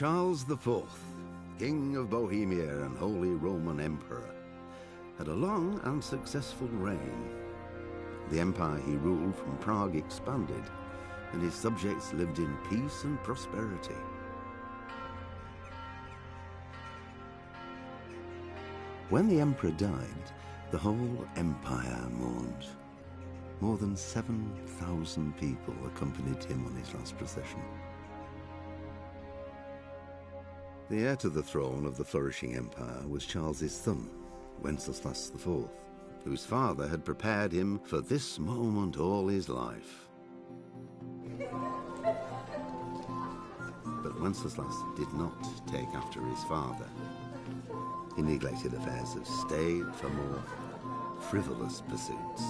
Charles IV, King of Bohemia and Holy Roman Emperor, had a long and successful reign. The empire he ruled from Prague expanded, and his subjects lived in peace and prosperity. When the emperor died, the whole empire mourned. More than 7,000 people accompanied him on his last procession. The heir to the throne of the flourishing empire was Charles's son, Wenceslas IV, whose father had prepared him for this moment all his life. But Wenceslas did not take after his father. He neglected affairs of state for more frivolous pursuits.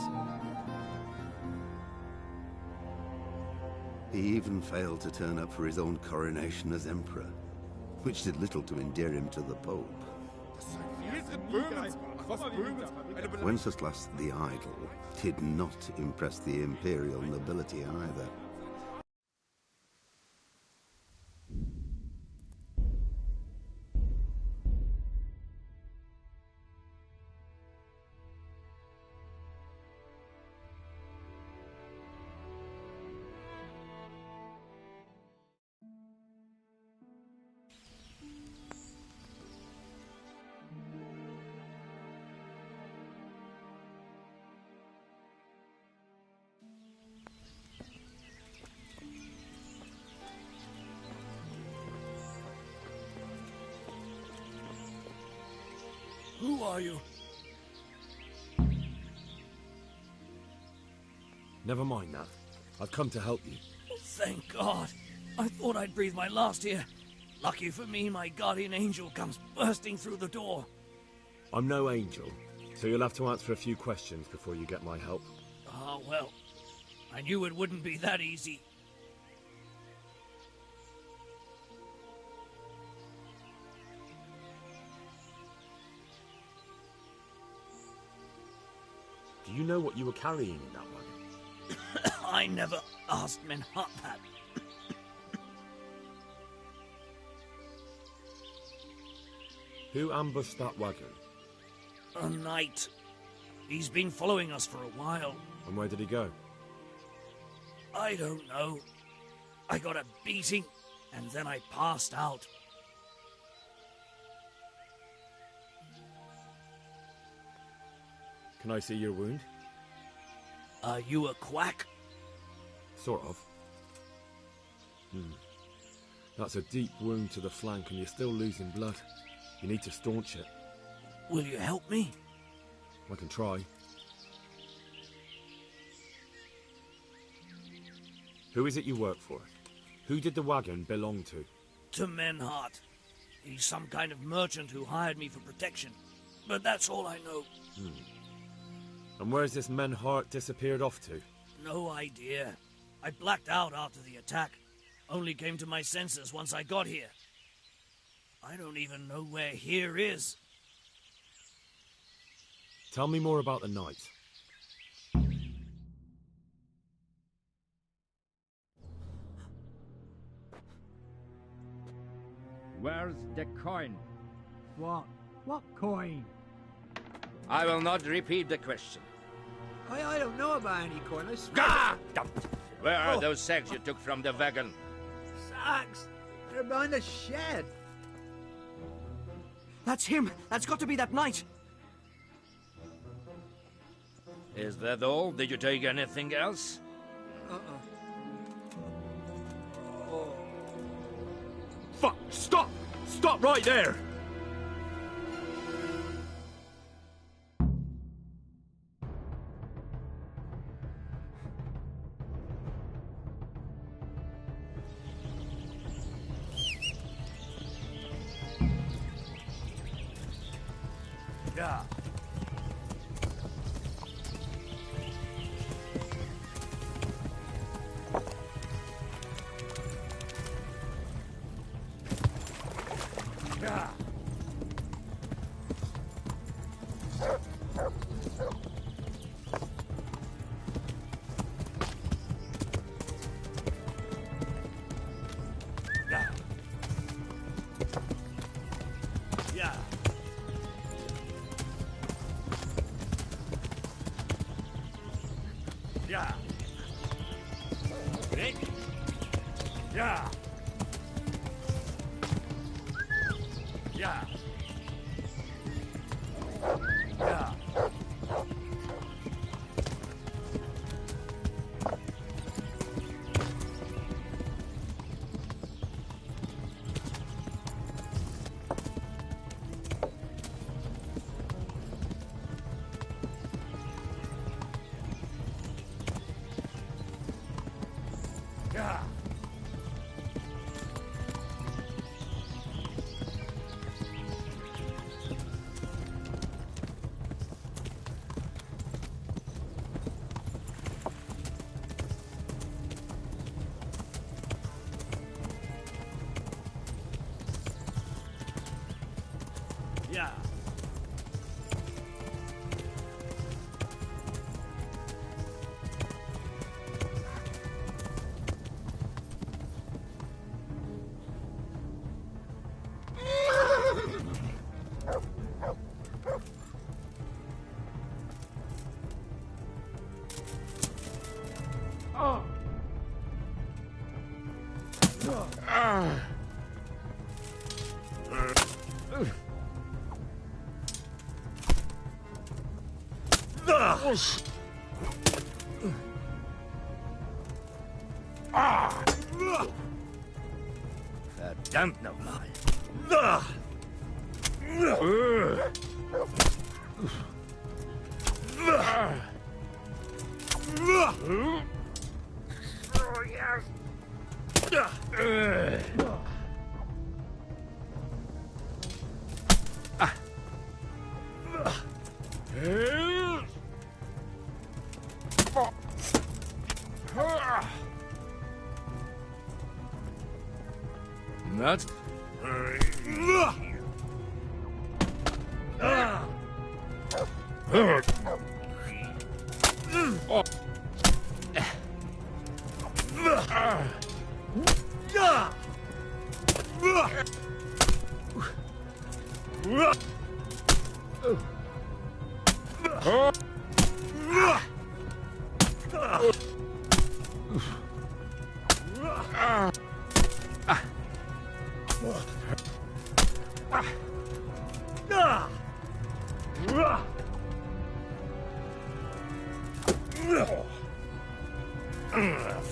He even failed to turn up for his own coronation as emperor, which did little to endear him to the Pope. Wenceslas the Idle did not impress the imperial nobility either. Who are you? Never mind that. I've come to help you. Thank God. I thought I'd breathe my last here. Lucky for me, my guardian angel comes bursting through the door. I'm no angel, so you'll have to answer a few questions before you get my help. Ah, well, I knew it wouldn't be that easy. Do you know what you were carrying in that wagon? I never asked Menhart that. Who ambushed that wagon? A knight. He's been following us for a while. And where did he go? I don't know. I got a beating, and then I passed out. Can I see your wound? Are you a quack? Sort of. That's a deep wound to the flank and you're still losing blood. You need to staunch it. Will you help me? I can try. Who is it you work for? Who did the wagon belong to? To Menhart. He's some kind of merchant who hired me for protection. But that's all I know. And where's this Menhart disappeared off to? No idea. I blacked out after the attack. Only came to my senses once I got here. I don't even know where here is. Tell me more about the night. Where's the coin? What? What coin? I will not repeat the question. I don't know about any coin, I swear. Ah! Where are those sacks you took from the wagon? Sacks! They're behind the shed. That's him! That's got to be that knight! Is that all? Did you take anything else? Fuck! Stop! Stop right there! Yeah. Yeah. Yeah. Yeah. Yeah. Verdammt nochmal. That's...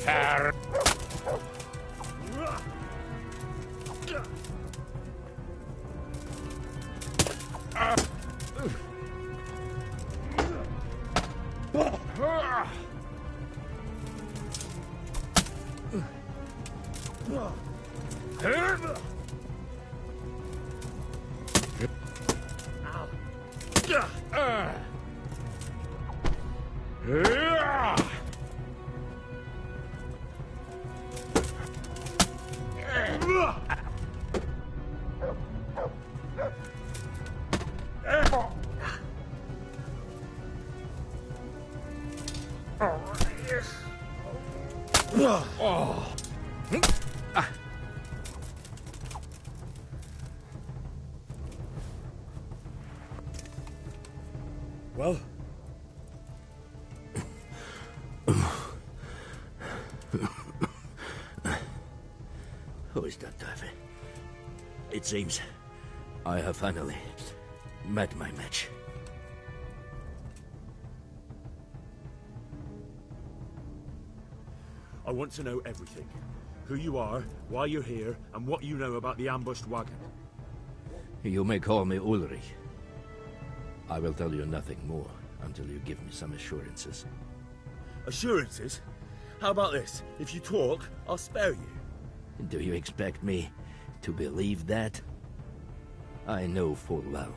Fair. Well? Who is that, Davy? It seems I have finally met my match. I want to know everything. Who you are, why you're here, and what you know about the ambushed wagon. You may call me Ulrich. I will tell you nothing more until you give me some assurances. Assurances? How about this? If you talk, I'll spare you. Do you expect me to believe that? I know full well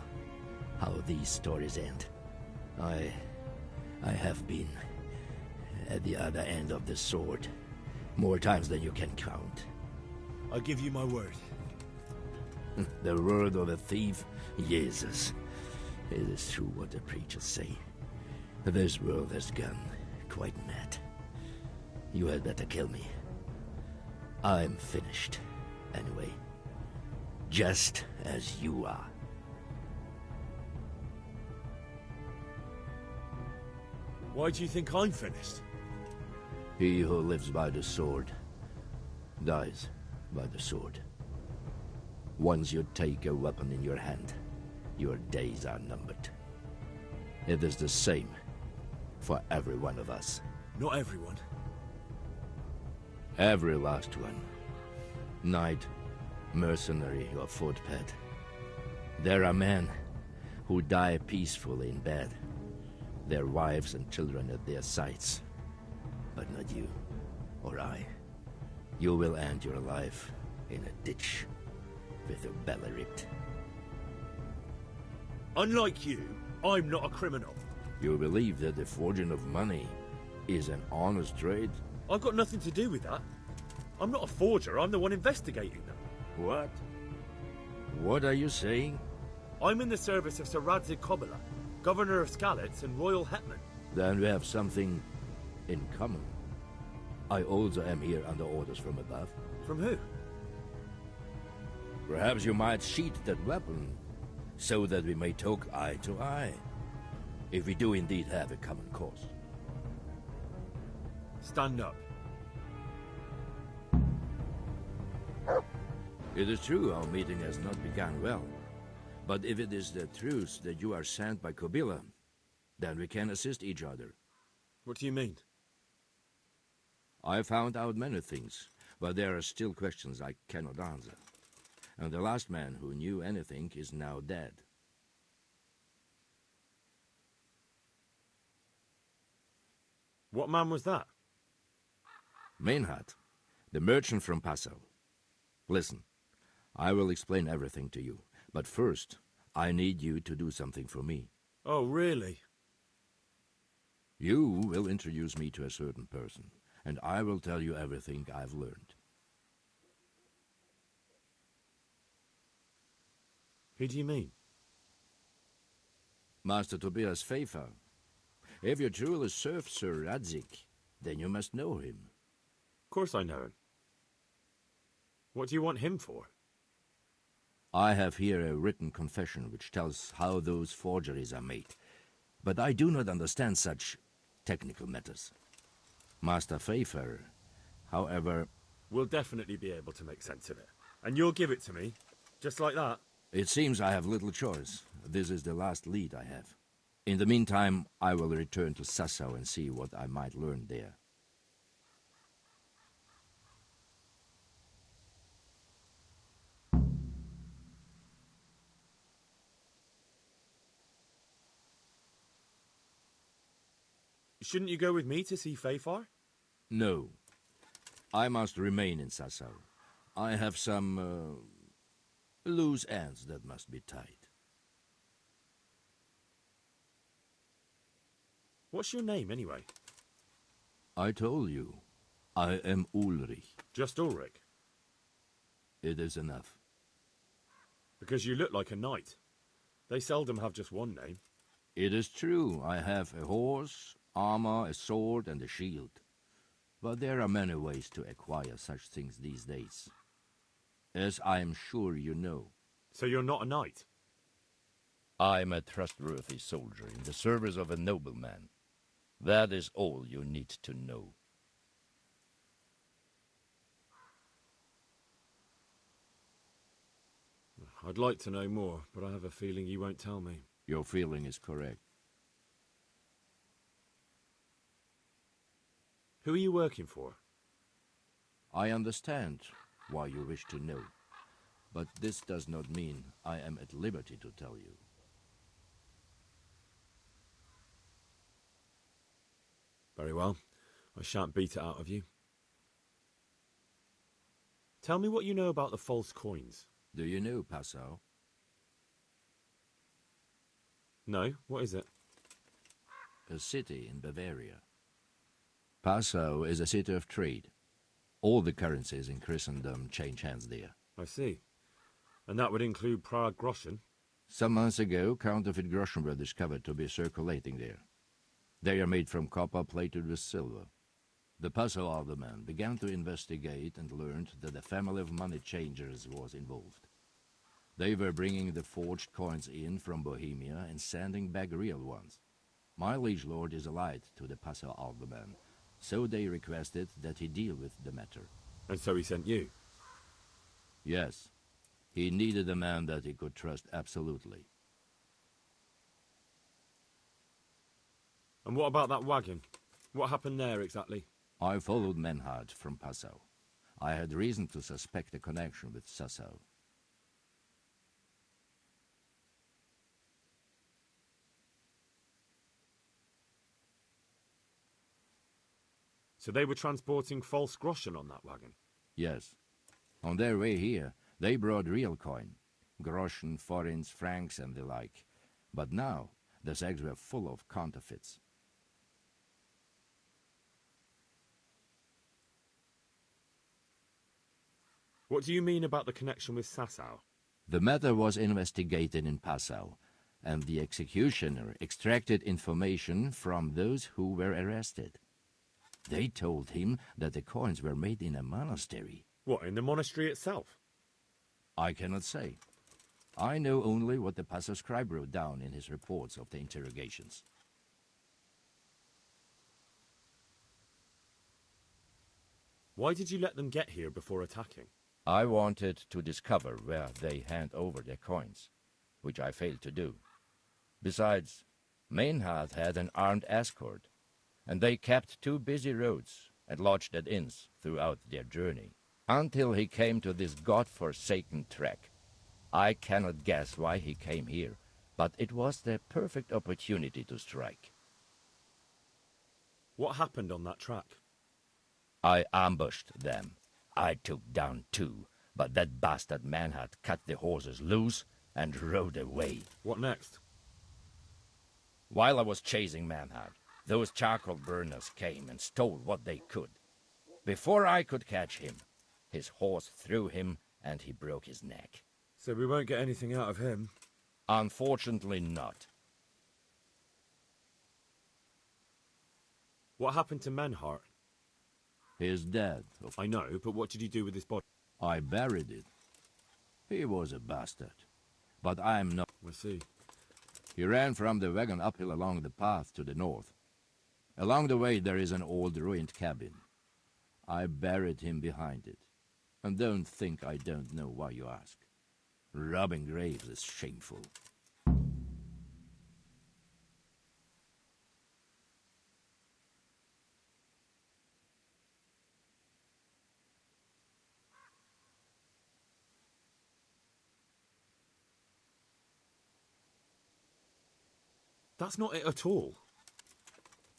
how these stories end. I have been at the other end of the sword more times than you can count. I give you my word. The word of a thief? Jesus. It is true what the preachers say. This world has gone quite mad. You had better kill me. I'm finished, anyway. Just as you are. Why do you think I'm finished? He who lives by the sword dies by the sword. Once you take a weapon in your hand, your days are numbered. It is the same for every one of us. Not everyone. Every last one. Knight, mercenary, or footpad. There are men who die peacefully in bed, their wives and children at their sides. But not you, or I. You will end your life in a ditch, with your belly ripped. Unlike you, I'm not a criminal. You believe that the forging of money is an honest trade? I've got nothing to do with that. I'm not a forger, I'm the one investigating them. What? What are you saying? I'm in the service of Sir Radzig Kobyla, Governor of Skalitz and Royal Hetman. Then we have something in common. I also am here under orders from above. From who? Perhaps you might sheath that weapon, so that we may talk eye to eye, if we do indeed have a common cause. Stand up. It is true our meeting has not begun well, but if it is the truth that you are sent by Kobyla, then we can assist each other. What do you mean? I found out many things, but there are still questions I cannot answer. And the last man who knew anything is now dead. What man was that? Mainhard, the merchant from Passau. Listen, I will explain everything to you, but first, I need you to do something for me. Oh, really? You will introduce me to a certain person, and I will tell you everything I've learned. Who do you mean? Master Tobias Pfeiffer. If you truly serve Sir Radzig, then you must know him. Of course I know him. What do you want him for? I have here a written confession which tells how those forgeries are made, but I do not understand such technical matters. Master Pfeiffer, however... We'll definitely be able to make sense of it. And you'll give it to me, just like that? It seems I have little choice. This is the last lead I have. In the meantime, I will return to Sassau and see what I might learn there. Shouldn't you go with me to see Pfeiffer? No. I must remain in Sassau. I have some, loose ends that must be tied. What's your name, anyway? I told you. I am Ulrich. Just Ulrich? It is enough. Because you look like a knight. They seldom have just one name. It is true. I have a horse, armor, a sword, and a shield. But there are many ways to acquire such things these days. As I am sure you know. So you're not a knight? I am a trustworthy soldier in the service of a nobleman. That is all you need to know. I'd like to know more, but I have a feeling you won't tell me. Your feeling is correct. Who are you working for? I understand why you wish to know, but this does not mean I am at liberty to tell you. Very well. I shan't beat it out of you. Tell me what you know about the false coins. Do you know Passau? No, what is it? A city in Bavaria. Passau is a city of trade. All the currencies in Christendom change hands there. I see. And that would include Prague groschen? Some months ago, counterfeit groschen were discovered to be circulating there. They are made from copper plated with silver. The Passau alderman began to investigate and learned that a family of money changers was involved. They were bringing the forged coins in from Bohemia and sending back real ones. My liege lord is allied to the Passau alderman, so they requested that he deal with the matter. And so he sent you? Yes. He needed a man that he could trust absolutely. And what about that wagon? What happened there exactly? I followed Menhard from Passau. I had reason to suspect a connection with Sassau. So they were transporting false groschen on that wagon? Yes. On their way here, they brought real coin. Groschen, forints, francs, and the like. But now, the sacks were full of counterfeits. What do you mean about the connection with Sassau? The matter was investigated in Passau, and the executioner extracted information from those who were arrested. They told him that the coins were made in a monastery. What, in the monastery itself? I cannot say. I know only what the Passau scribe wrote down in his reports of the interrogations. Why did you let them get here before attacking? I wanted to discover where they hand over their coins, which I failed to do. Besides, Meinhard had an armed escort, and they kept 2 busy roads and lodged at inns throughout their journey, until he came to this god-forsaken track. I cannot guess why he came here, but it was the perfect opportunity to strike. What happened on that track? I ambushed them. I took down 2, but that bastard Meinhard cut the horses loose and rode away. What next? While I was chasing Meinhard, those charcoal burners came and stole what they could. Before I could catch him, his horse threw him and he broke his neck. So we won't get anything out of him? Unfortunately not. What happened to Menhart? He is dead. I know, but what did you do with his body? I buried it. He was a bastard. But I'm not. I see. He ran from the wagon uphill along the path to the north. Along the way there is an old ruined cabin. I buried him behind it. And don't think I don't know why you ask. Robbing graves is shameful. That's not it at all.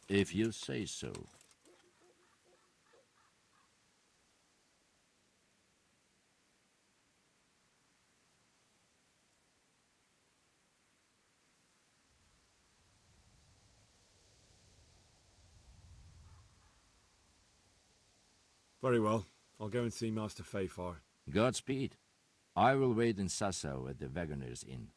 If you say so. Very well. I'll go and see Master Fayfar. Godspeed. I will wait in Sassau at the Wagoner's Inn.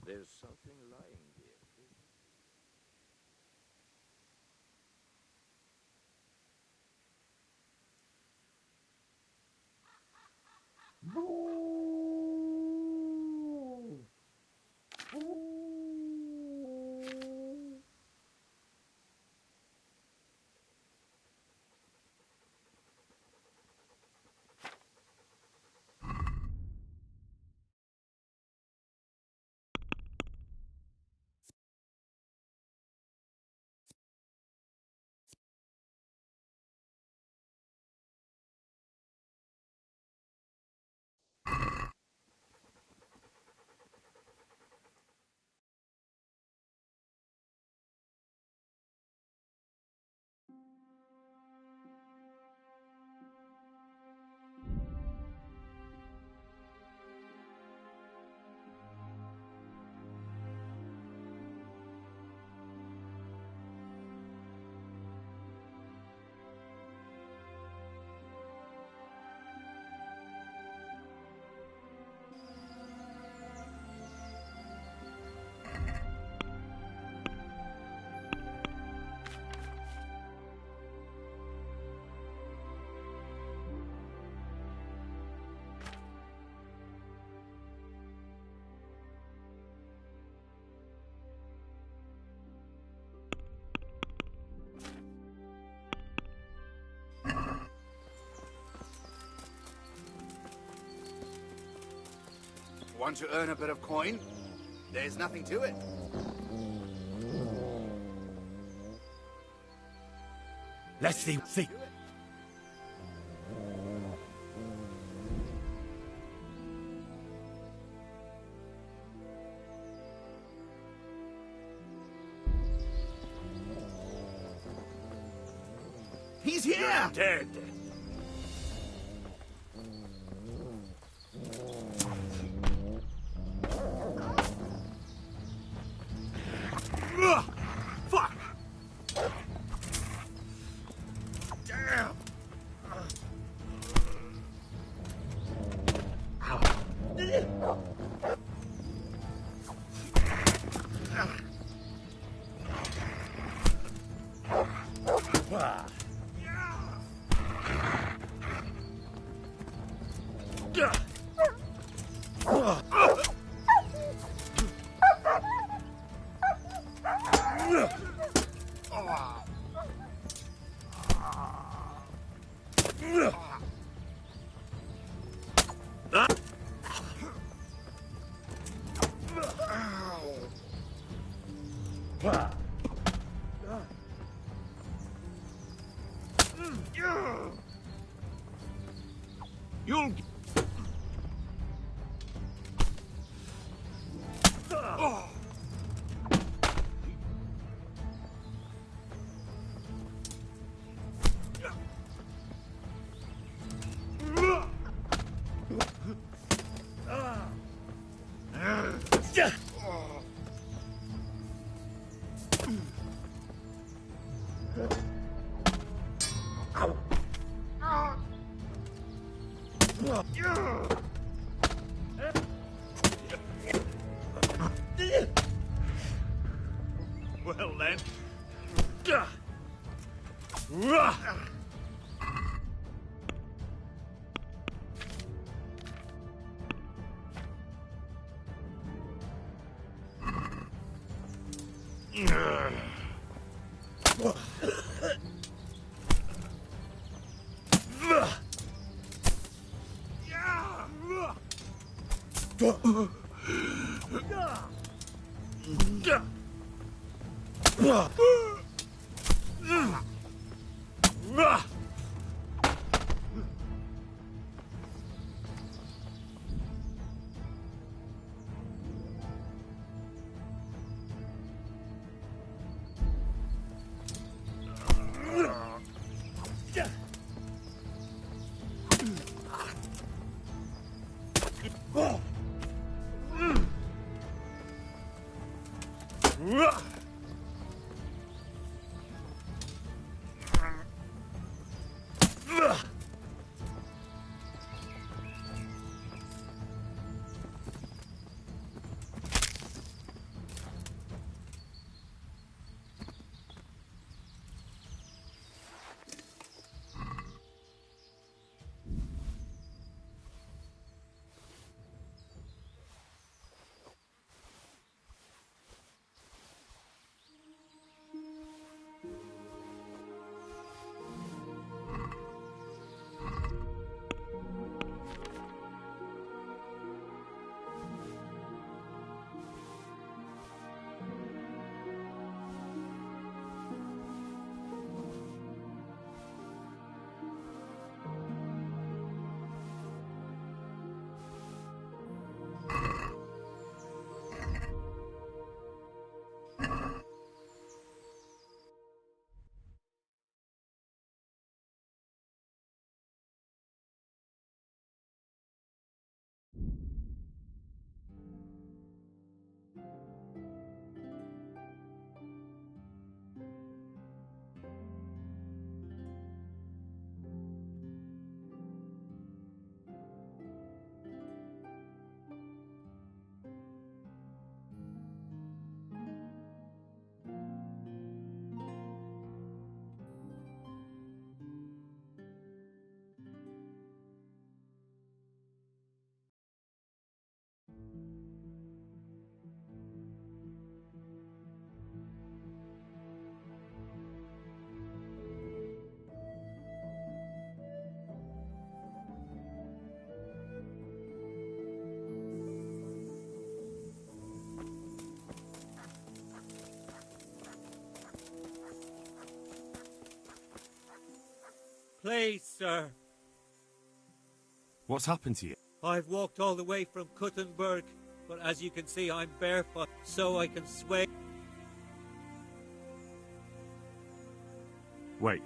There's something lying Want to earn a bit of coin? There's nothing to it. Let's see. He's here! Dead. Fuck! Damn! You'll. Well then. Please, sir. What's happened to you? I've walked all the way from Kuttenberg, but as you can see, I'm barefoot, so I can sway. Wait.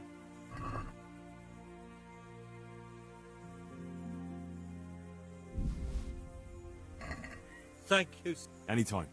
Thank you. Anytime.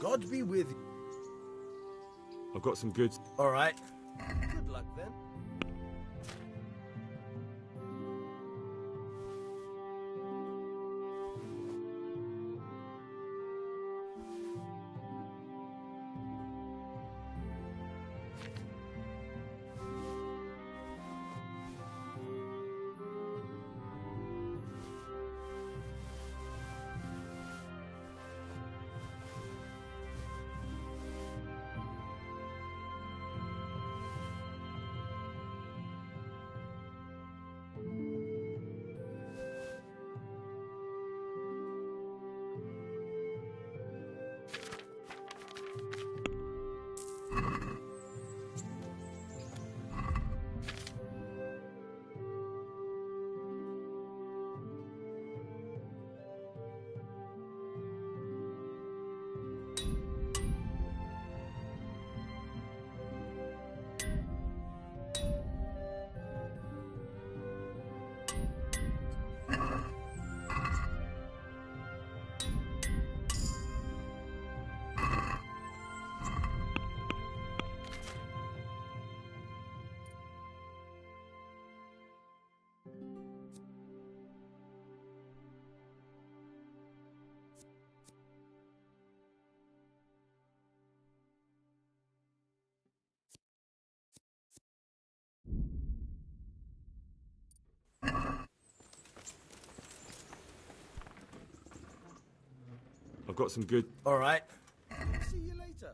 God be with you. I've got some goods. All right. Good luck then. I've got some good. All right. See you later.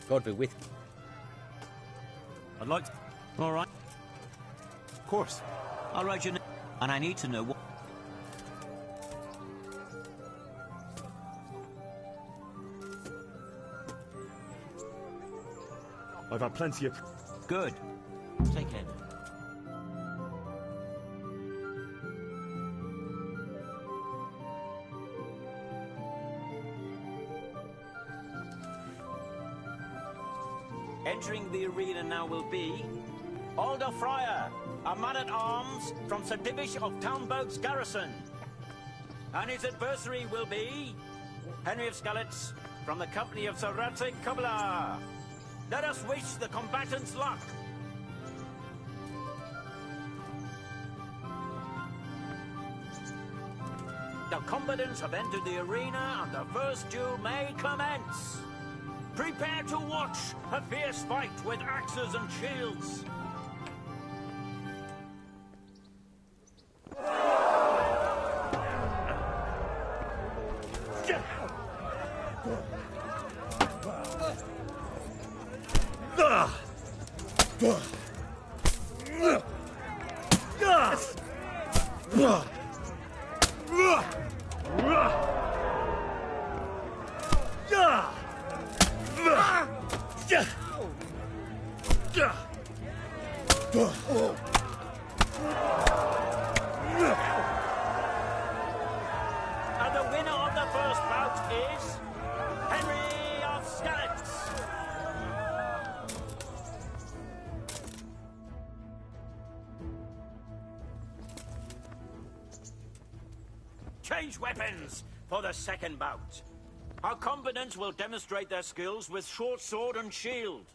God be with you. I'd like to... All right. Of course. I'll write your name, and I need to know what... I've had plenty of... Good. Take care. Entering the arena now will be Alder Fryer, a man-at-arms from Sir Divish of Townburg's garrison. And his adversary will be Henry of Skalitz from the company of Sir Radzig Kubla. Let us wish the combatants luck. The combatants have entered the arena and the first duel may commence. Prepare to watch a fierce fight with axes and shields. And the winner of the first bout is Henry of Skalitz. Change weapons for the second bout. Our combatants will demonstrate their skills with short sword and shield.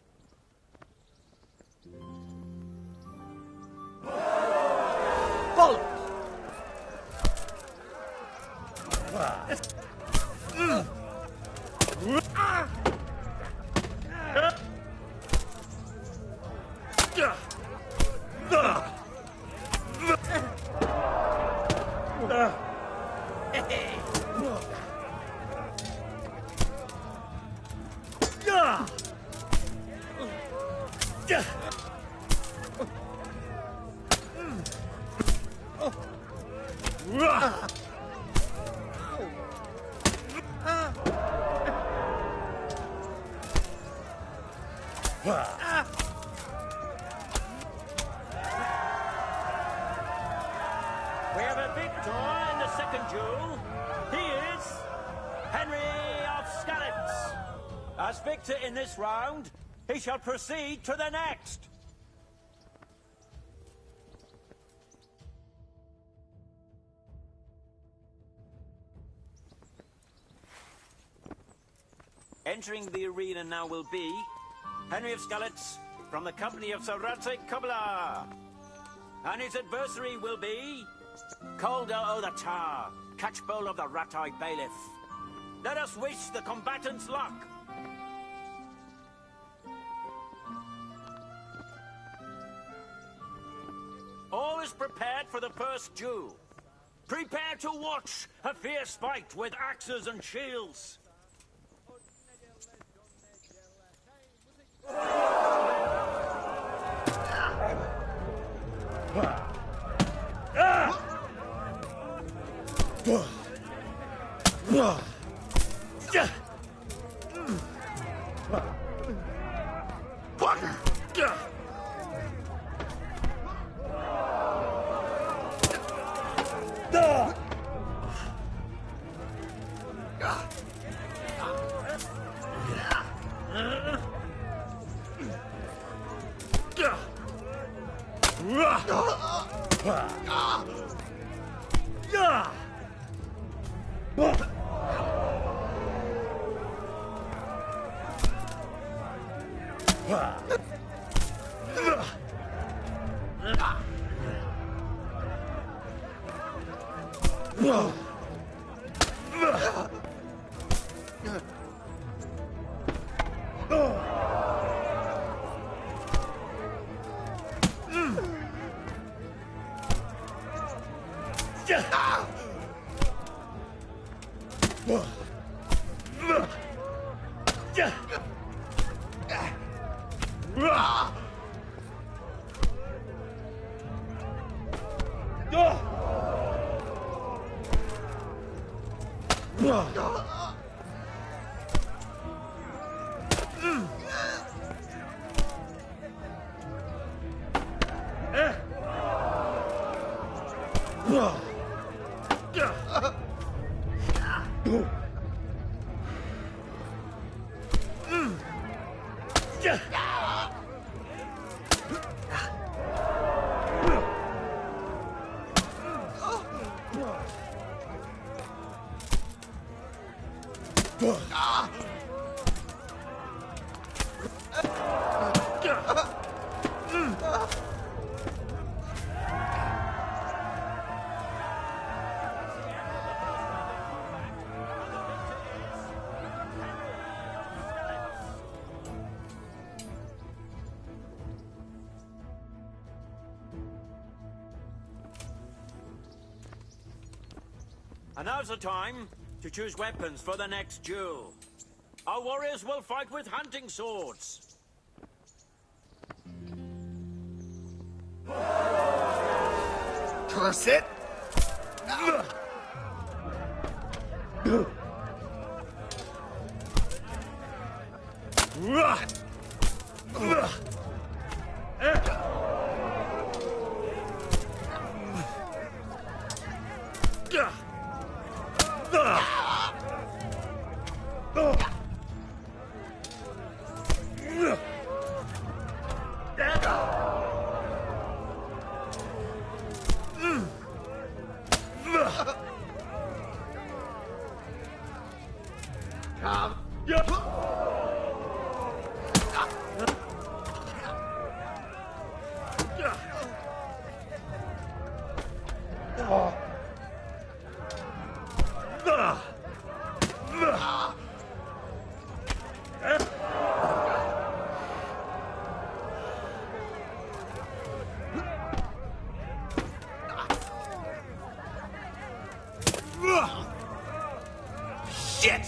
We have a victor in the second duel. He is Henry of Skalitz. As victor in this round, he shall proceed to the next. Entering the arena now will be Henry of Skalitz from the company of Sir Radzig Kubla. And his adversary will be Calder o' the Tar, Catchbowl of the Rat-Eyed Bailiff. Let us wish the combatants luck. All is prepared for the first duel. Prepare to watch a fierce fight with axes and shields. And now's the time to choose weapons for the next duel. Our warriors will fight with hunting swords. Curse it! Shit!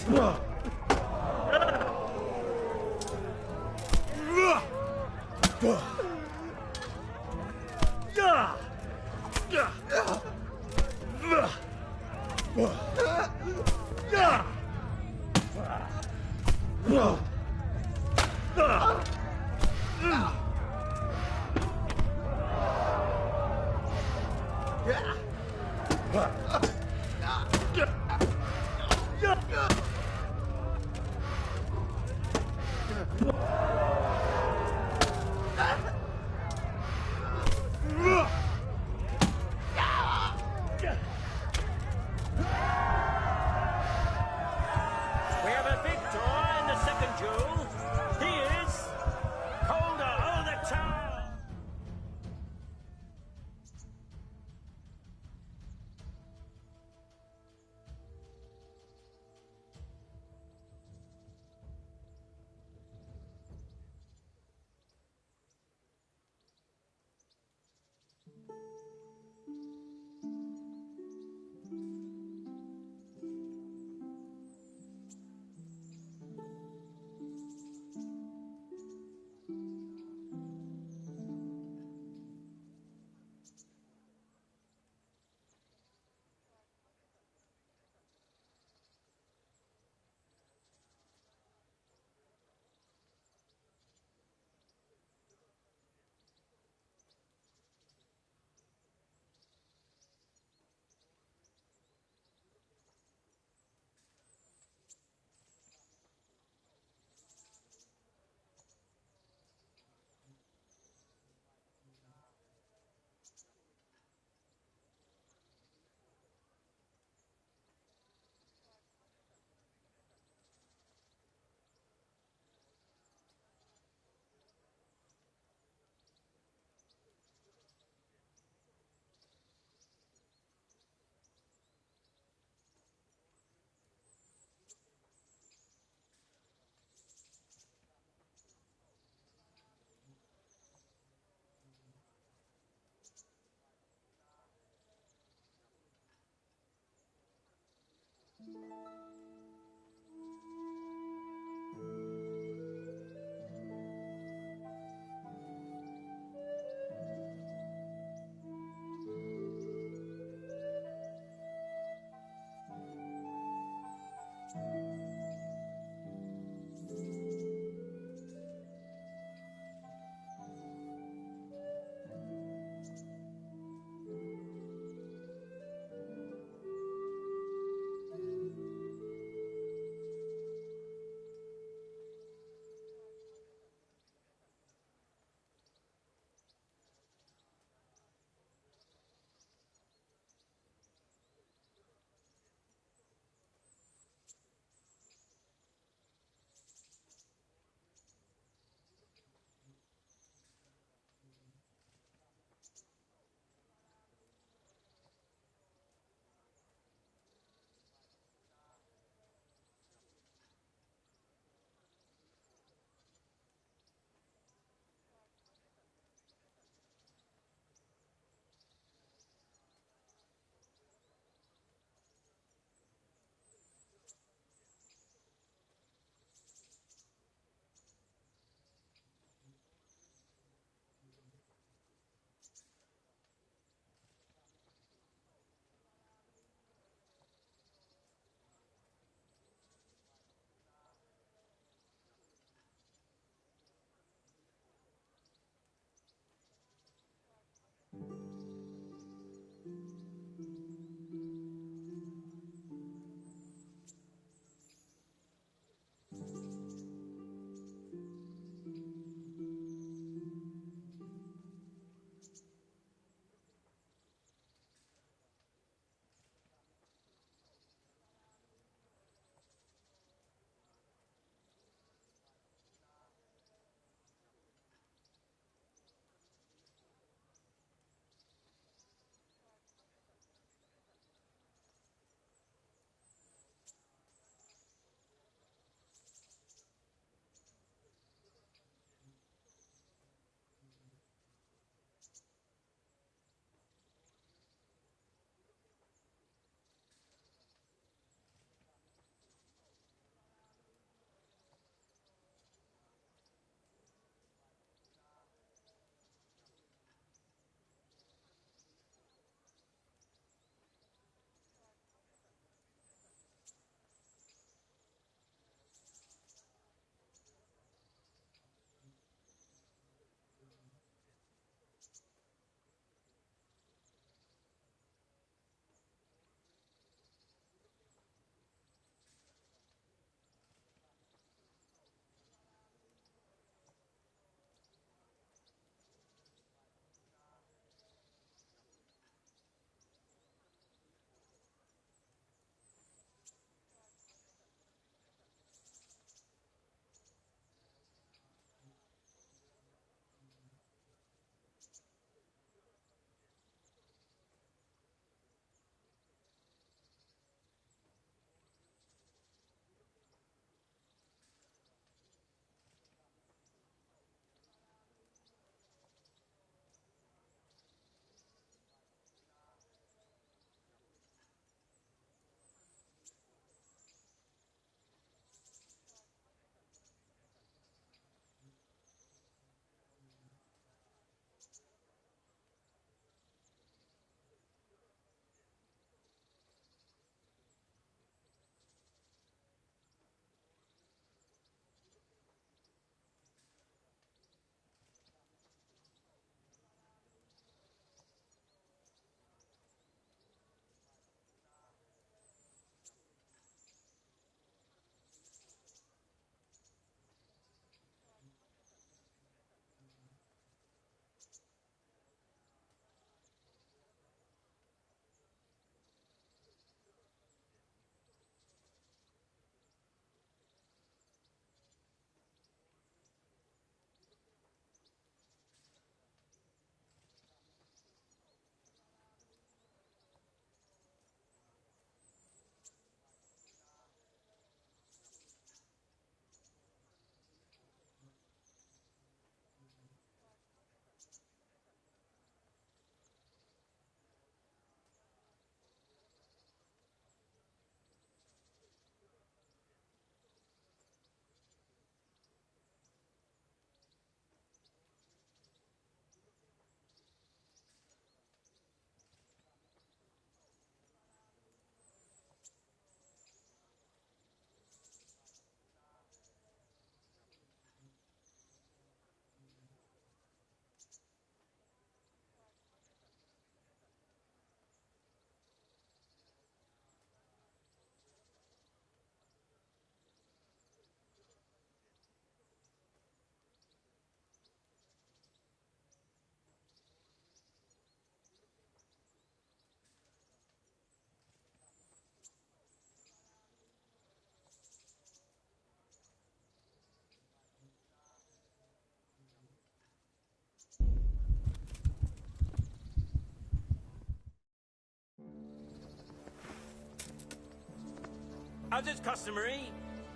As is customary,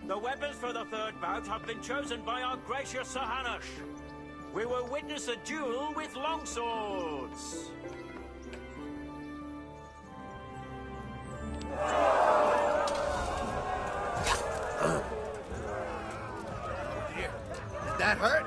the weapons for the third bout have been chosen by our gracious Sir Hanush. We will witness a duel with longswords. Dear, did that hurt?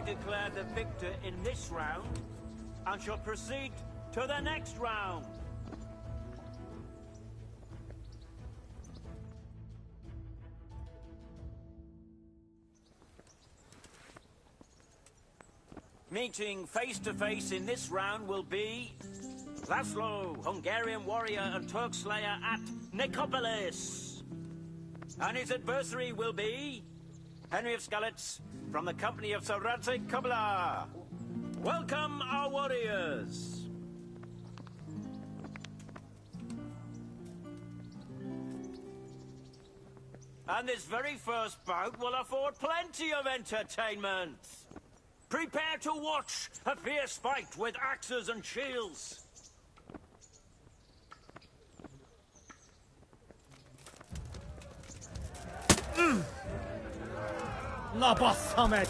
Declare the victor in this round and shall proceed to the next round. Meeting face to face in this round will be Laszlo, Hungarian warrior and Turk slayer at Nicopolis. And his adversary will be Henry of Skalitz, from the company of Sir Radzig Kobyla. Welcome, our warriors. And this very first bout will afford plenty of entertainment. Prepare to watch a fierce fight with axes and shields. La Bassamet!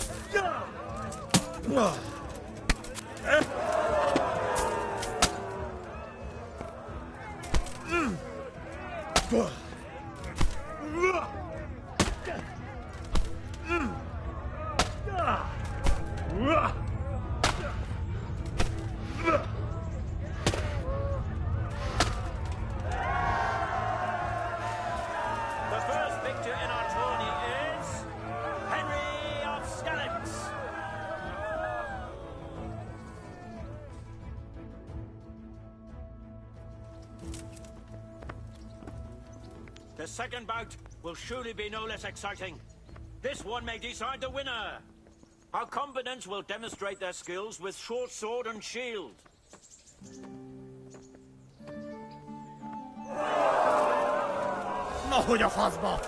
The second bout will surely be no less exciting. This one may decide the winner. Our combatants will demonstrate their skills with short sword and shield. Na, hogy a faszba!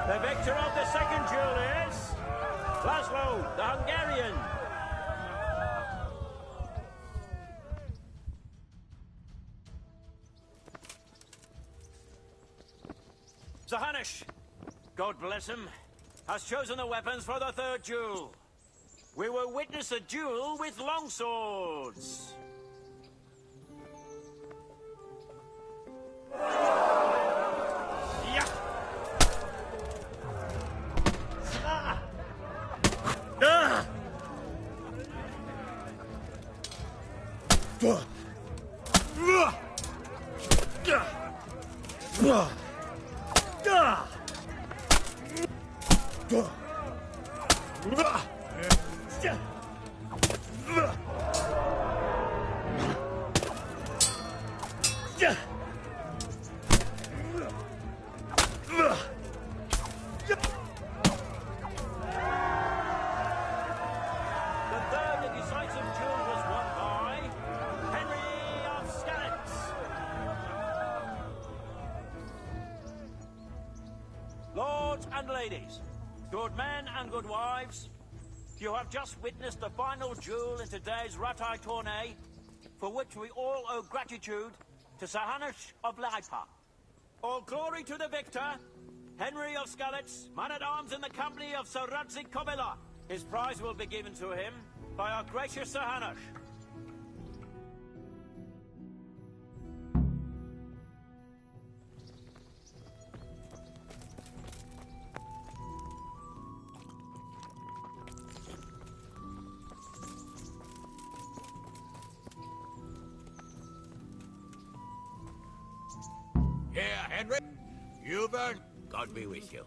The victor of the second duel is Laszlo, the Hungarian. Zahanush, God bless him, has chosen the weapons for the third duel. We will witness a duel with longswords. Lords and ladies, good men and good wives, you have just witnessed the final duel in today's Ratai tourney, for which we all owe gratitude to Zahanush of Laipa. All glory to the victor, Henry of Skalitz, man-at-arms in the company of Sir Radzik Kovila. His prize will be given to him by our gracious Zahanush. Here, Henry. Hubert, God be with you.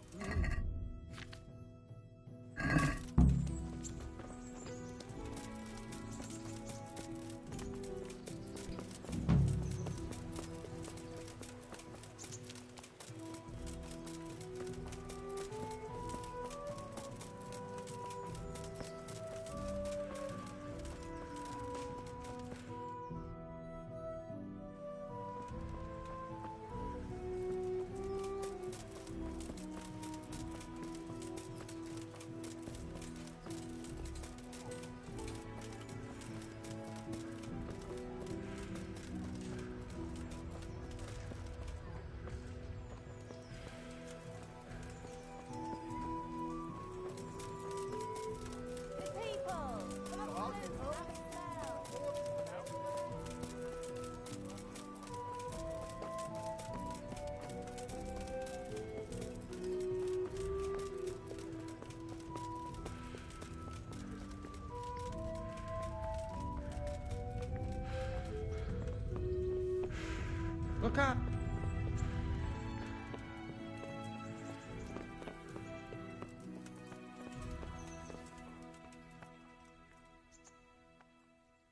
Look up.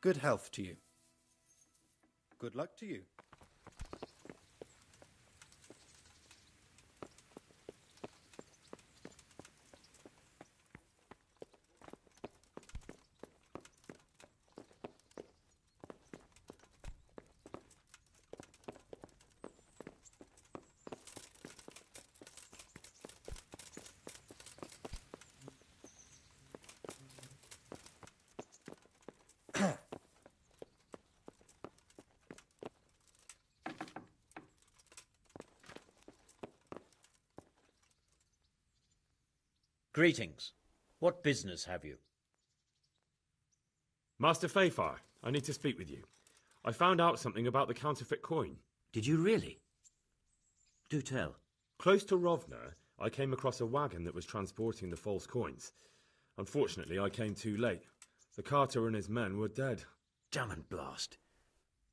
Good health to you. Good luck to you. Greetings. What business have you? Master Fayfar, I need to speak with you. I found out something about the counterfeit coin. Did you really? Do tell. Close to Rovna, I came across a wagon that was transporting the false coins. Unfortunately, I came too late. The carter and his men were dead. Damn and blast.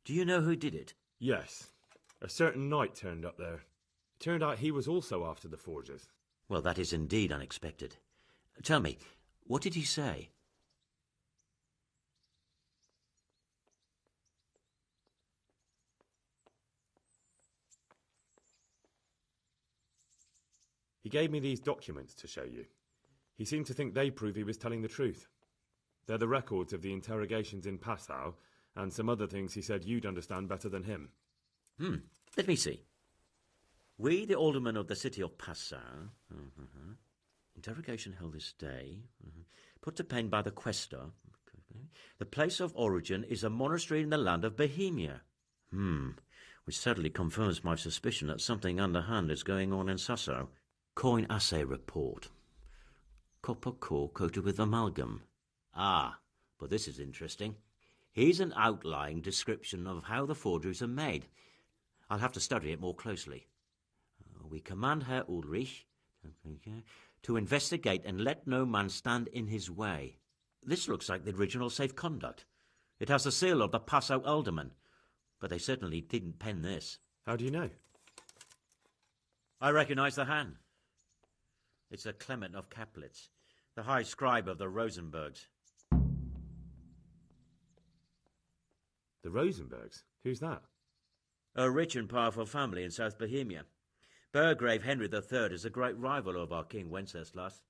Do you know who did it? Yes. A certain knight turned up there. It turned out he was also after the forgers. Well, that is indeed unexpected. Tell me, what did he say? He gave me these documents to show you. He seemed to think they prove he was telling the truth. They're the records of the interrogations in Passau, and some other things he said you'd understand better than him. Let me see. We, the aldermen of the city of Passau, interrogation held this day, put to pen by the questor. The place of origin is a monastery in the land of Bohemia. Which certainly confirms my suspicion that something underhand is going on in Sasso. Coin assay report. Copper core coated with amalgam. Ah, but this is interesting. Here's an outline description of how the forgeries are made. I'll have to study it more closely. We command Herr Ulrich to investigate and let no man stand in his way. This looks like the original safe conduct. It has the seal of the Passau alderman, but they certainly didn't pen this. How do you know? I recognise the hand. It's a Clement of Kaplitz, the high scribe of the Rosenbergs. The Rosenbergs? Who's that? A rich and powerful family in South Bohemia. Burgrave Henry III is a great rival of our King Wenceslas.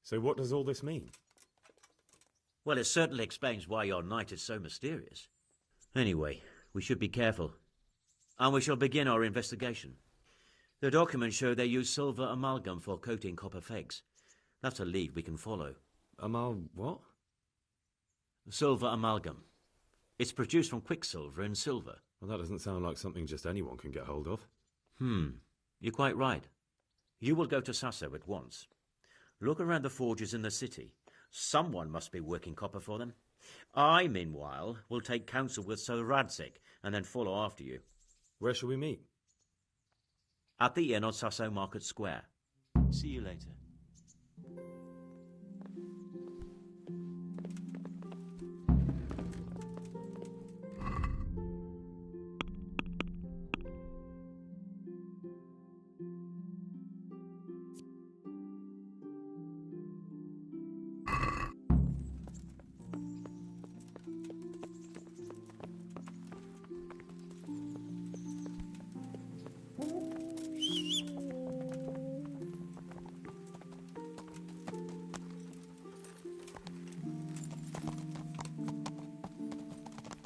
So what does all this mean? Well, it certainly explains why your night is so mysterious. Anyway, we should be careful. And we shall begin our investigation. The documents show they use silver amalgam for coating copper fakes. That's a lead we can follow. What? Silver amalgam. It's produced from quicksilver and silver. Well, that doesn't sound like something just anyone can get hold of. You're quite right. You will go to Sasso at once. Look around the forges in the city. Someone must be working copper for them. I, meanwhile, will take counsel with Sir Radzik and then follow after you. Where shall we meet? At the inn on Sasso Market Square. See you later.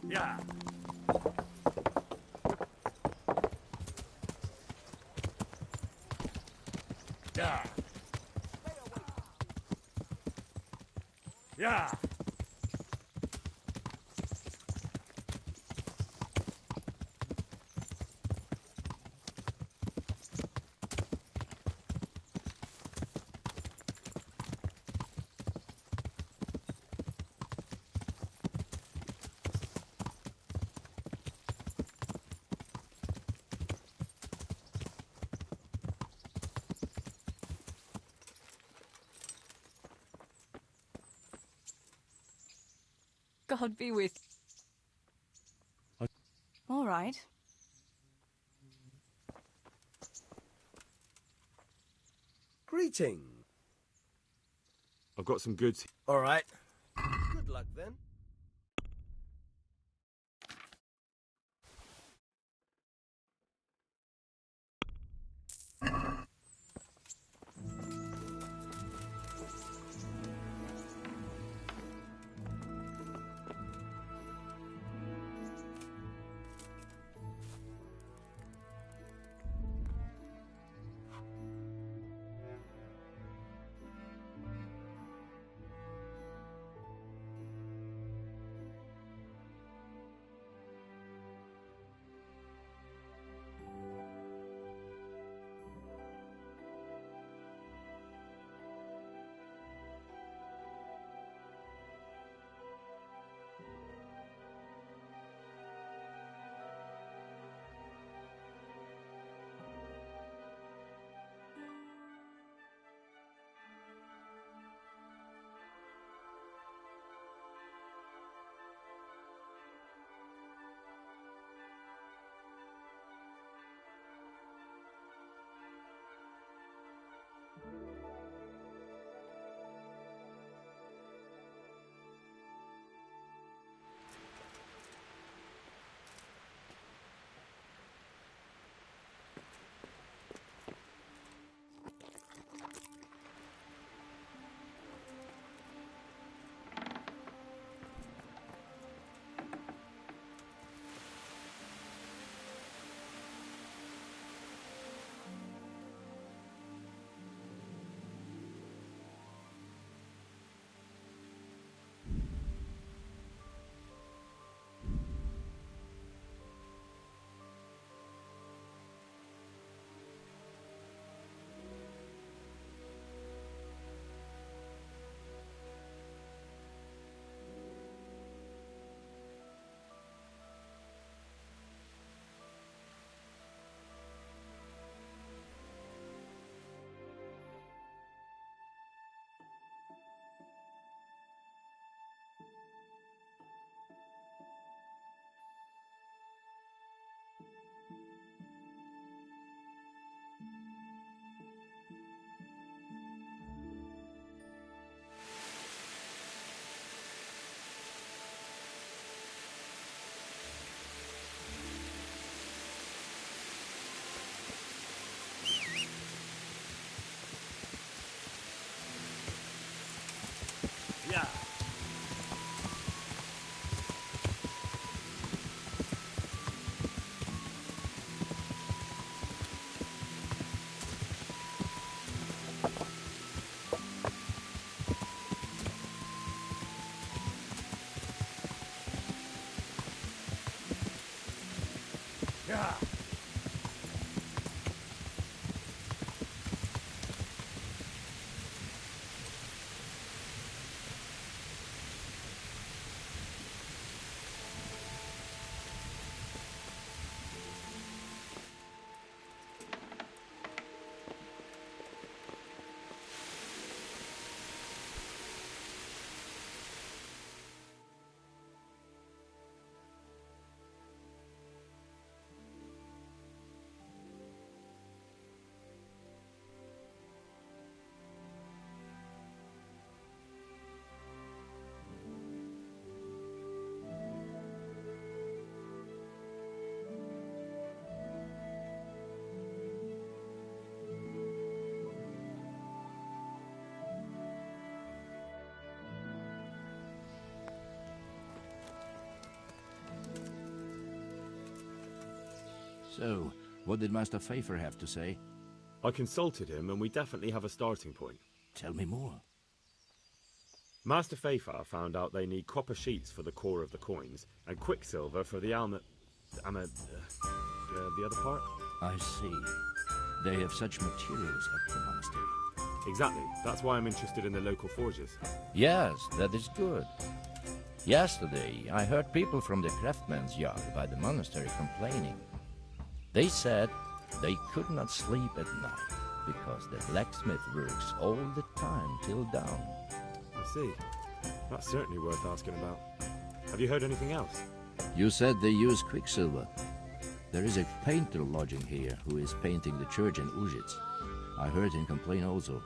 Yeah. Yeah. Yeah. God be with you. All right. Greeting. I've got some goods. All right. Good luck then. So, what did Master Pfeiffer have to say? I consulted him, and we definitely have a starting point. Tell me more. Master Pfeiffer found out they need copper sheets for the core of the coins, and quicksilver for the the other part? I see. They have such materials at the monastery. Exactly. That's why I'm interested in the local forges. Yes, that is good. Yesterday, I heard people from the craftsman's yard by the monastery complaining. They said they could not sleep at night because the blacksmith works all the time till dawn. I see. That's certainly worth asking about. Have you heard anything else? You said they use quicksilver. There is a painter lodging here who is painting the church in Ujits. I heard him complain also.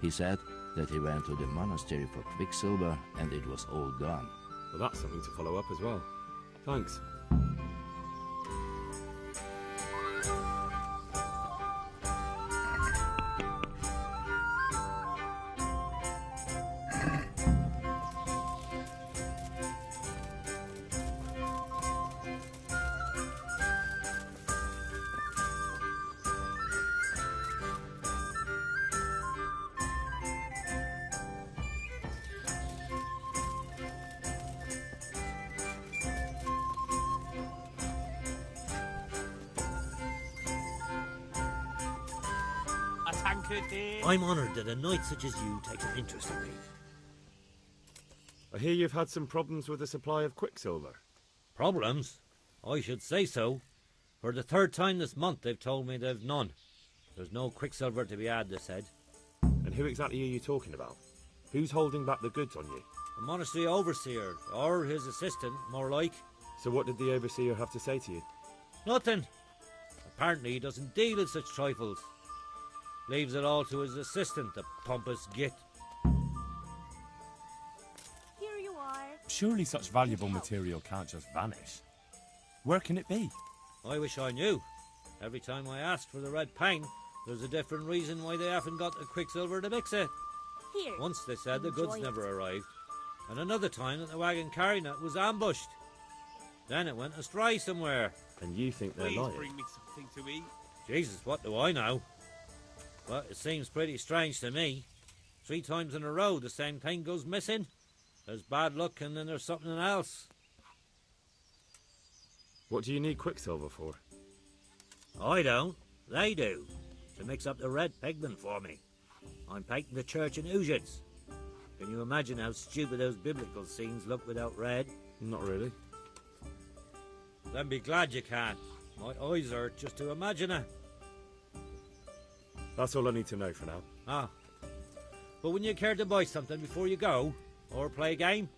He said that he went to the monastery for quicksilver and it was all gone. Well, that's something to follow up as well. Thanks. I'm honoured that a knight such as you takes an interest in me. I hear you've had some problems with the supply of quicksilver. Problems? I should say so. For the third time this month they've told me they've none. There's no quicksilver to be had, they said. And who exactly are you talking about? Who's holding back the goods on you? The monastery overseer, or his assistant, more like. So what did the overseer have to say to you? Nothing. Apparently he doesn't deal in such trifles. Leaves it all to his assistant, the pompous git. Here you are. Surely such valuable material can't just vanish. Where can it be? I wish I knew. Every time I ask for the red paint, there's a different reason why they haven't got the quicksilver to mix it. Here. Once they said the goods never arrived, and another time that the wagon carrying it was ambushed. Then it went astray somewhere. And you think they're lying? Bring me something to eat. Jesus, what do I know? Well, it seems pretty strange to me. 3 times in a row the same thing goes missing. There's bad luck and then there's something else. What do you need quicksilver for? I don't. They do. To mix up the red pigment for me. I'm painting the church in Ujits. Can you imagine how stupid those biblical scenes look without red? Not really. Then be glad you can. My eyes hurt just to imagine it. That's all I need to know for now. Ah. But wouldn't you care to buy something before you go? Or play a game?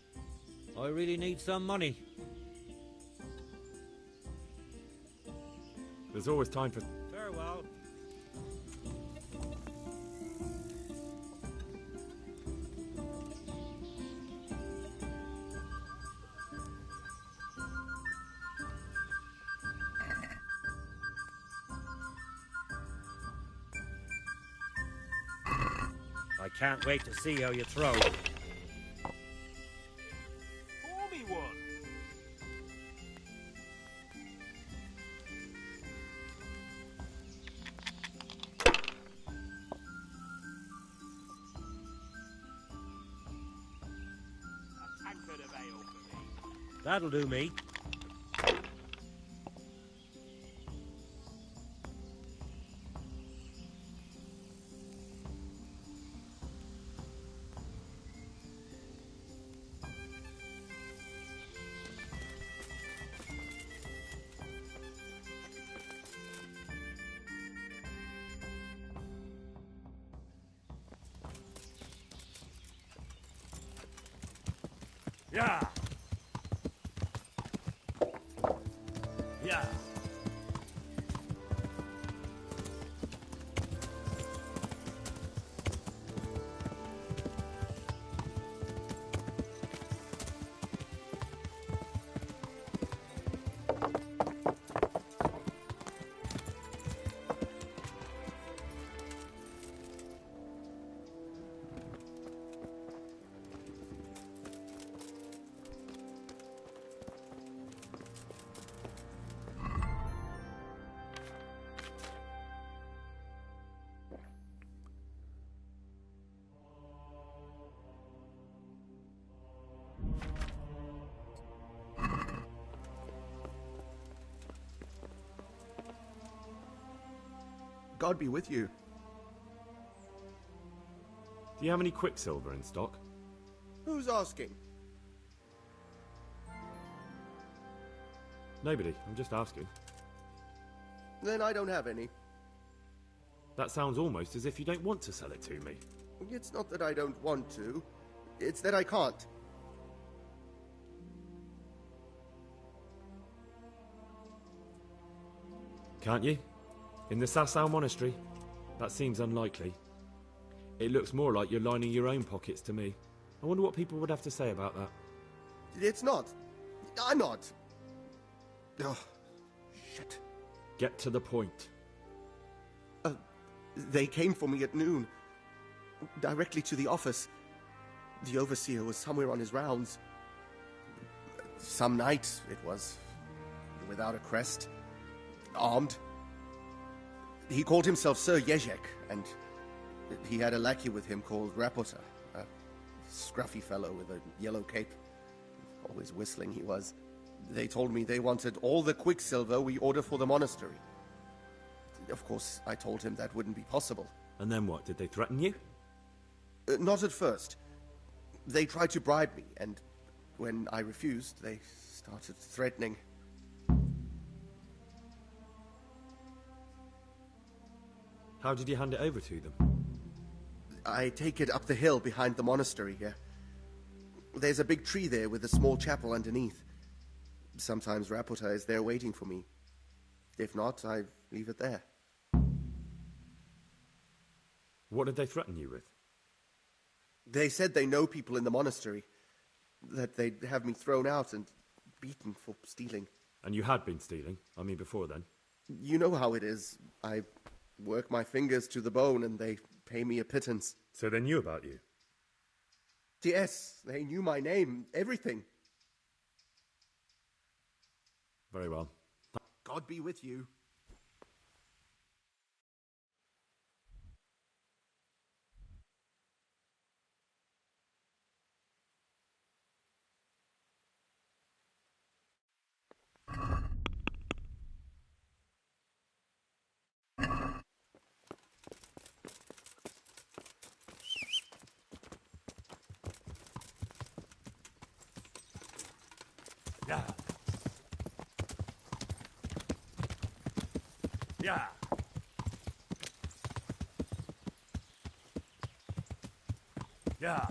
I really need some money. There's always time for... Farewell. I can't wait to see how you throw. Pour me one. A tankard of ale for me. That'll do me. Yeah. Yeah. God be with you. Do you have any quicksilver in stock? Who's asking? Nobody. I'm just asking. Then I don't have any. That sounds almost as if you don't want to sell it to me. It's not that I don't want to. It's that I can't. Can't you? In the Sasau Monastery? That seems unlikely. It looks more like you're lining your own pockets to me. I wonder what people would have to say about that. It's not. I'm not. Oh, shit. Get to the point. They came for me at noon. Directly to the office. The overseer was somewhere on his rounds. Some night, it was. Without a crest. Armed. He called himself Sir Jezek, and he had a lackey with him called Rapota, a scruffy fellow with a yellow cape. Always whistling he was. They told me they wanted all the quicksilver we order for the monastery. Of course, I told him that wouldn't be possible. And then what? Did they threaten you? Not at first. They tried to bribe me, and when I refused, they started threatening. How did you hand it over to them? I take it up the hill behind the monastery here. There's a big tree there with a small chapel underneath. Sometimes Rapota is there waiting for me. If not, I leave it there. What did they threaten you with? They said they know people in the monastery. That they'd have me thrown out and beaten for stealing. And you had been stealing? I mean, before then? You know how it is. I work my fingers to the bone and they pay me a pittance. So they knew about you? Yes, they knew my name, everything. Very well. God be with you. Yeah. Yeah. Yeah.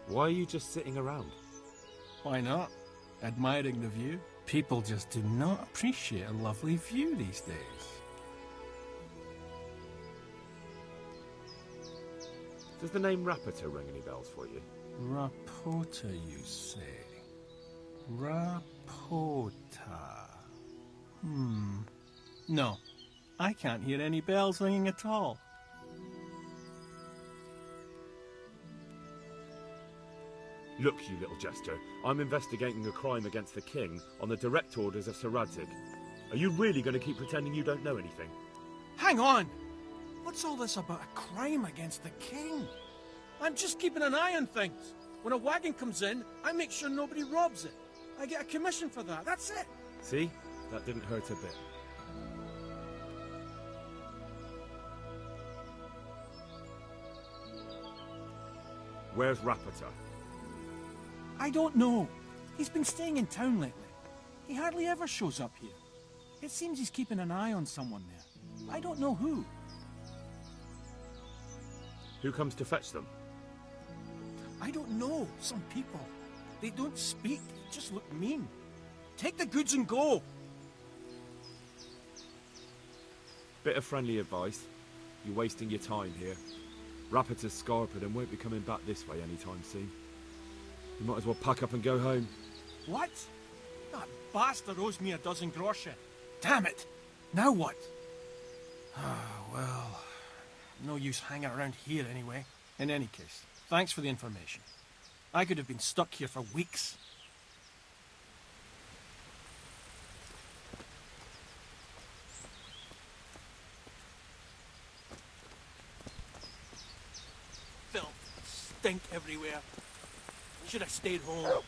Why are you just sitting around? Why not? Admiring the view. People just do not appreciate a lovely view these days. Does the name Rapota ring any bells for you? Rapota, you say? Rapota. No, I can't hear any bells ringing at all. Look, you little jester, I'm investigating a crime against the king on the direct orders of Sir Radzig. Are you really going to keep pretending you don't know anything? Hang on! What's all this about a crime against the king? I'm just keeping an eye on things. When a wagon comes in, I make sure nobody robs it. I get a commission for that, that's it. See? That didn't hurt a bit. Where's Rapota? I don't know. He's been staying in town lately. He hardly ever shows up here. It seems he's keeping an eye on someone there. I don't know who. Who comes to fetch them? I don't know. Some people. They don't speak, just look mean. Take the goods and go! Bit of friendly advice. You're wasting your time here. Rapota's scarpered and won't be coming back this way anytime soon. You might as well pack up and go home. What? That bastard owes me a dozen groschen. Damn it! Now what? Well, no use hanging around here anyway. In any case, thanks for the information. I could have been stuck here for weeks. Filth, stink everywhere. Should have stayed home.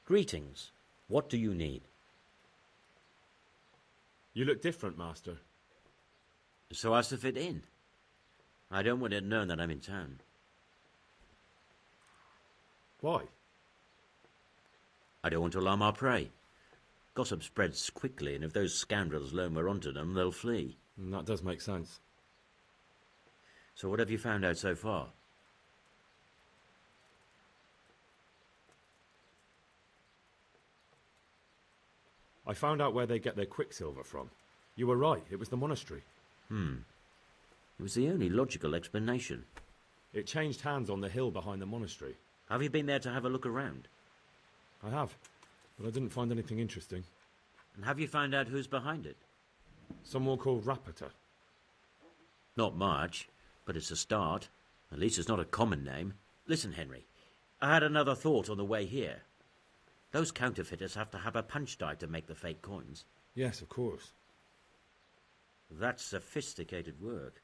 Greetings. What do you need? You look different, Master. So as to fit in. I don't want it known that I'm in town. Why? I don't want to alarm our prey. Gossip spreads quickly, and if those scoundrels learn we're onto them, they'll flee. That does make sense. So what have you found out so far? I found out where they get their quicksilver from. You were right, it was the monastery. It was the only logical explanation. It changed hands on the hill behind the monastery. Have you been there to have a look around? I have, but I didn't find anything interesting. And have you found out who's behind it? Someone called Rapota. Not much, but it's a start. At least it's not a common name. Listen, Henry, I had another thought on the way here. Those counterfeiters have to have a punch die to make the fake coins. Yes, of course. That's sophisticated work.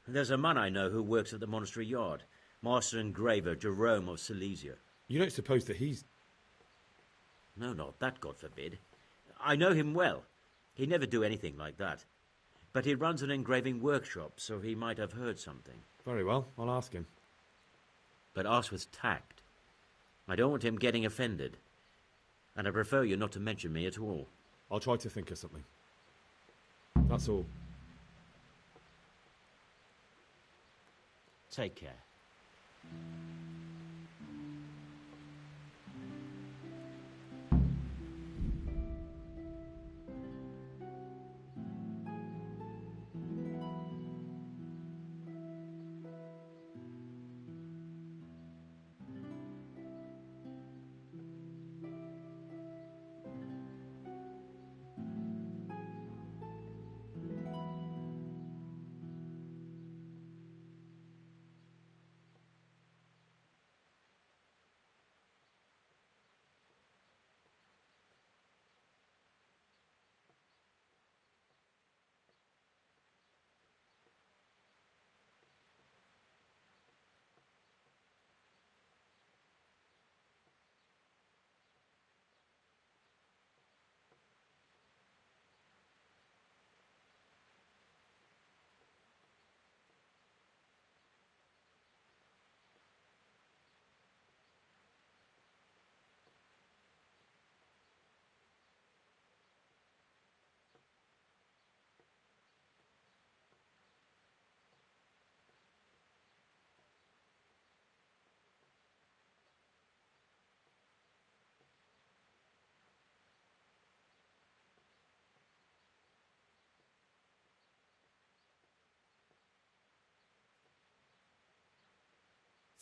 There's a man I know who works at the monastery yard, Master Engraver Jerome of Silesia. You don't suppose that he's... No, not that, God forbid. I know him well. He'd never do anything like that. But he runs an engraving workshop, so he might have heard something. Very well, I'll ask him. But ask with tact. I don't want him getting offended. And I prefer you not to mention me at all. I'll try to think of something. That's all. Take care.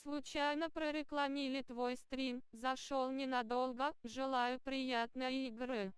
Случайно прорекламили твой стрим, зашел ненадолго, желаю приятной игры.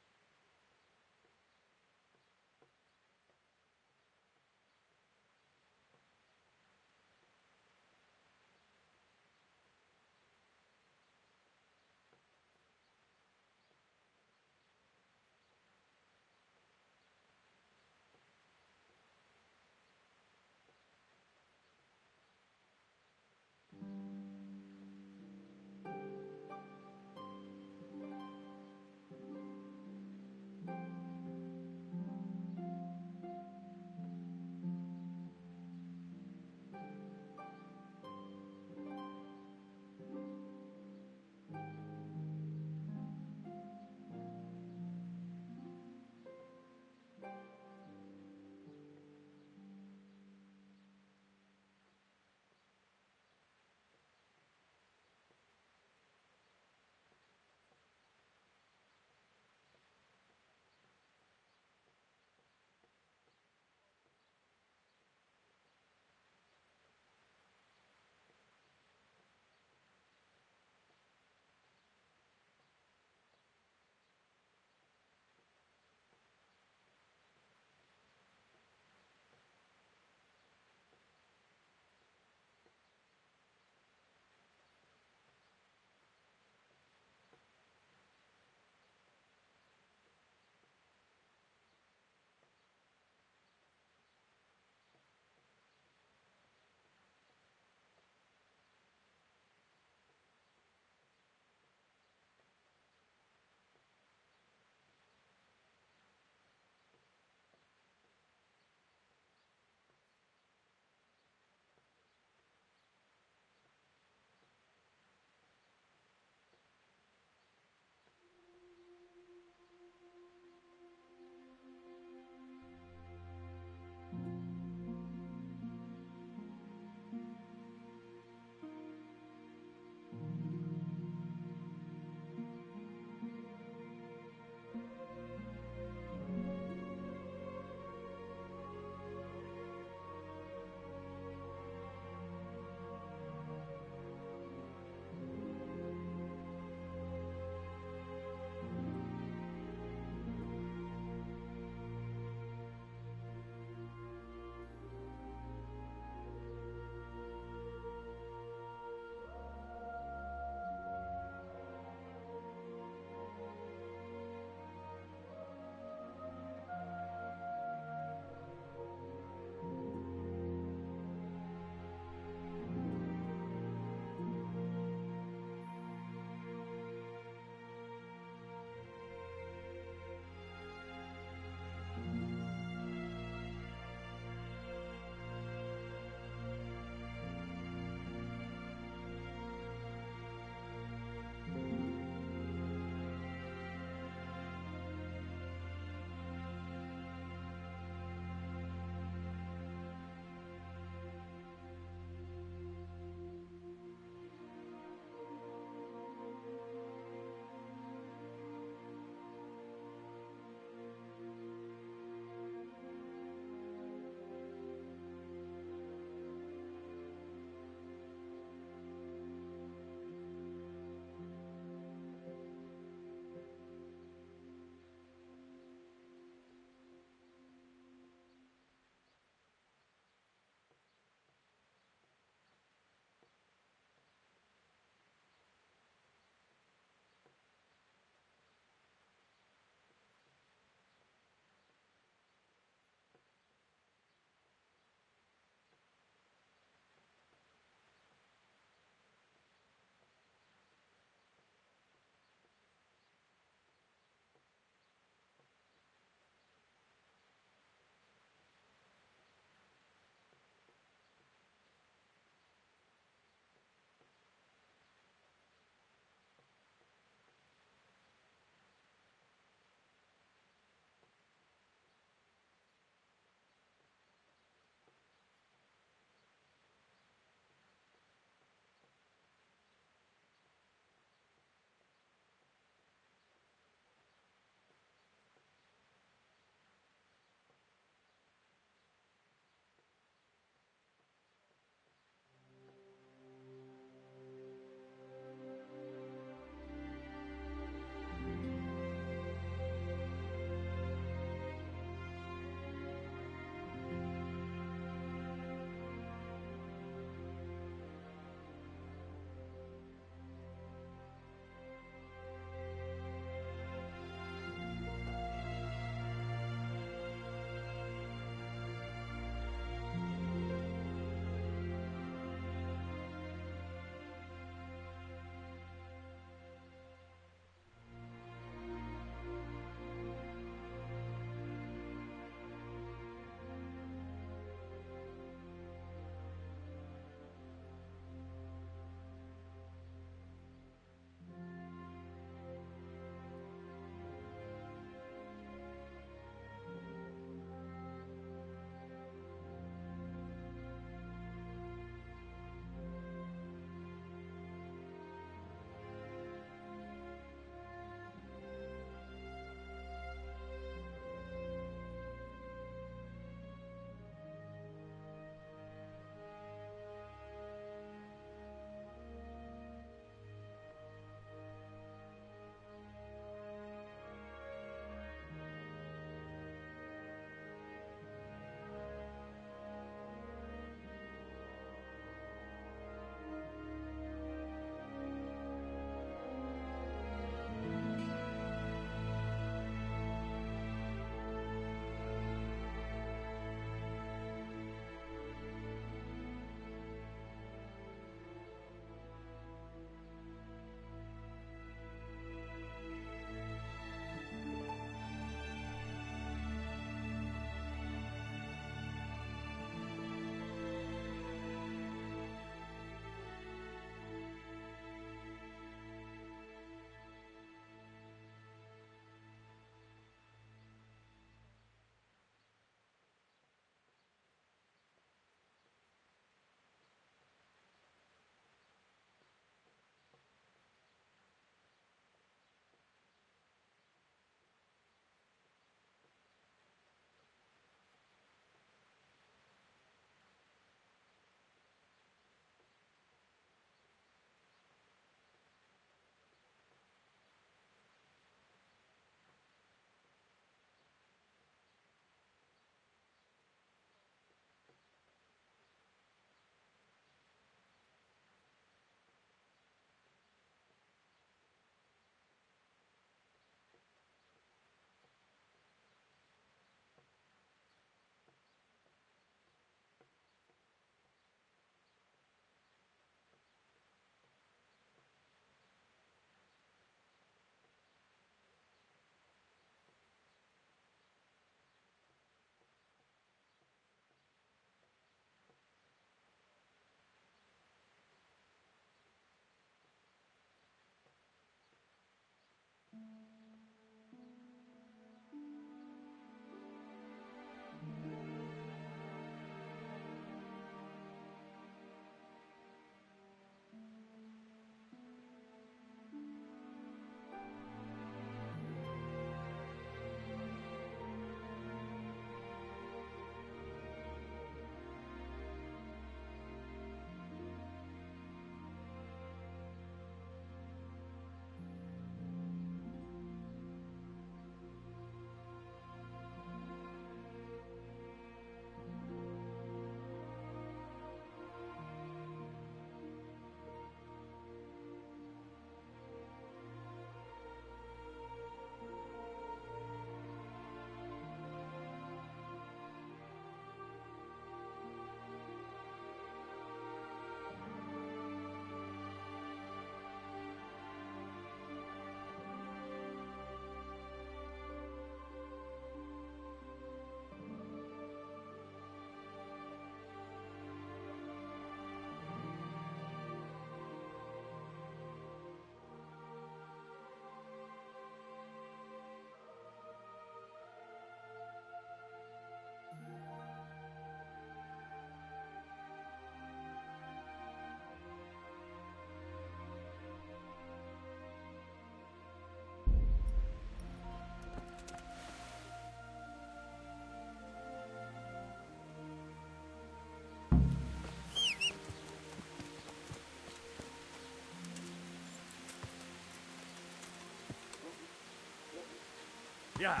Yeah.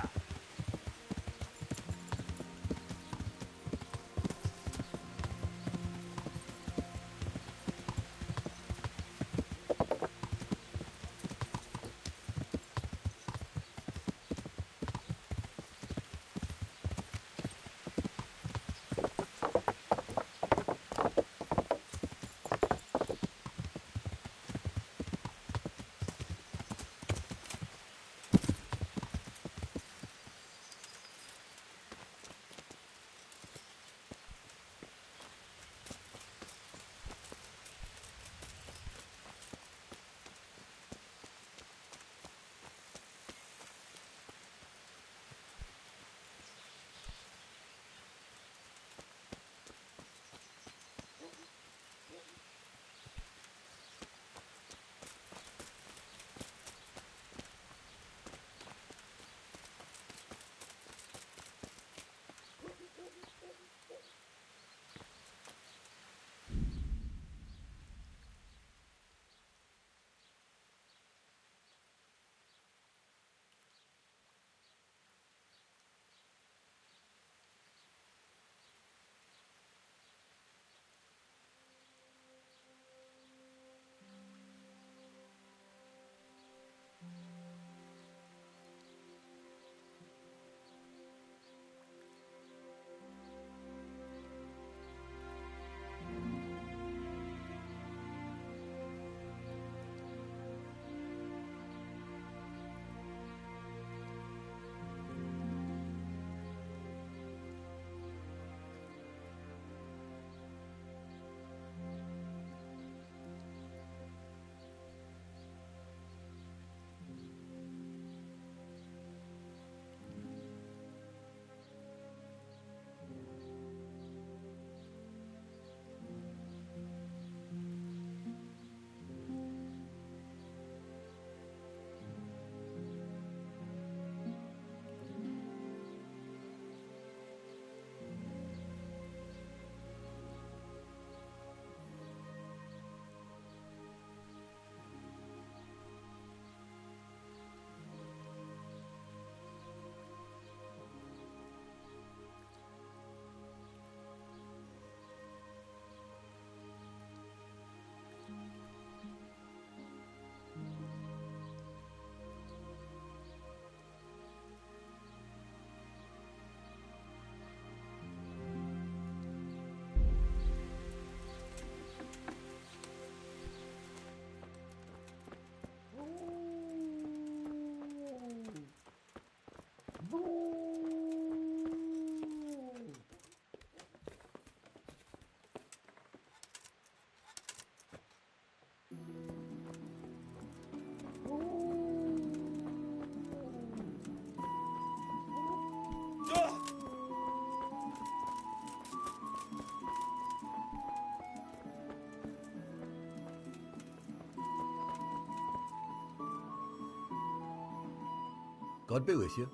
God be with you.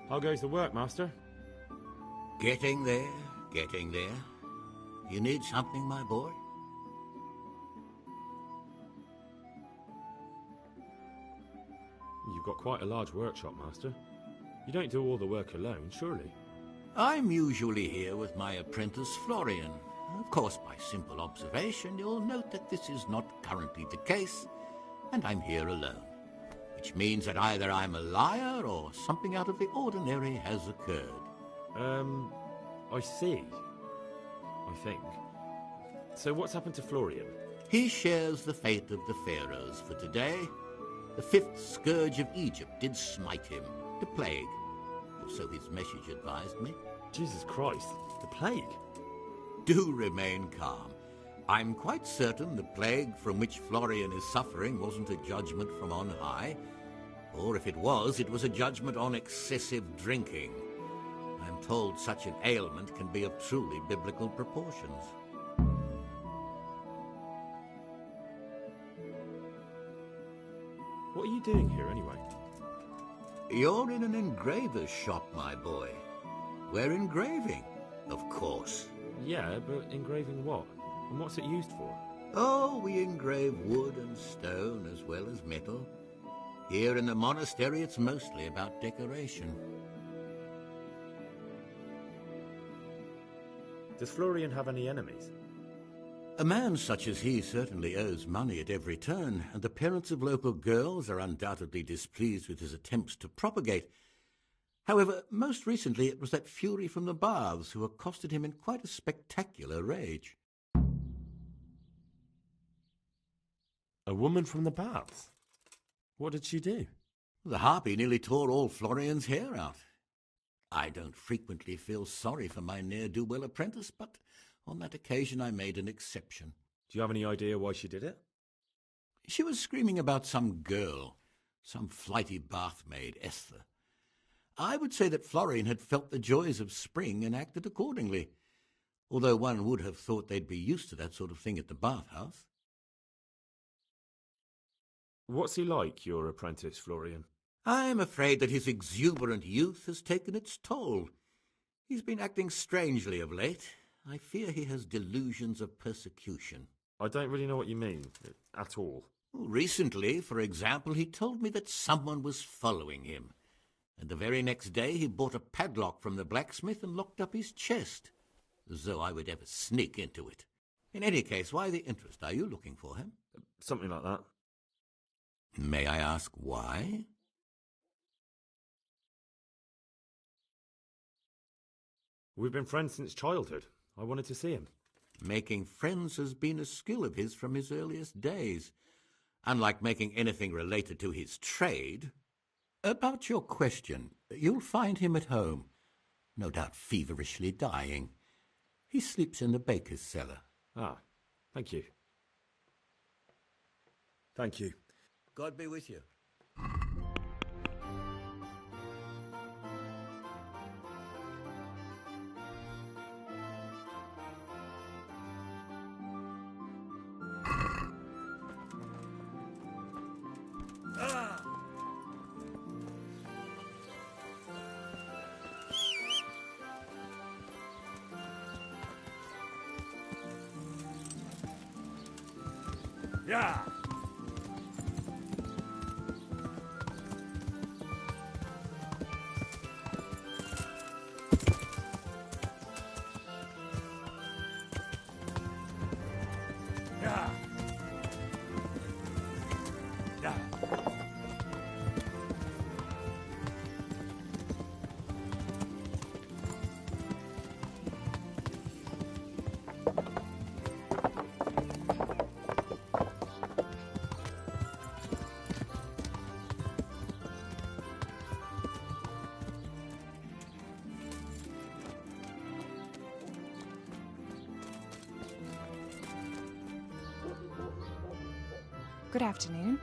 How goes the work, Master? Getting there, getting there. You need something, my boy? You've got quite a large workshop, Master. You don't do all the work alone, surely? I'm usually here with my apprentice, Florian. Of course, by simple observation, you'll note that this is not currently the case, and I'm here alone. Which means that either I'm a liar or something out of the ordinary has occurred. I see. I think. So what's happened to Florian? He shares the fate of the pharaohs for today. The 5th scourge of Egypt did smite him, the plague. Or so his message advised me. Jesus Christ, the plague? Do remain calm. I'm quite certain the plague from which Florian is suffering wasn't a judgment from on high. Or if it was a judgment on excessive drinking. I'm told such an ailment can be of truly biblical proportions. What are you doing here, anyway? You're in an engraver's shop, my boy. We're engraving, of course. Yeah, but engraving what? And what's it used for? Oh, we engrave wood and stone as well as metal. Here in the monastery, it's mostly about decoration. Does Florian have any enemies? A man such as he certainly owes money at every turn, and the parents of local girls are undoubtedly displeased with his attempts to propagate. However, most recently it was that fury from the baths who accosted him in quite a spectacular rage. A woman from the baths? What did she do? The harpy nearly tore all Florian's hair out. I don't frequently feel sorry for my ne'er-do-well apprentice, but on that occasion I made an exception. Do you have any idea why she did it? She was screaming about some girl, some flighty bath-maid, Esther. I would say that Florian had felt the joys of spring and acted accordingly, although one would have thought they'd be used to that sort of thing at the bathhouse. What's he like, your apprentice, Florian? I'm afraid that his exuberant youth has taken its toll. He's been acting strangely of late. I fear he has delusions of persecution. I don't really know what you mean, at all. Recently, for example, he told me that someone was following him. And the very next day he bought a padlock from the blacksmith and locked up his chest, as though I would ever sneak into it. In any case, why the interest? Are you looking for him? Something like that. May I ask why? We've been friends since childhood. I wanted to see him. Making friends has been a skill of his from his earliest days. Unlike making anything related to his trade. About your question, you'll find him at home, no doubt feverishly dying. He sleeps in the baker's cellar. Ah, thank you. Thank you. God be with you. Yeah. Yeah. Yeah. Good afternoon.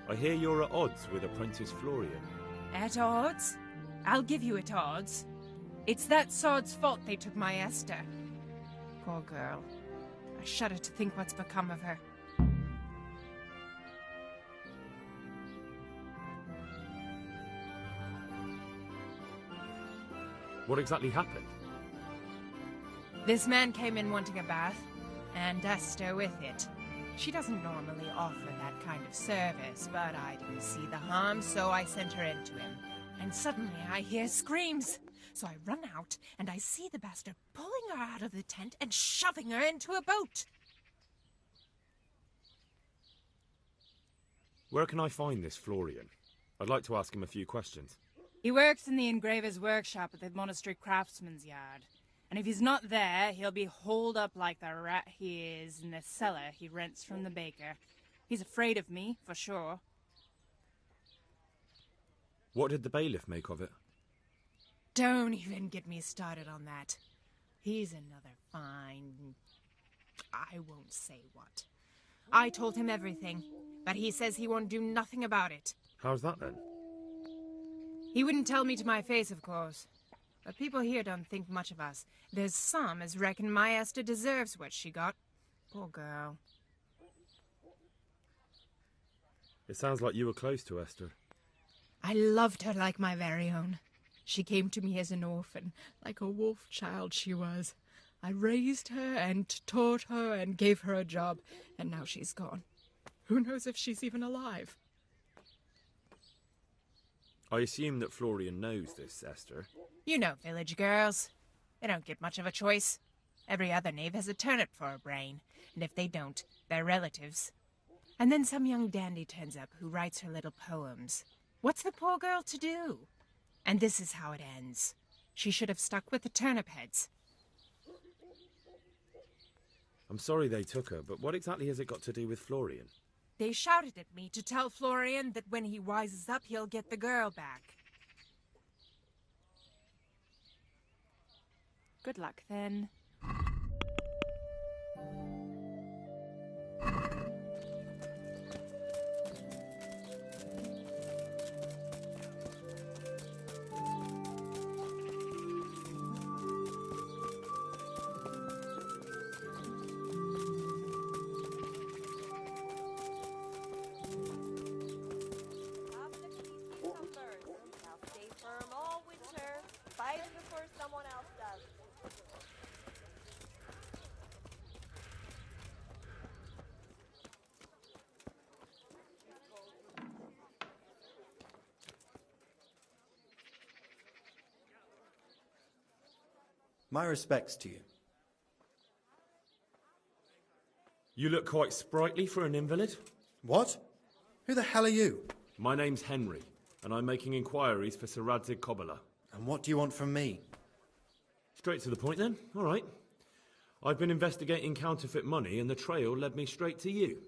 I hear you're at odds with Apprentice Florian. At odds? I'll give you at odds. It's that sod's fault they took my Esther. Poor girl. I shudder to think what's become of her. What exactly happened? This man came in wanting a bath, and Esther with it. She doesn't normally offer that kind of service, but I didn't see the harm, so I sent her in to him. And suddenly I hear screams. So I run out, and I see the bastard pulling her out of the tent and shoving her into a boat. Where can I find this Florian? I'd like to ask him a few questions. He works in the engraver's workshop at the monastery craftsman's yard. And if he's not there, he'll be holed up like the rat he is in the cellar he rents from the baker. He's afraid of me, for sure. What did the bailiff make of it? Don't even get me started on that. He's another fine... I won't say what. I told him everything, but he says he won't do nothing about it. How's that then? He wouldn't tell me to my face, of course. But people here don't think much of us. There's some as reckon my Esther deserves what she got. Poor girl. It sounds like you were close to Esther. I loved her like my very own. She came to me as an orphan, like a wolf child she was. I raised her and taught her and gave her a job, and now she's gone. Who knows if she's even alive? I assume that Florian knows this, Esther. You know village girls. They don't get much of a choice. Every other knave has a turnip for a brain, and if they don't, they're relatives. And then some young dandy turns up who writes her little poems. What's the poor girl to do? And this is how it ends. She should have stuck with the turnip heads. I'm sorry they took her, but what exactly has it got to do with Florian? They shouted at me to tell Florian that when he wises up, he'll get the girl back. Good luck, then. My respects to you. You look quite sprightly for an invalid. What? Who the hell are you? My name's Henry, and I'm making inquiries for Sir Radzig Kobyla. And what do you want from me? Straight to the point then. All right. I've been investigating counterfeit money, and the trail led me straight to you.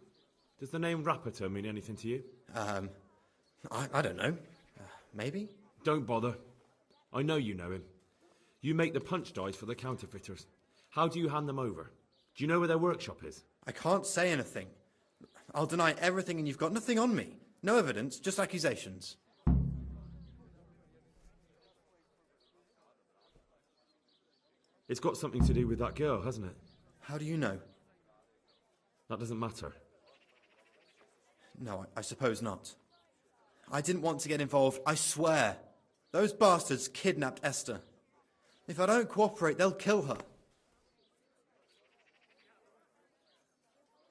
Does the name Rapiter mean anything to you? I don't know. Maybe? Don't bother. I know you know him. You make the punch dice for the counterfeiters. How do you hand them over? Do you know where their workshop is? I can't say anything. I'll deny everything and you've got nothing on me. No evidence, just accusations. It's got something to do with that girl, hasn't it? How do you know? That doesn't matter. No, I suppose not. I didn't want to get involved, I swear. Those bastards kidnapped Esther. If I don't cooperate, they'll kill her.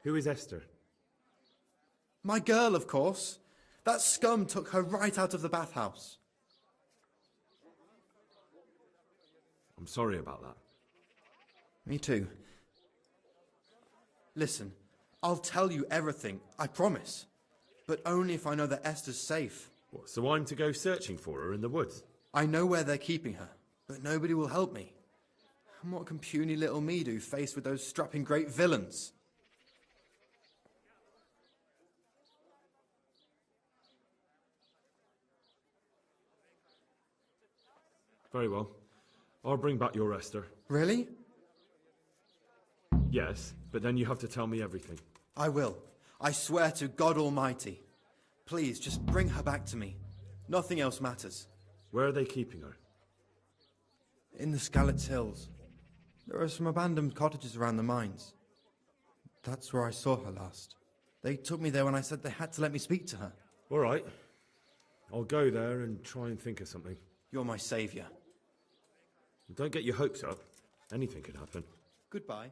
Who is Esther? My girl, of course. That scum took her right out of the bathhouse. I'm sorry about that. Me too. Listen, I'll tell you everything, I promise. But only if I know that Esther's safe. What, so I'm to go searching for her in the woods? I know where they're keeping her, but nobody will help me. And what can puny little me do faced with those strapping great villains? Very well. I'll bring back your Esther. Really? Yes, but then you have to tell me everything. I will. I swear to God Almighty. Please, just bring her back to me. Nothing else matters. Where are they keeping her? In the Skalitz Hills. There are some abandoned cottages around the mines. That's where I saw her last. They took me there when I said they had to let me speak to her. All right. I'll go there and try and think of something. You're my saviour. Don't get your hopes up. Anything could happen. Goodbye.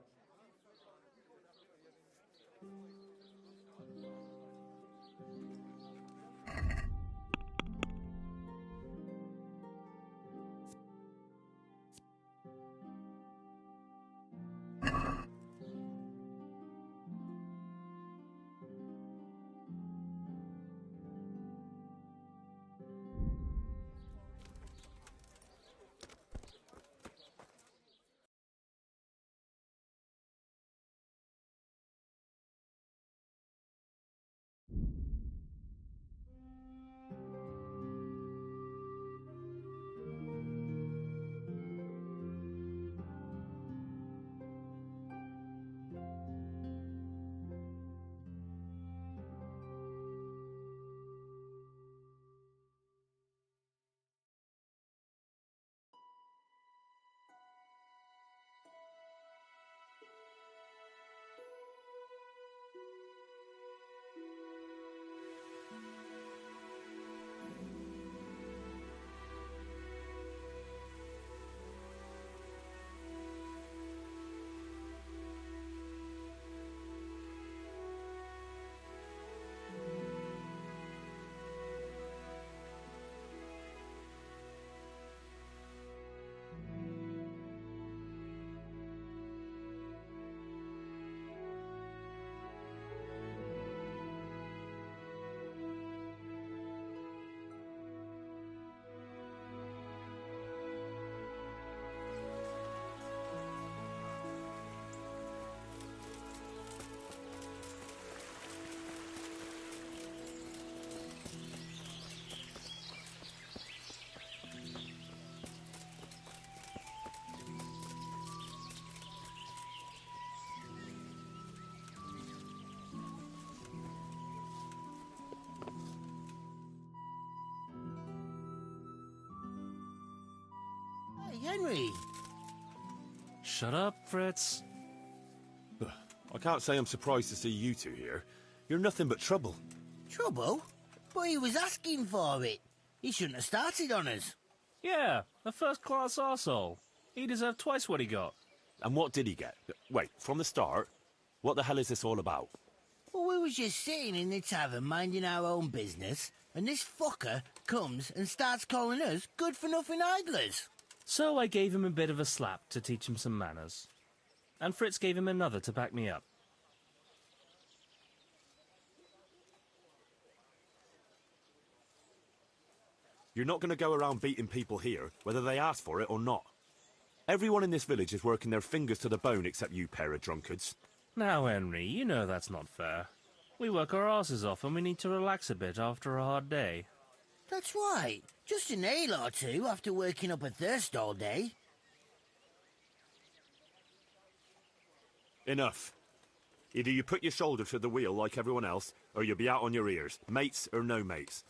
Henry! Shut up, Fritz. I can't say I'm surprised to see you two here. You're nothing but trouble. Trouble? But he was asking for it. He shouldn't have started on us. Yeah, a first-class arsehole. He deserved twice what he got. And what did he get? Wait, from the start, what the hell is this all about? Well, we was just sitting in the tavern minding our own business, and this fucker comes and starts calling us good-for-nothing idlers. So I gave him a bit of a slap to teach him some manners. And Fritz gave him another to back me up. You're not going to go around beating people here, whether they ask for it or not. Everyone in this village is working their fingers to the bone except you pair of drunkards. Now, Henry, you know that's not fair. We work our asses off and we need to relax a bit after a hard day. That's right. Just an ale or two after working up a thirst all day. Enough. Either you put your shoulder to the wheel like everyone else, or you'll be out on your ears, mates or no mates.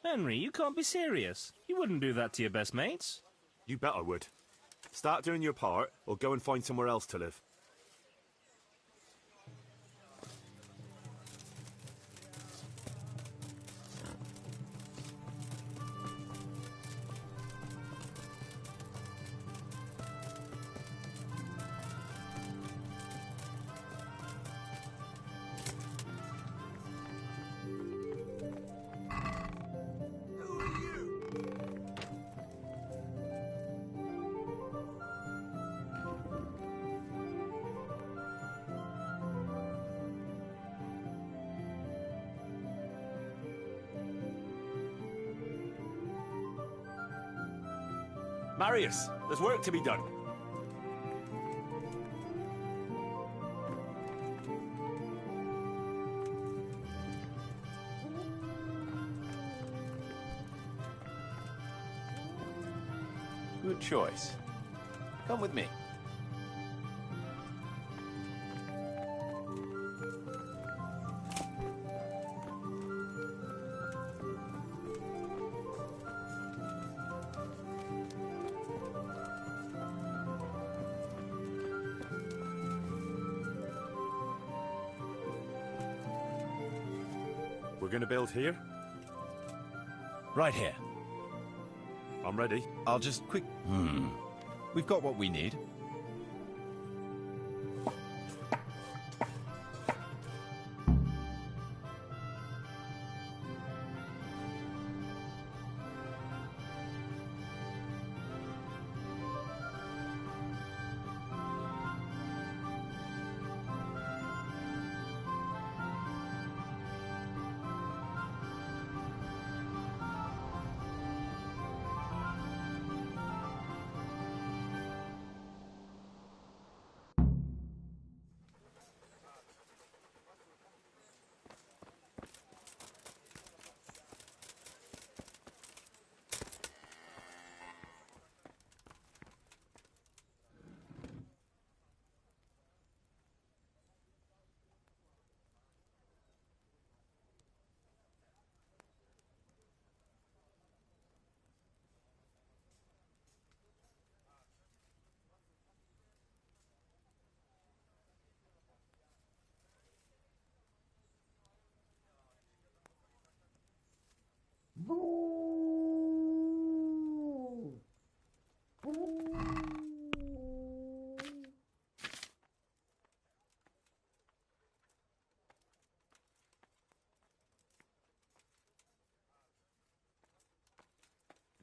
Henry, you can't be serious. You wouldn't do that to your best mates. You bet I would. Start doing your part, or go and find somewhere else to live. Marius, there's work to be done. Good choice. Come with me. We're going to build here? Right here. I'm ready. I'll just quick... We've got what we need.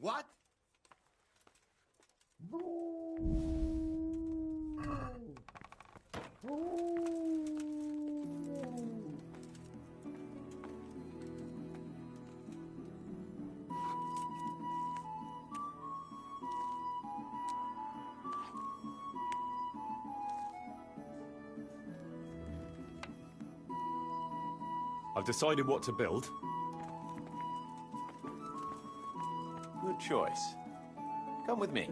What? I've decided what to build. Good choice. Come with me.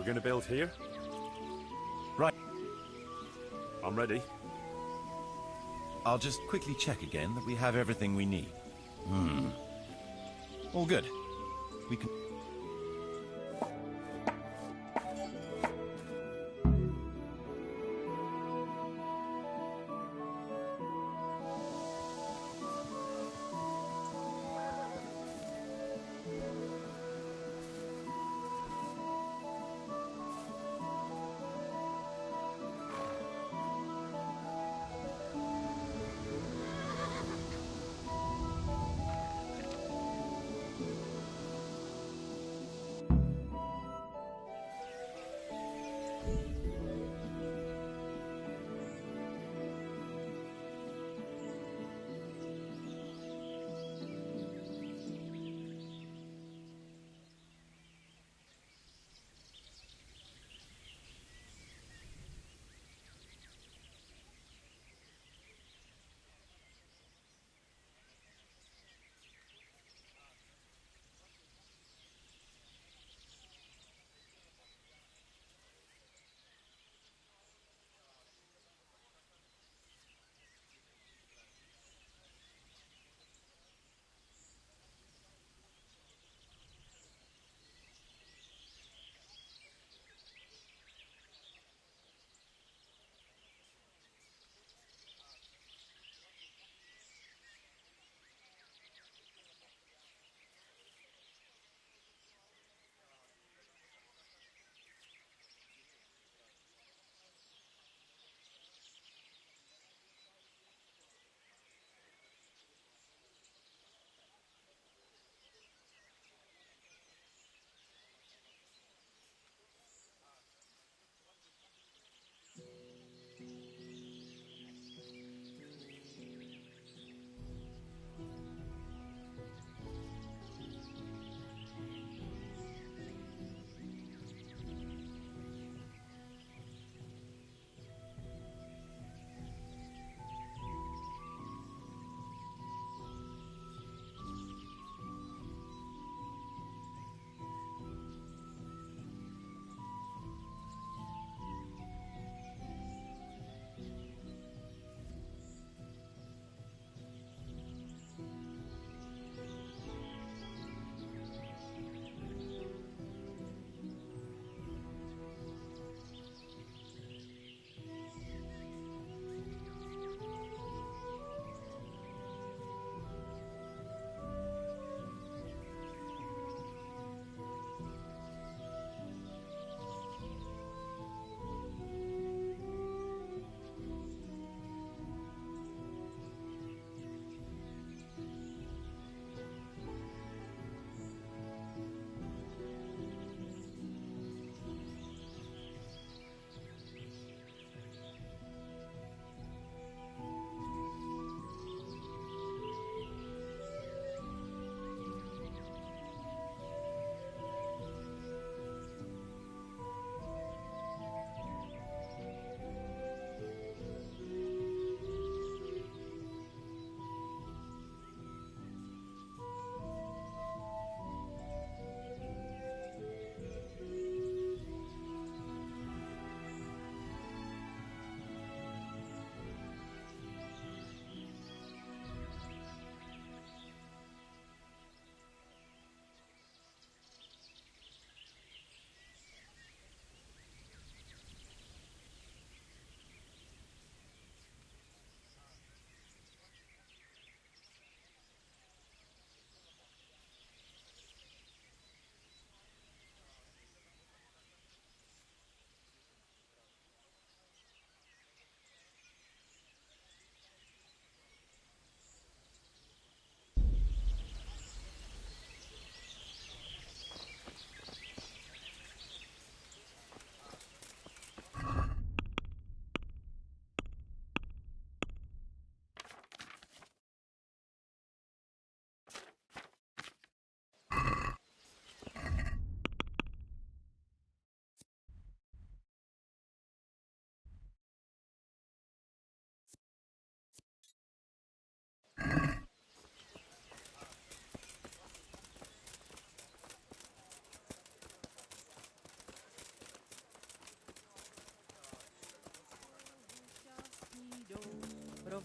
going to build here? Right. I'm ready. I'll just quickly check again that we have everything we need. All good. We can...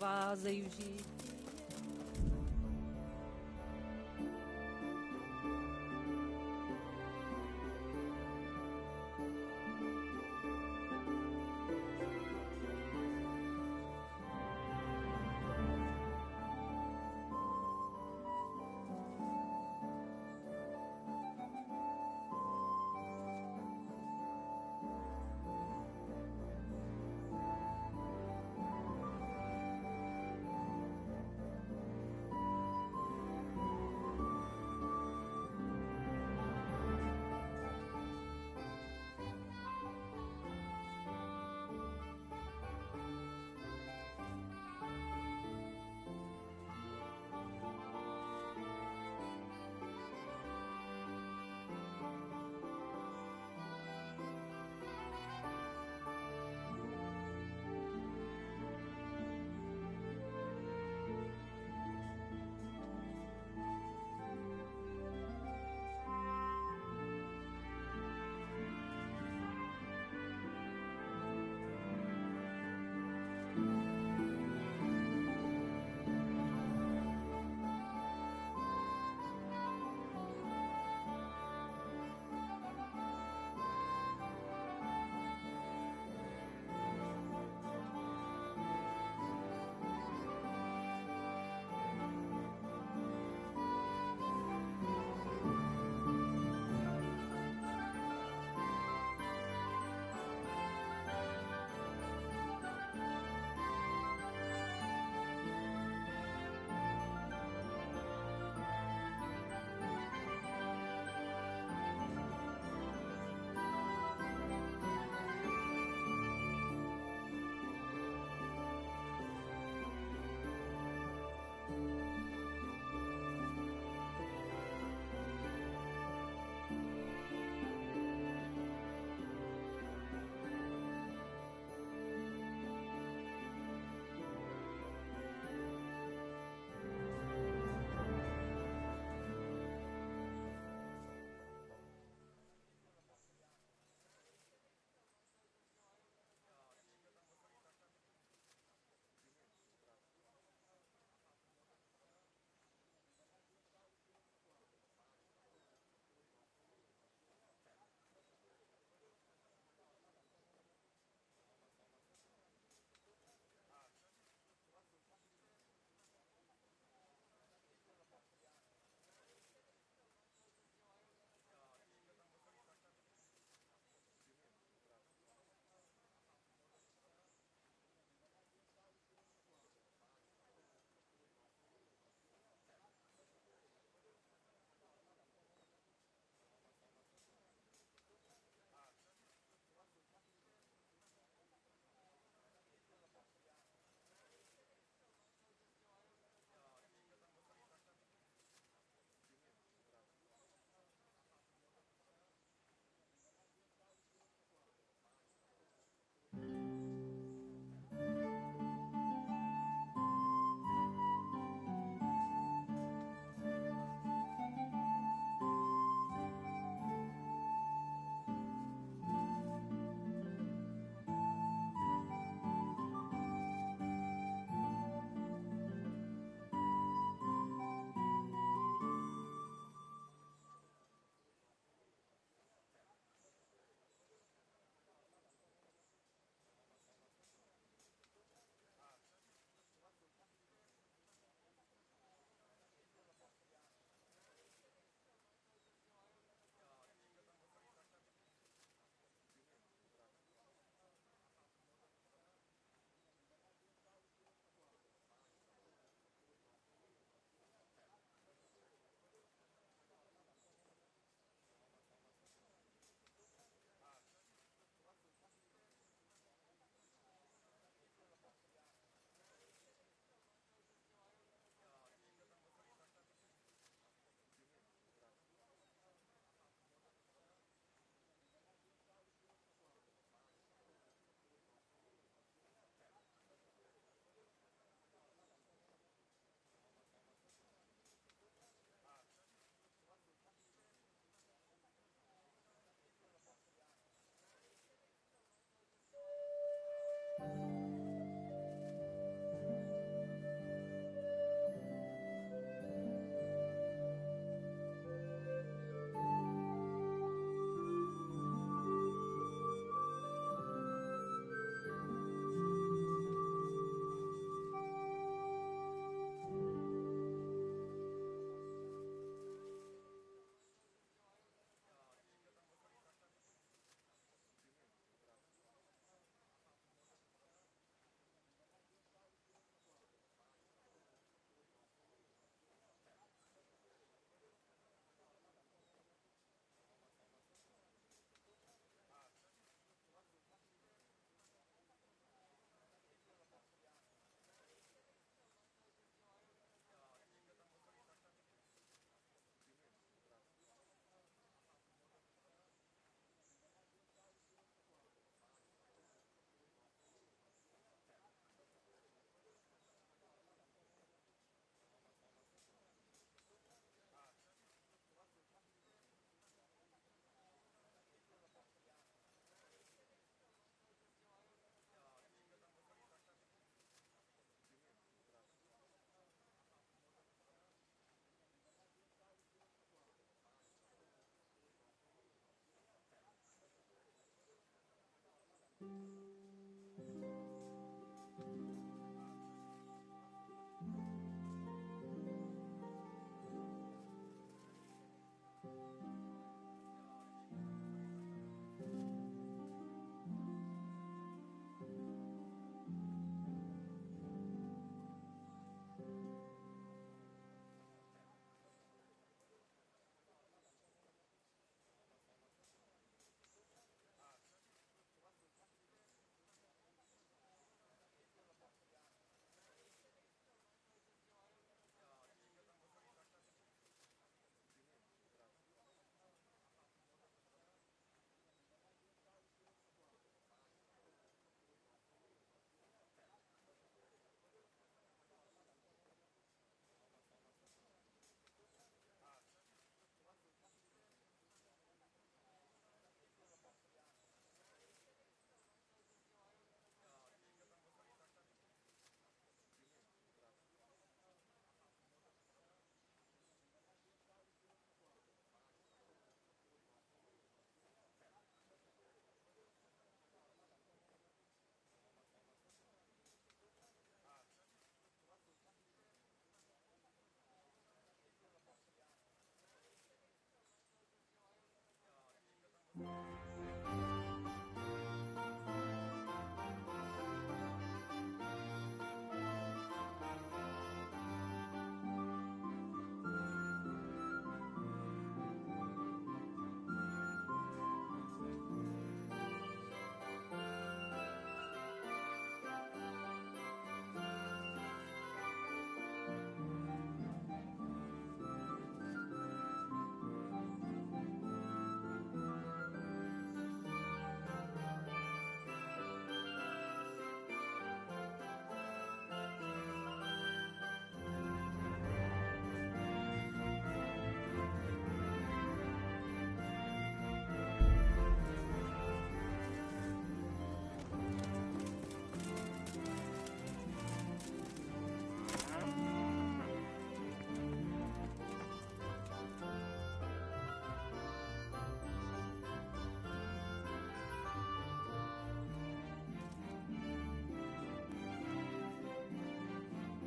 přicházejí v žití.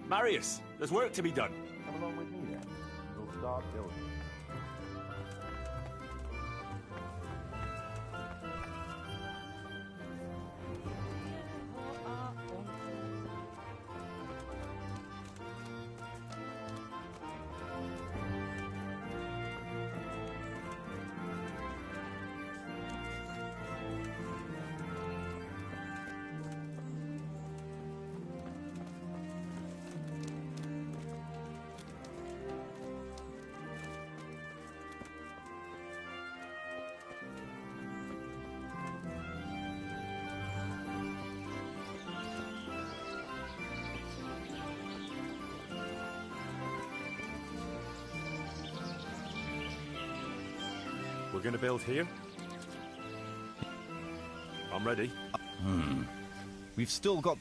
Marius, there's work to be done. Come along with me then. We'll start building. We're going to build here? I'm ready. We've still got...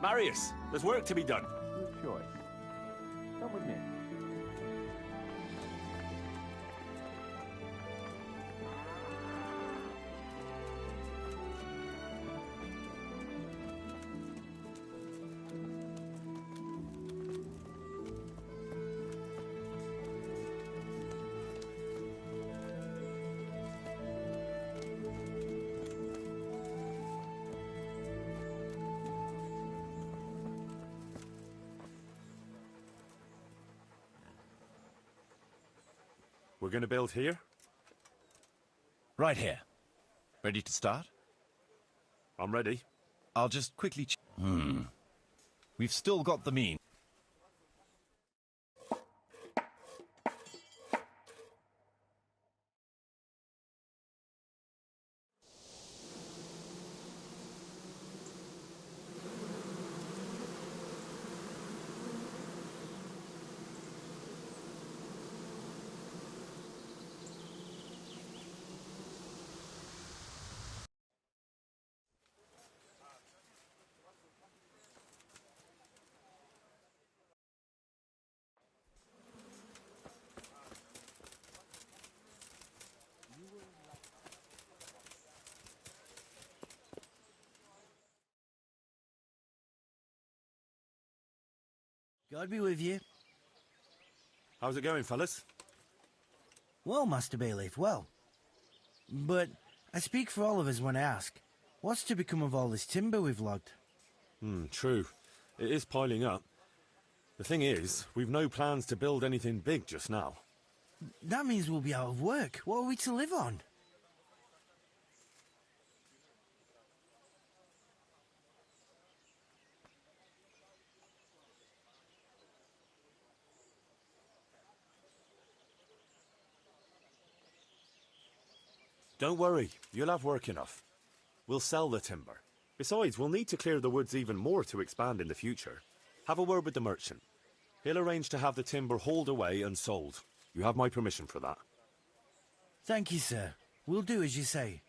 Marius, there's work to be done. Good choice. Come with me. We're going to build here? Right here. Ready to start? I'm ready. I'll just quickly We've still got the mean. God be with you. How's it going, fellas? Well, Master Bailiff, well. But I speak for all of us when I ask, what's to become of all this timber we've logged? True. It is piling up. The thing is, we've no plans to build anything big just now. That means we'll be out of work. What are we to live on? Don't worry, you'll have work enough. We'll sell the timber. Besides, we'll need to clear the woods even more to expand in the future. Have a word with the merchant. He'll arrange to have the timber hauled away and sold. You have my permission for that. Thank you, sir. We'll do as you say.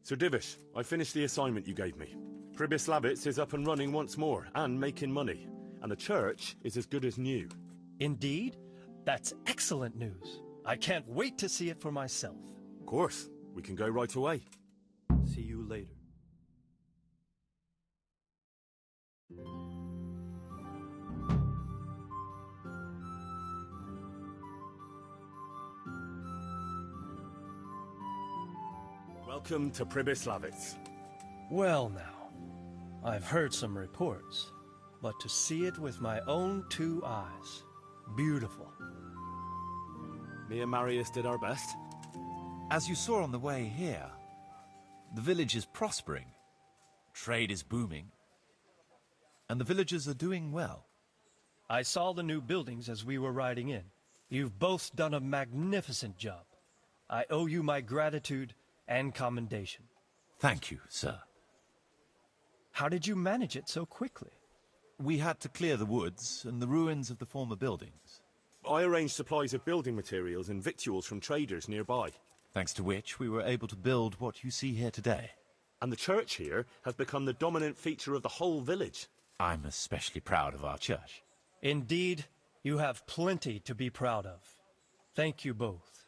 Sir Divish, I finished the assignment you gave me. Pribyslavitz is up and running once more, and making money. And the church is as good as new. Indeed? That's excellent news. I can't wait to see it for myself. Of course. We can go right away. See you later. Welcome to Pribyslavitz. Well now, I've heard some reports, but to see it with my own two eyes, beautiful. Me and Marius did our best. As you saw on the way here, the village is prospering, trade is booming, and the villagers are doing well. I saw the new buildings as we were riding in. You've both done a magnificent job. I owe you my gratitude and commendation. Thank you, sir. How did you manage it so quickly? We had to clear the woods and the ruins of the former buildings. I arranged supplies of building materials and victuals from traders nearby. Thanks to which we were able to build what you see here today. And the church here has become the dominant feature of the whole village. I'm especially proud of our church. Indeed, you have plenty to be proud of. Thank you both.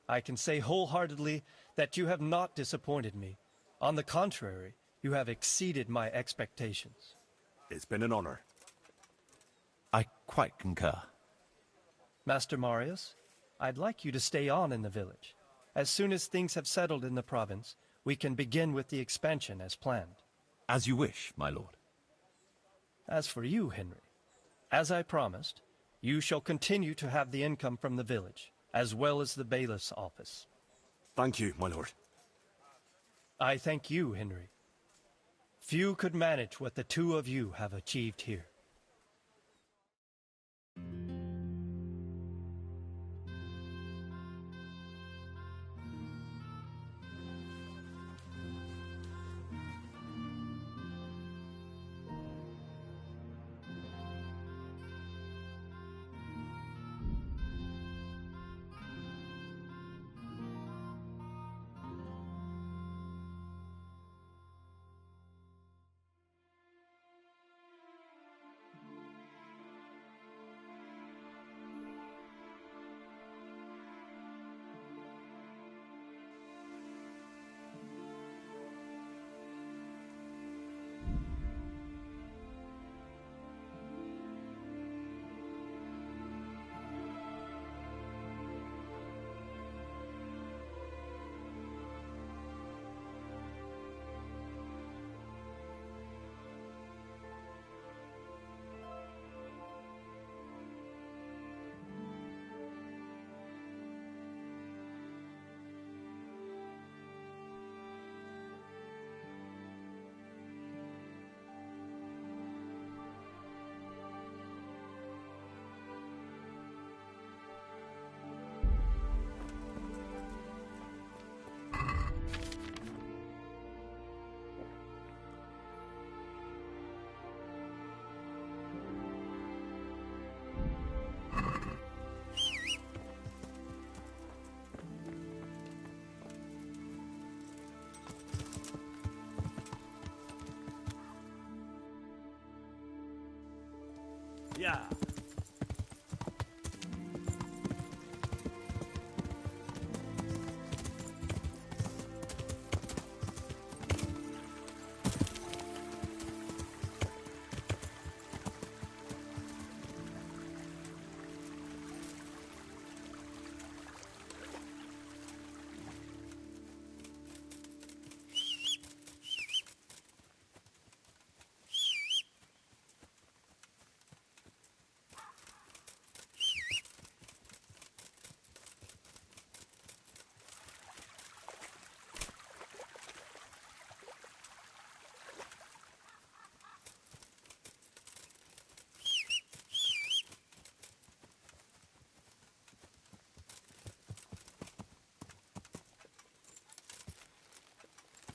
I can say wholeheartedly that you have not disappointed me. On the contrary, you have exceeded my expectations. It's been an honor. I quite concur. Master Marius, I'd like you to stay on in the village. As soon as things have settled in the province, we can begin with the expansion as planned. As you wish, my lord. As for you, Henry, as I promised, you shall continue to have the income from the village, as well as the bailiff's office. Thank you, my lord. I thank you, Henry. Few could manage what the two of you have achieved here. Yeah.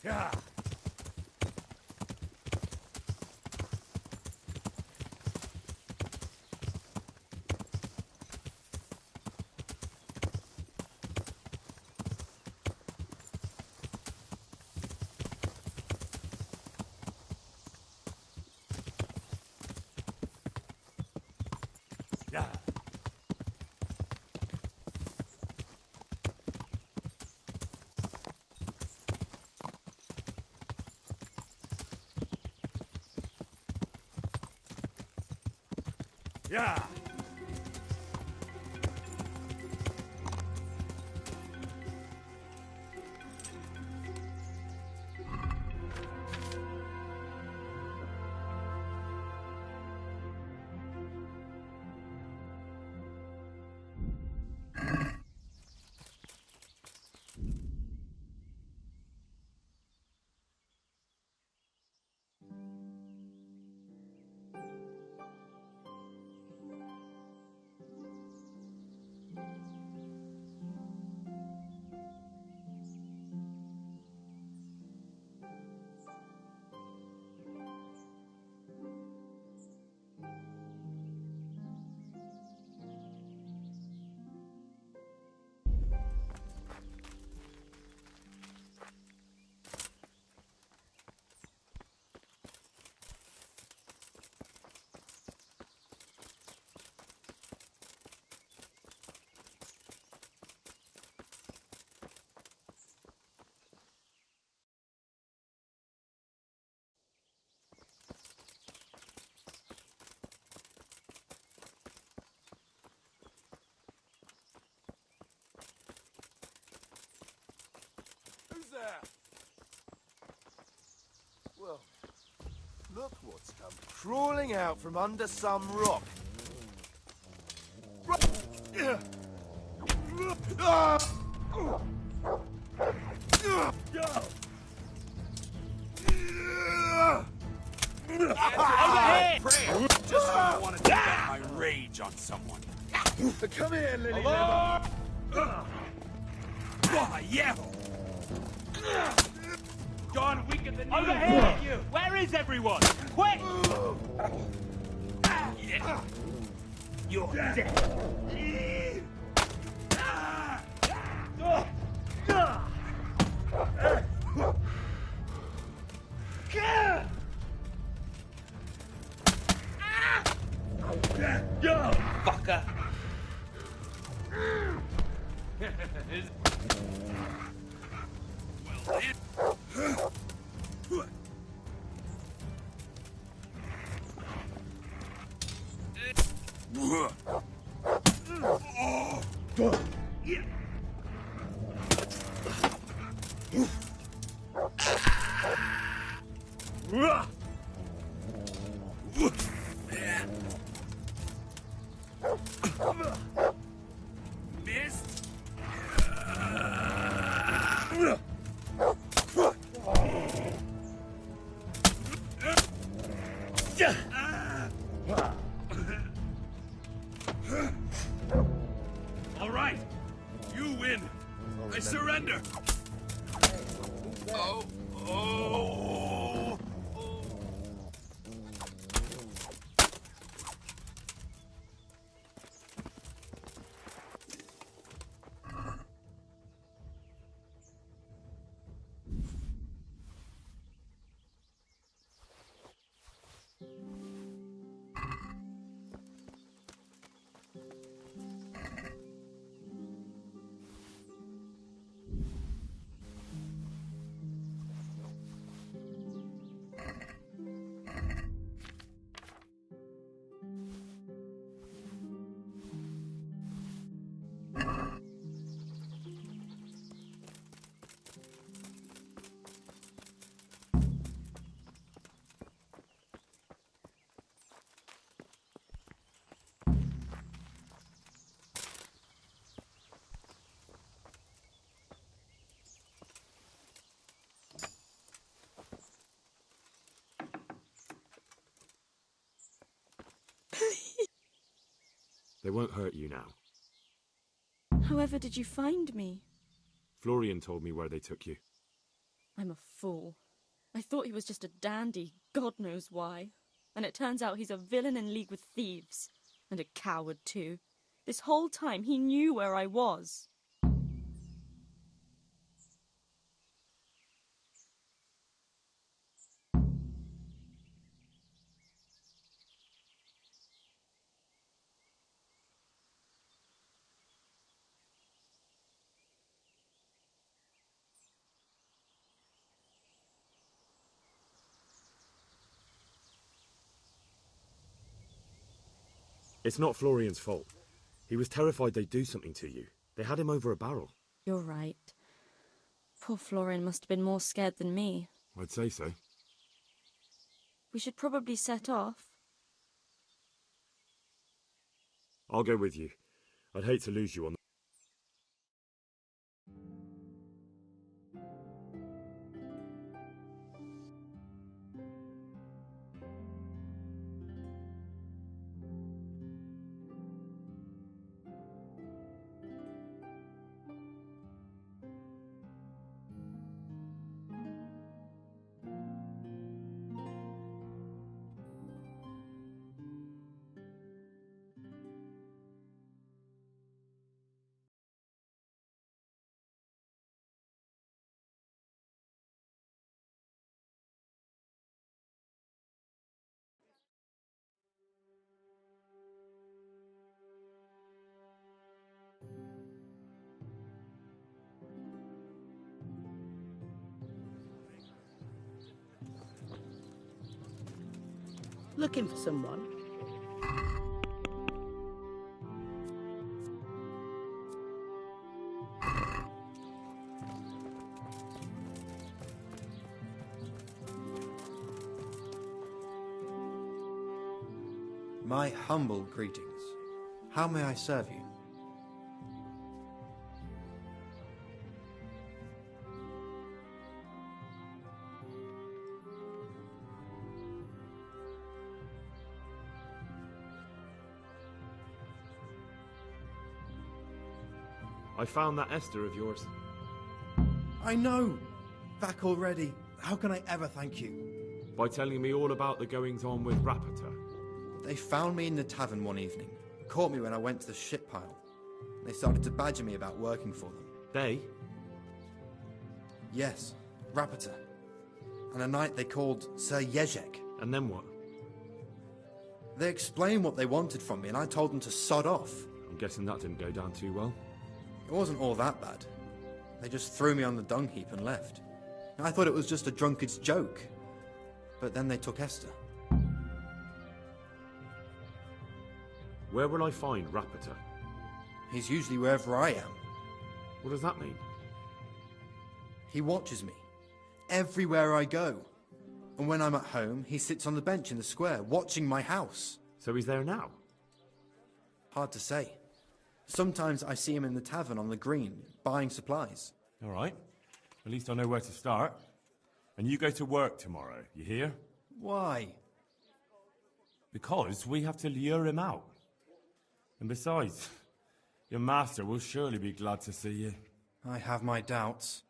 Yeah. Yeah. Who's there? Well, look what's come crawling out from under some rock. Just when I want to take out my rage on someone. Come here, Lily Hello? Liver. Yeah. Gone weaker than over here! You. Where is everyone? Quick! You're dead. Yo, fucker! Missed? All right, you win. I surrender. Oh, oh. They won't hurt you now. However did you find me? Florian told me where they took you. I'm a fool. I thought he was just a dandy, God knows why. And it turns out he's a villain in league with thieves. And a coward, too. This whole time he knew where I was. It's not Florian's fault. He was terrified they'd do something to you. They had him over a barrel. You're right. Poor Florian must have been more scared than me. I'd say so. We should probably set off. I'll go with you. I'd hate to lose you on the... Looking for someone? My humble greetings. How may I serve you? I found that Esther of yours. I know! Back already. How can I ever thank you? By telling me all about the goings-on with Rapita. They found me in the tavern one evening, caught me when I went to the ship pile. They started to badger me about working for them. They? Yes, Rapita. And a night they called Sir Jezek. And then what? They explained what they wanted from me and I told them to sod off. I'm guessing that didn't go down too well. It wasn't all that bad. They just threw me on the dung heap and left. I thought it was just a drunkard's joke. But then they took Esther. Where will I find Rapita? He's usually wherever I am. What does that mean? He watches me. Everywhere I go. And when I'm at home, he sits on the bench in the square, watching my house. So he's there now? Hard to say. Sometimes I see him in the tavern on the green, buying supplies. All right. At least I know where to start. And you go to work tomorrow, you hear? Why? Because we have to lure him out. And besides, your master will surely be glad to see you. I have my doubts.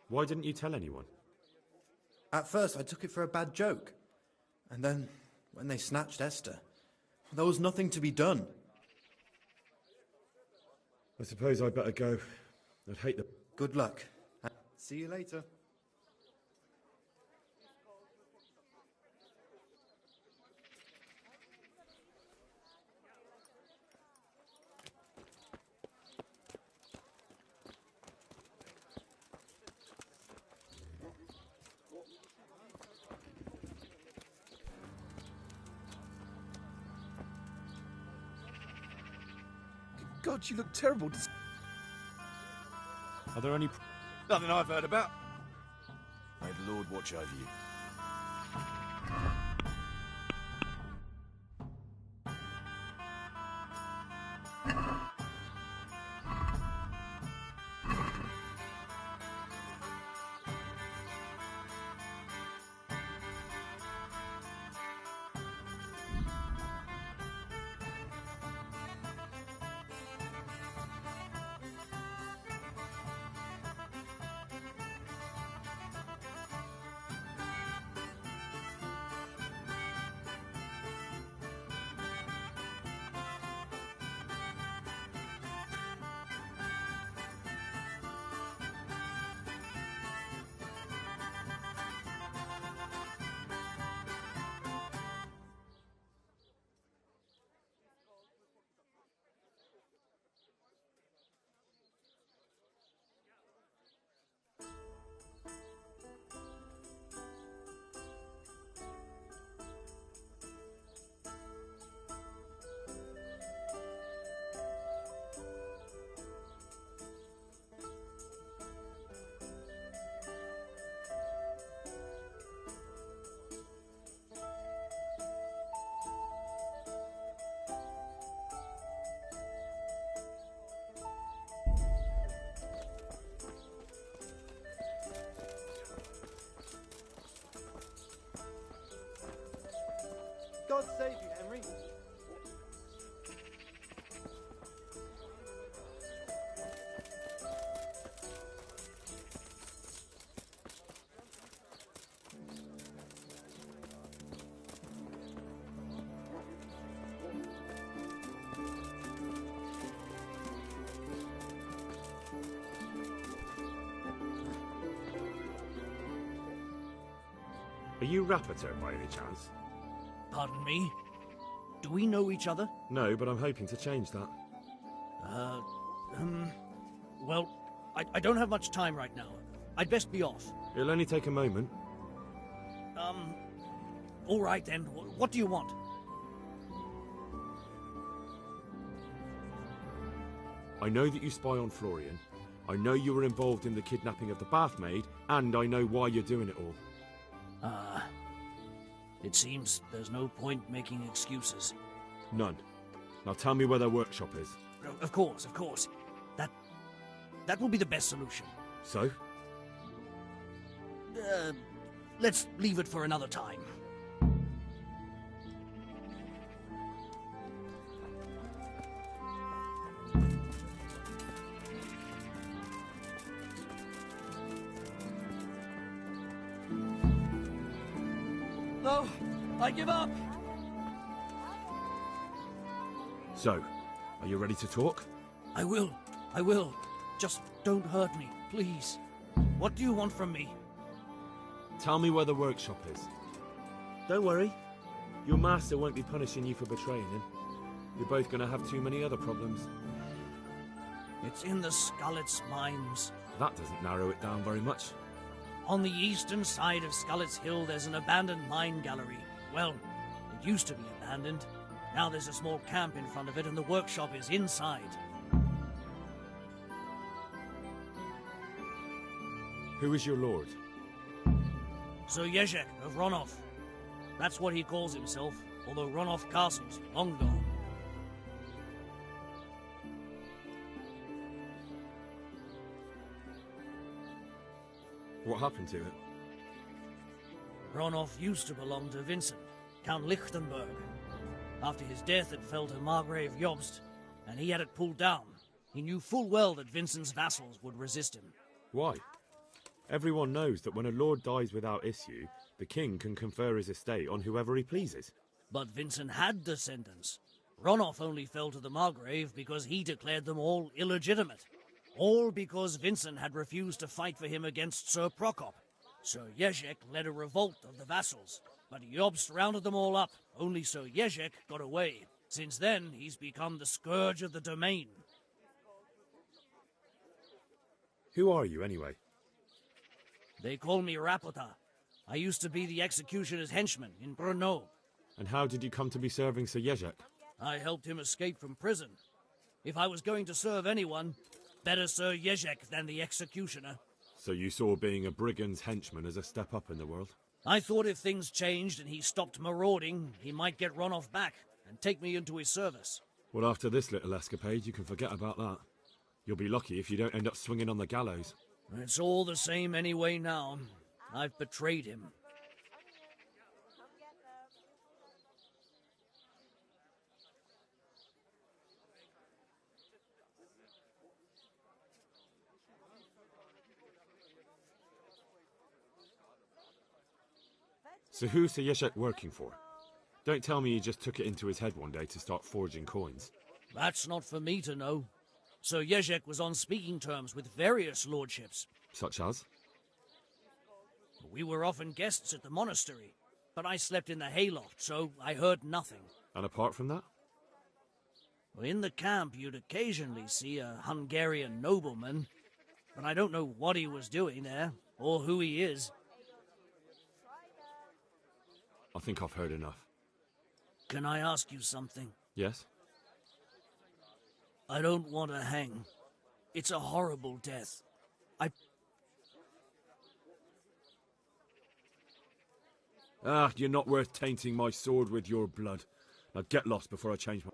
Why didn't you tell anyone? At first I took it for a bad joke. And then, when they snatched Esther, there was nothing to be done. I suppose I'd better go. I'd hate the... Good luck. See you later. God, you look terrible. Are there any... Nothing I've heard about. May the Lord watch over you. Are you Rappator by any chance? Pardon me? Do we know each other? No, but I'm hoping to change that. Well, I don't have much time right now. I'd best be off. It'll only take a moment. All right then. What do you want? I know that you spy on Florian. I know you were involved in the kidnapping of the bath maid, and I know why you're doing it all. It seems there's no point making excuses. None. Now tell me where their workshop is. Of course. That will be the best solution. So? Let's leave it for another time. No, I give up. So, are you ready to talk? I will. Just don't hurt me, please. What do you want from me? Tell me where the workshop is. Don't worry. Your master won't be punishing you for betraying him. You're both going to have too many other problems. It's in the Skullet's mines. That doesn't narrow it down very much. On the eastern side of Skullet's Hill, there's an abandoned mine gallery. Well, it used to be abandoned. Now there's a small camp in front of it, and the workshop is inside. Who is your lord? Sir Jezek of Ronov. That's what he calls himself, although Ronov Castle's long gone. What happened to it? Ronov used to belong to Vincent, Count Lichtenberg. After his death, it fell to Margrave Jobst, and he had it pulled down. He knew full well that Vincent's vassals would resist him. Why? Everyone knows that when a lord dies without issue, the king can confer his estate on whoever he pleases. But Vincent had descendants. Ronov only fell to the Margrave because he declared them all illegitimate. All because Vincent had refused to fight for him against Sir Prokop. Sir Jezek led a revolt of the vassals, but Jobst rounded them all up. Only Sir Jezek got away. Since then, he's become the scourge of the domain. Who are you, anyway? They call me Rapota. I used to be the executioner's henchman in Brno. And how did you come to be serving Sir Jezek? I helped him escape from prison. If I was going to serve anyone, better Sir Jezek than the executioner. So you saw being a brigand's henchman as a step up in the world? I thought if things changed and he stopped marauding, he might get Ronov back and take me into his service. Well, after this little escapade, you can forget about that. You'll be lucky if you don't end up swinging on the gallows. It's all the same anyway now. I've betrayed him. So who's Sir Jezek working for? Don't tell me he just took it into his head one day to start forging coins. That's not for me to know. Sir Jezek was on speaking terms with various lordships. Such as? We were often guests at the monastery, but I slept in the hayloft, so I heard nothing. And apart from that? In the camp, you'd occasionally see a Hungarian nobleman, but I don't know what he was doing there, or who he is. I think I've heard enough. Can I ask you something? Yes? I don't want to hang. It's a horrible death. You're not worth tainting my sword with your blood. Now get lost before I change my...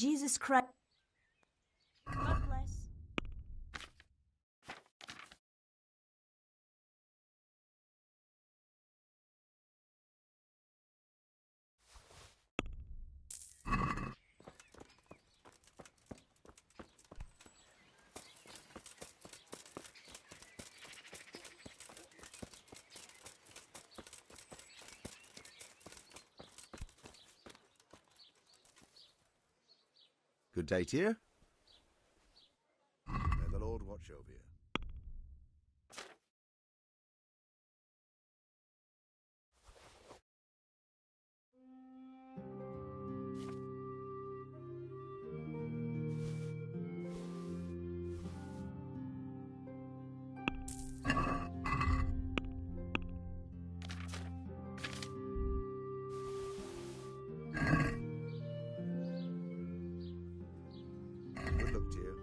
Jesus Christ. God bless. Good day to you. May the Lord watch over you. Good luck to you.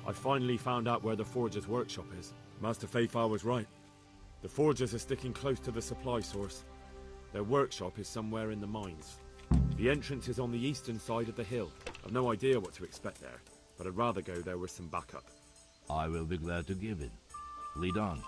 I finally found out where the Forger's workshop is. Master Faithful was right. The Forgers are sticking close to the supply source. Their workshop is somewhere in the mines. The entrance is on the eastern side of the hill. I've no idea what to expect there, but I'd rather go there with some backup. I will be glad to give it. Lead on.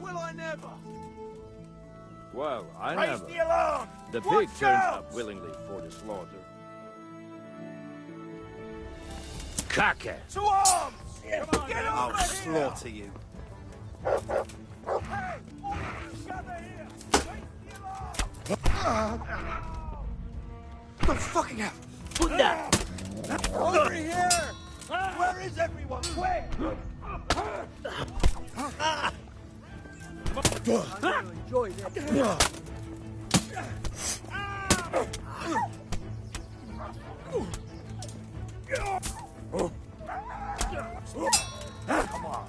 Will I never? Well, I Raise never. the alarm! The Watch pig turns out! up willingly for the slaughter. Caca! To arms! Come on, Get I'll over here! slaughter you. Hey! All together here! Raise the alarm! Oh, fucking hell! Put that! Over here! Where is everyone? Quick! I really enjoy this. Come on.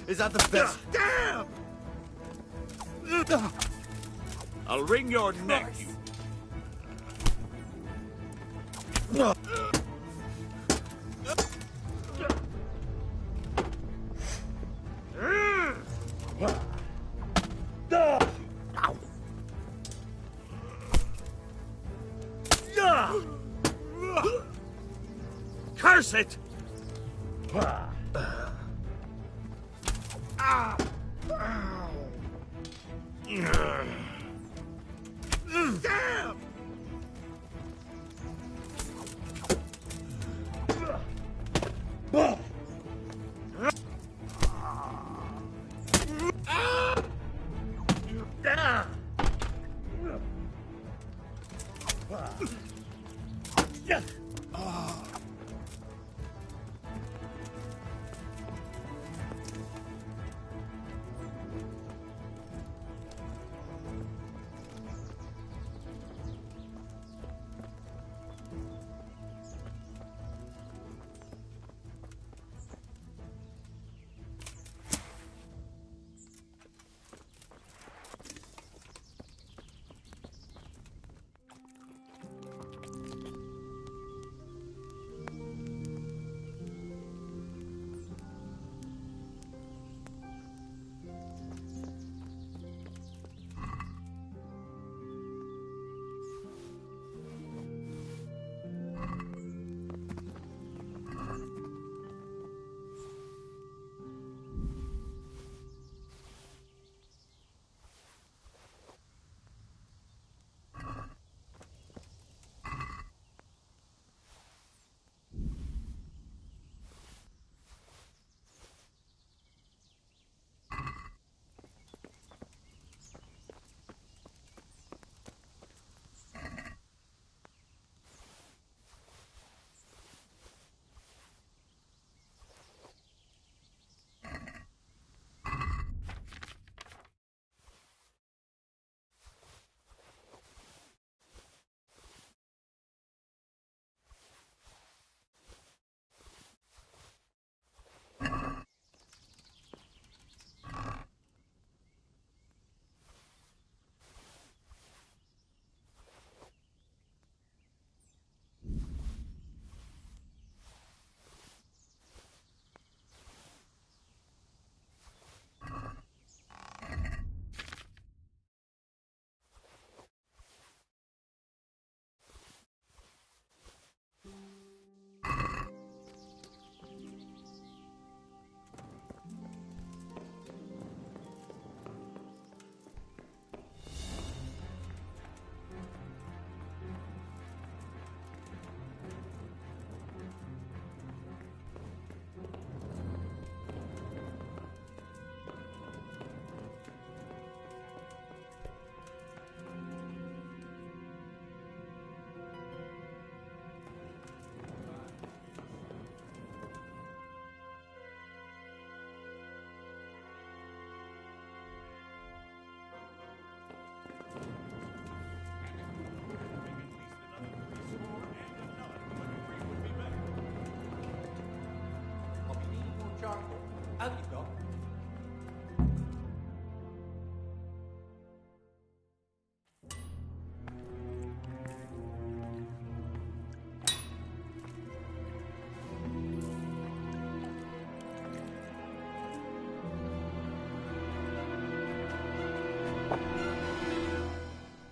Is that the best? Damn! I'll wring your neck, you. Curse it! Damn!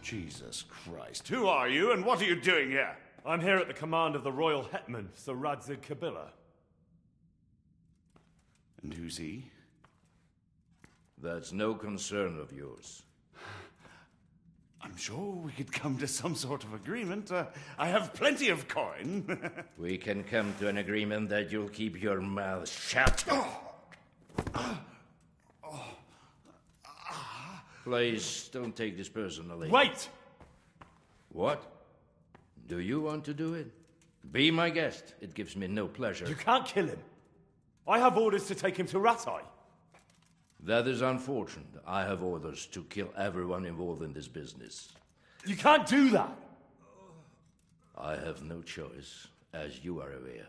Jesus Christ. Who are you, and what are you doing here? I'm here at the command of the royal hetman, Sir Radzig-Kobyla. And who's he? That's no concern of yours. I'm sure we could come to some sort of agreement. I have plenty of coin. We can come to an agreement that you'll keep your mouth shut. Please, don't take this personally. Wait! What? Do you want to do it? Be my guest. It gives me no pleasure. You can't kill him. I have orders to take him to Rattay. That is unfortunate. I have orders to kill everyone involved in this business. You can't do that! I have no choice, as you are aware.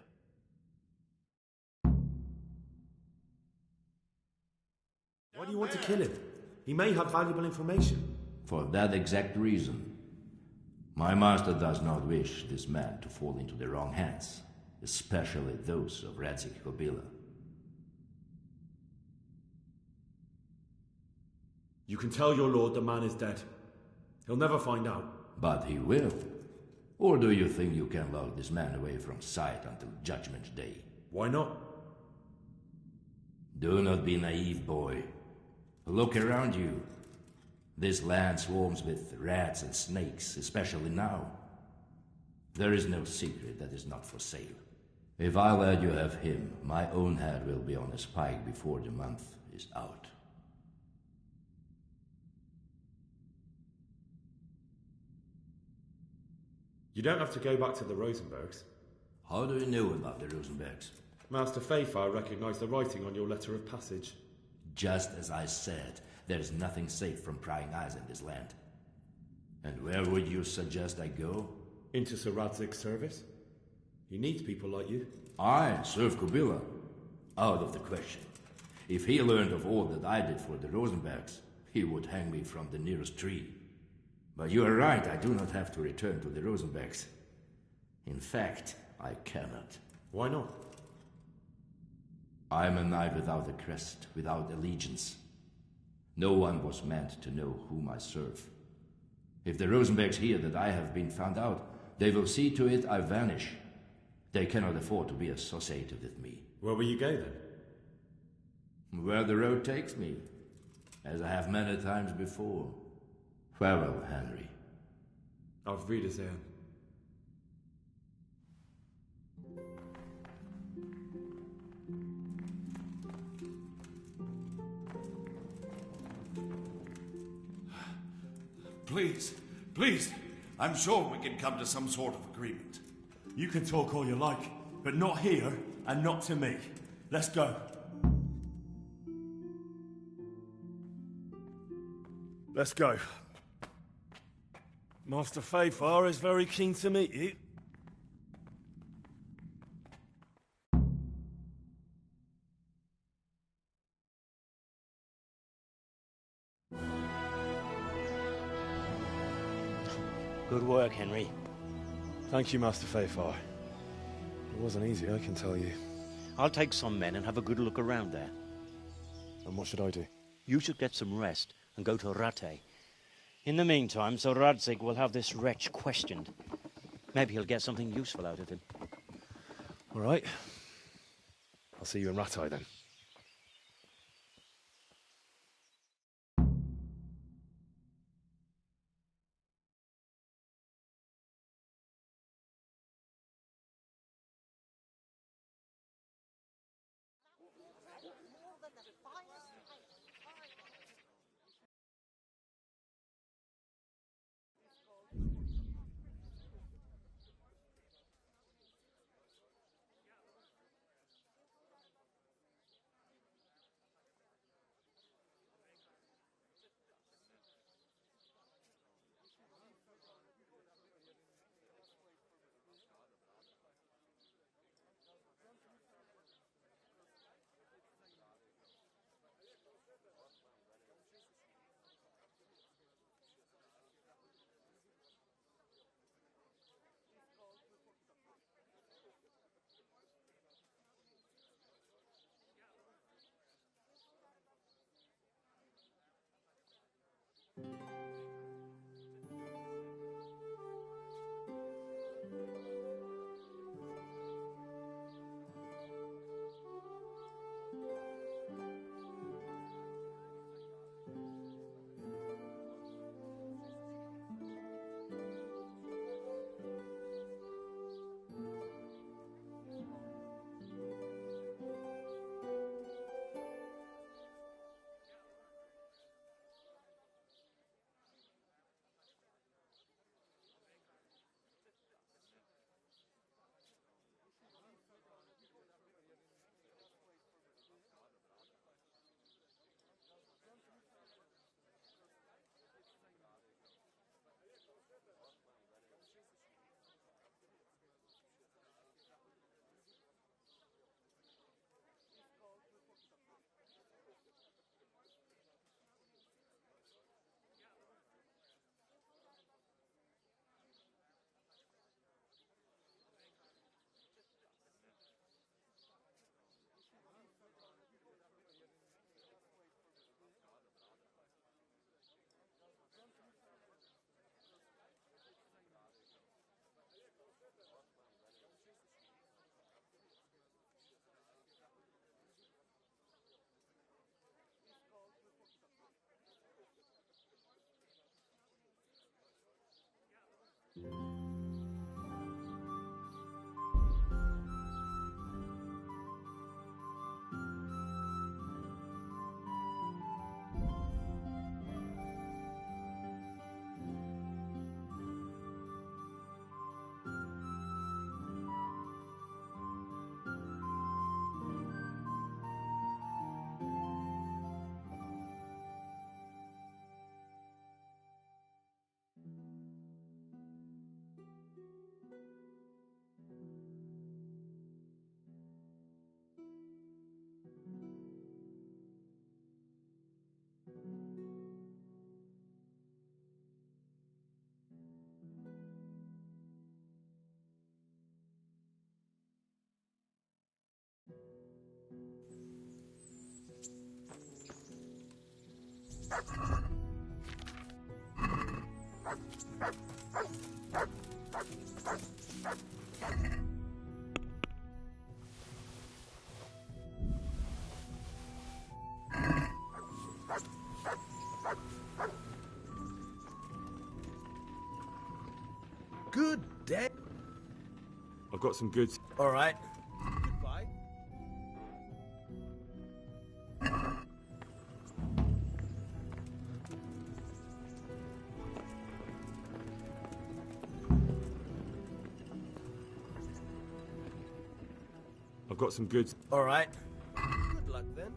Why do you want to kill him? He may have valuable information. For that exact reason. My master does not wish this man to fall into the wrong hands, especially those of Radzig-Kobyla. You can tell your lord the man is dead. He'll never find out. But he will. Or do you think you can lock this man away from sight until Judgment Day? Why not? Do not be naive, boy. Look around you. This land swarms with rats and snakes, especially now. There is no secret that is not for sale. If I let you have him, my own head will be on a spike before the month is out. You don't have to go back to the Rosenbergs. How do you know about the Rosenbergs? Master Fafar recognized the writing on your letter of passage. Just as I said, there is nothing safe from prying eyes in this land. And where would you suggest I go? Into Sir Radzig's service. He needs people like you. I serve Kobyla. Out of the question. If he learned of all that I did for the Rosenbergs, he would hang me from the nearest tree. But you are right, I do not have to return to the Rosenbergs. In fact, I cannot. Why not? I am a knight without a crest, without allegiance. No one was meant to know whom I serve. If the Rosenbergs hear that I have been found out, they will see to it I vanish. They cannot afford to be associated with me. Where will you go then? Where the road takes me, as I have many times before. Farewell, Henry. Auf Wiedersehen. Please, please. I'm sure we can come to some sort of agreement. You can talk all you like, but not here and not to me. Let's go. Let's go. Master Fafar is very keen to meet you. Good work, Henry. Thank you, Master Fafar. It wasn't easy, I can tell you. I'll take some men and have a good look around there. And what should I do? You should get some rest and go to Rattay. In the meantime, Sir Radzig will have this wretch questioned. Maybe he'll get something useful out of him. All right. I'll see you in Rattay then. Good day. I've got some goods. All right. Goodbye. I've got some goods. All right. Good luck then.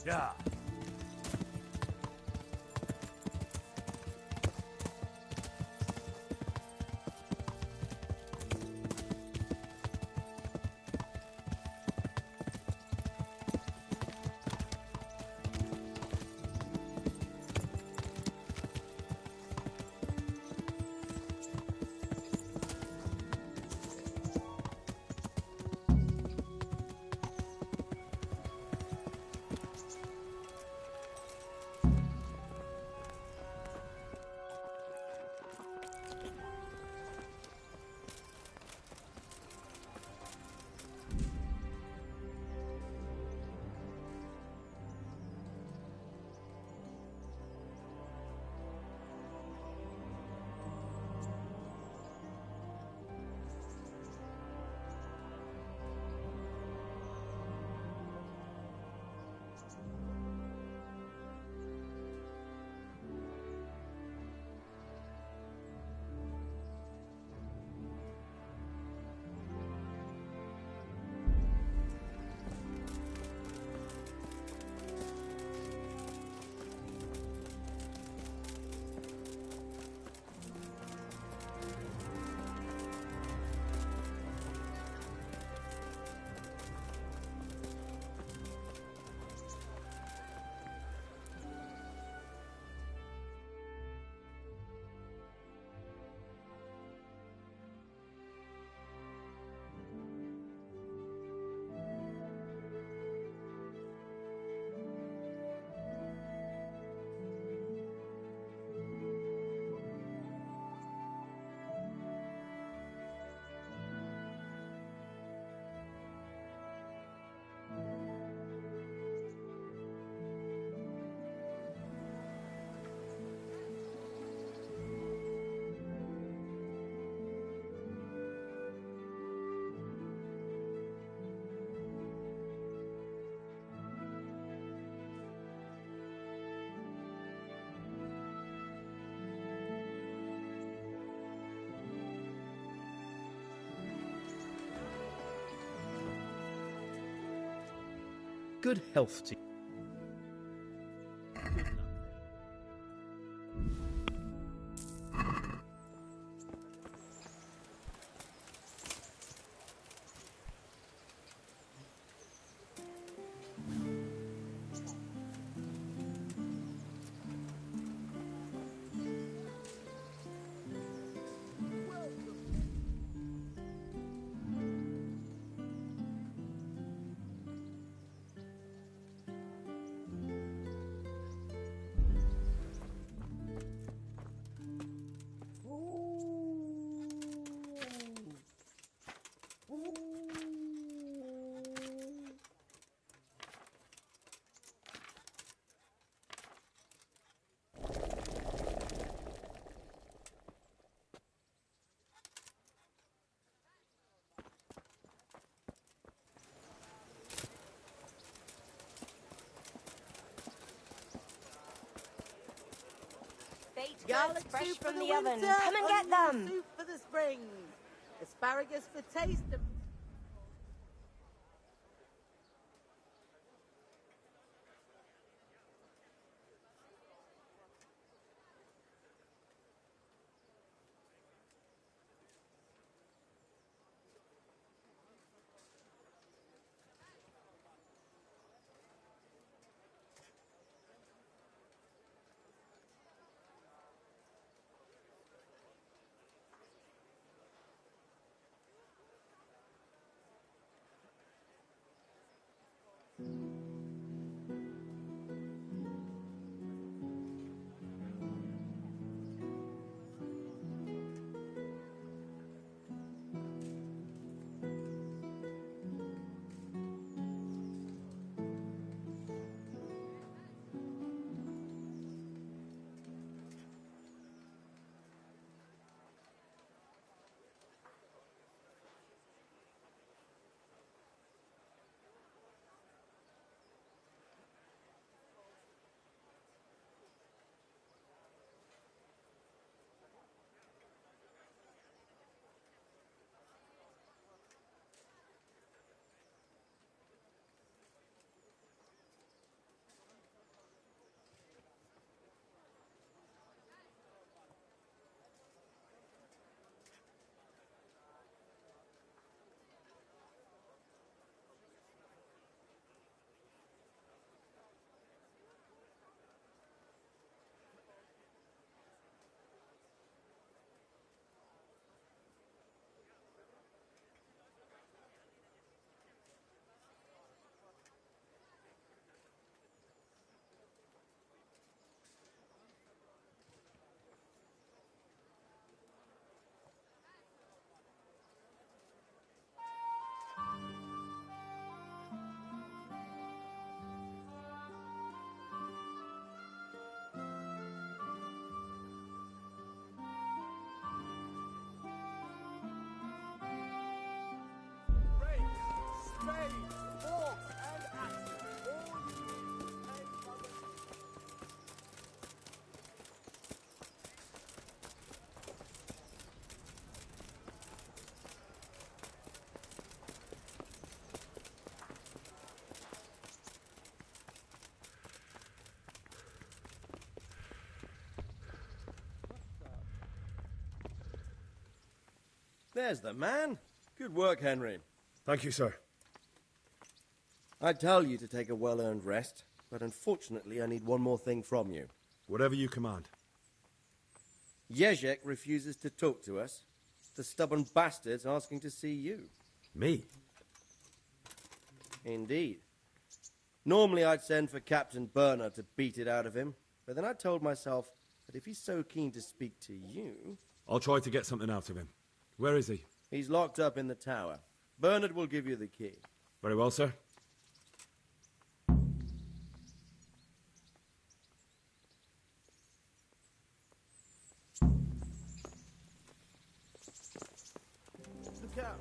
Yeah. Good health to you. Garlic fresh soup from for the oven. winter, Come and get onion them. Soup for the spring. Asparagus for taste. There's the man. Good work, Henry. Thank you, sir. I tell you to take a well-earned rest, but unfortunately I need one more thing from you. Whatever you command. Jezek refuses to talk to us. The stubborn bastard's asking to see you. Me? Indeed. Normally I'd send for Captain Bernard to beat it out of him, but then I told myself that if he's so keen to speak to you... I'll try to get something out of him. Where is he? He's locked up in the tower. Bernard will give you the key. Very well, sir. Look out.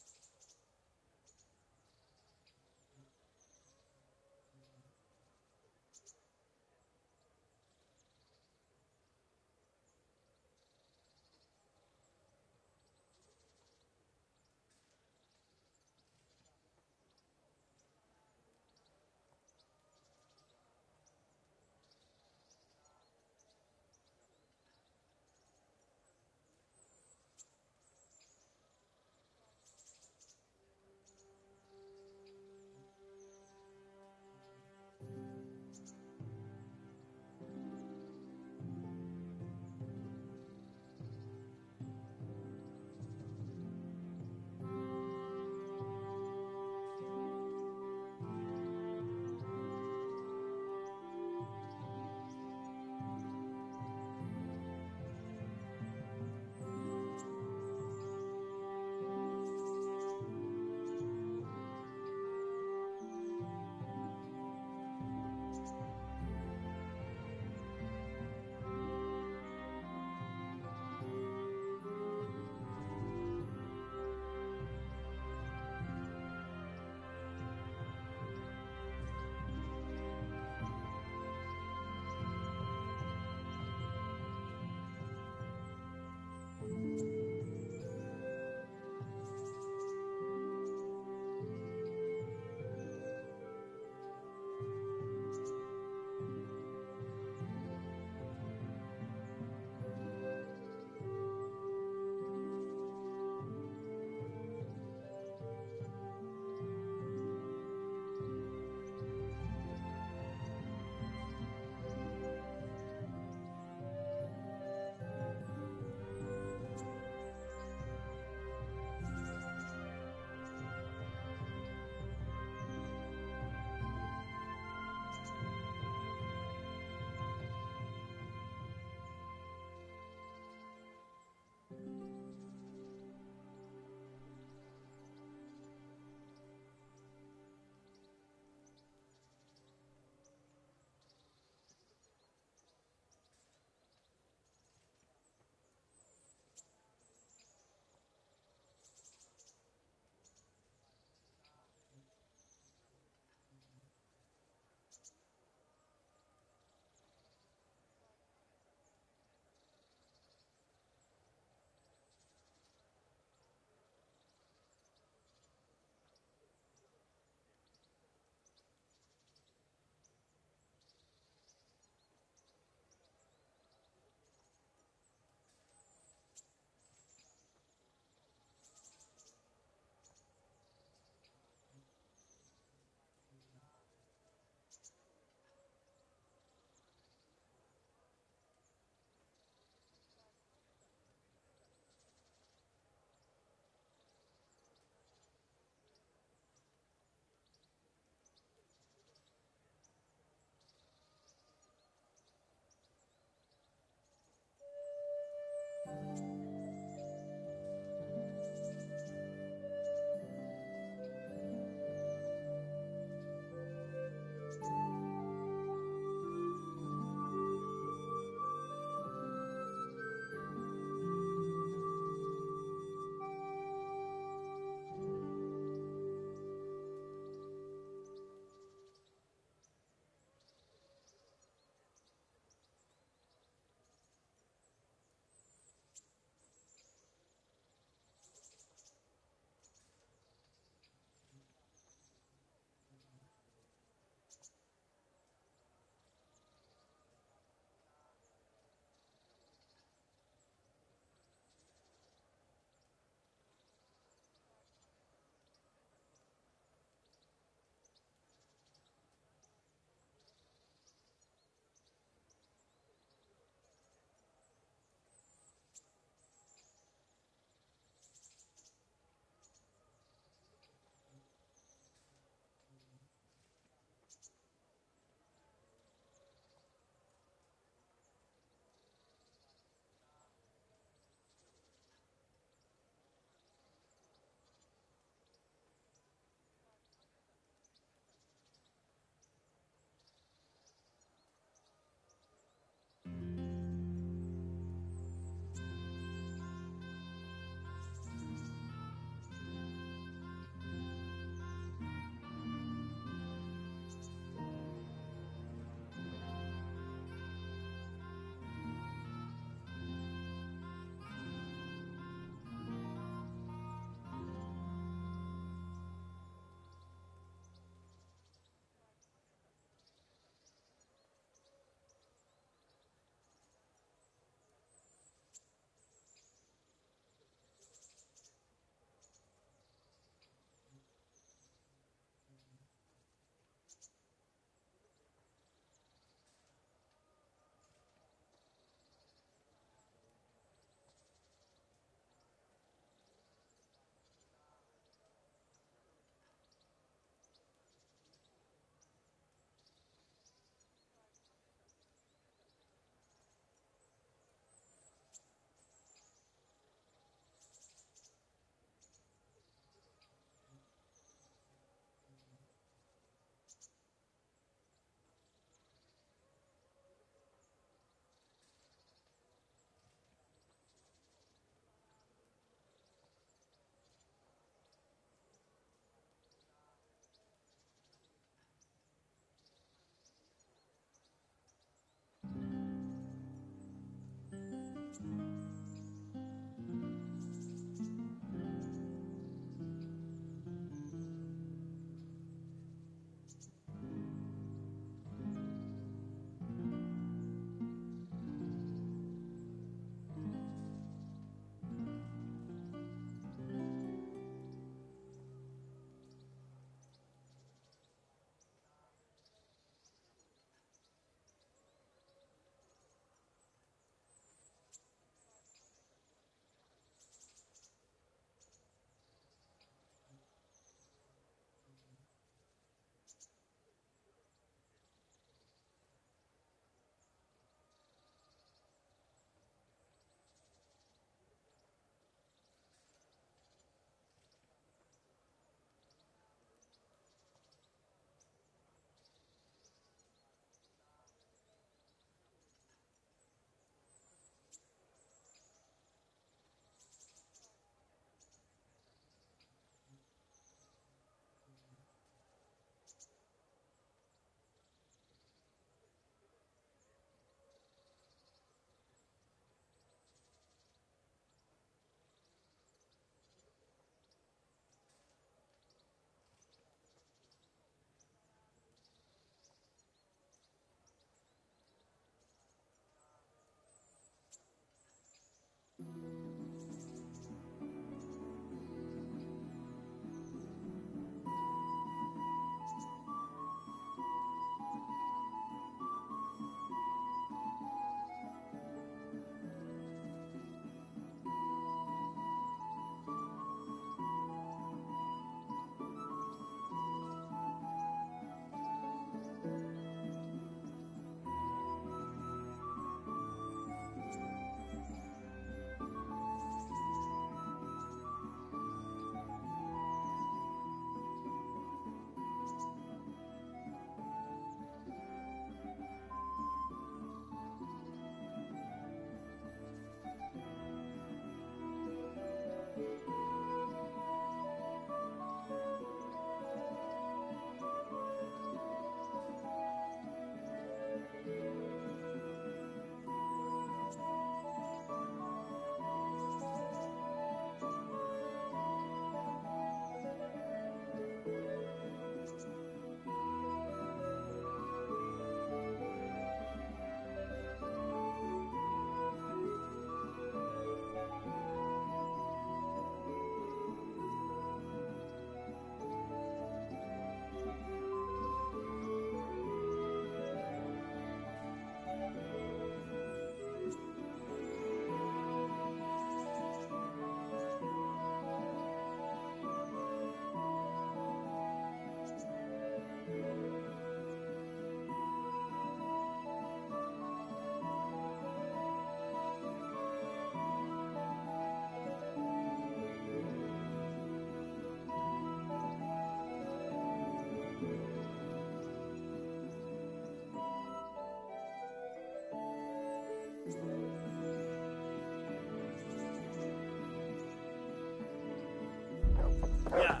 Yeah.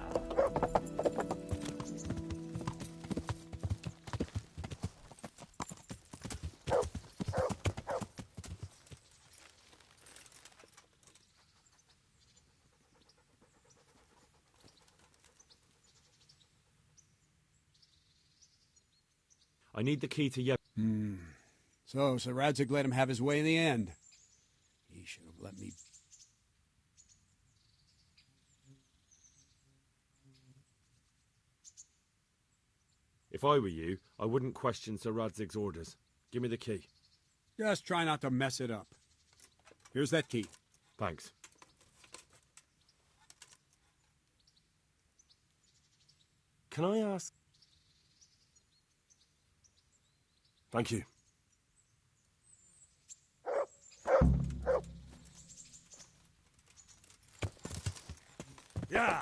I need the key to Yeb. So, Sir Radzig let him have his way in the end. He should have let me... If I were you, I wouldn't question Sir Radzig's orders. Give me the key. Just try not to mess it up. Here's that key. Thanks. Can I ask... Thank you. Yeah.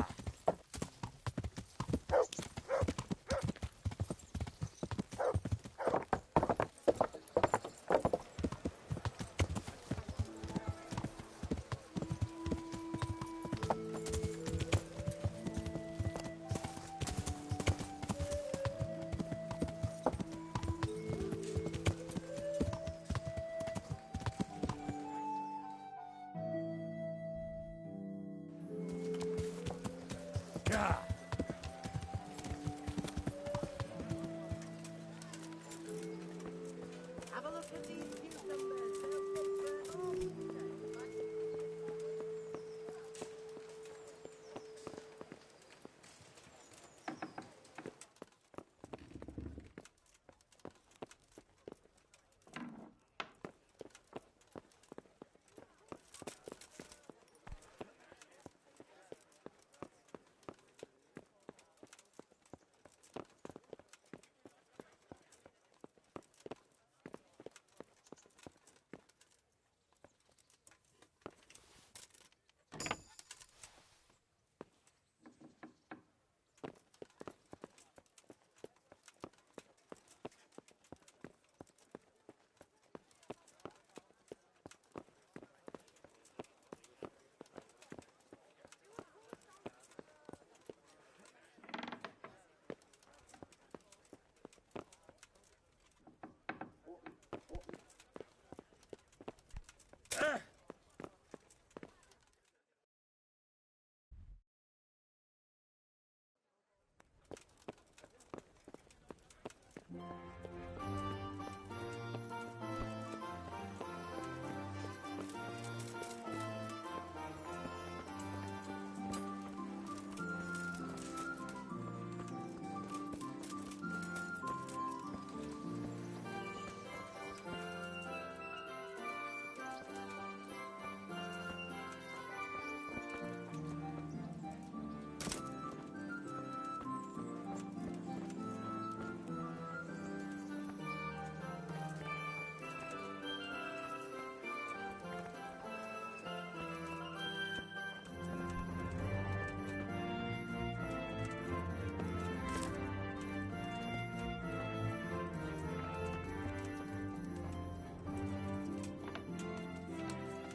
Yeah. Have a look at these cucumbers. They'll take all day.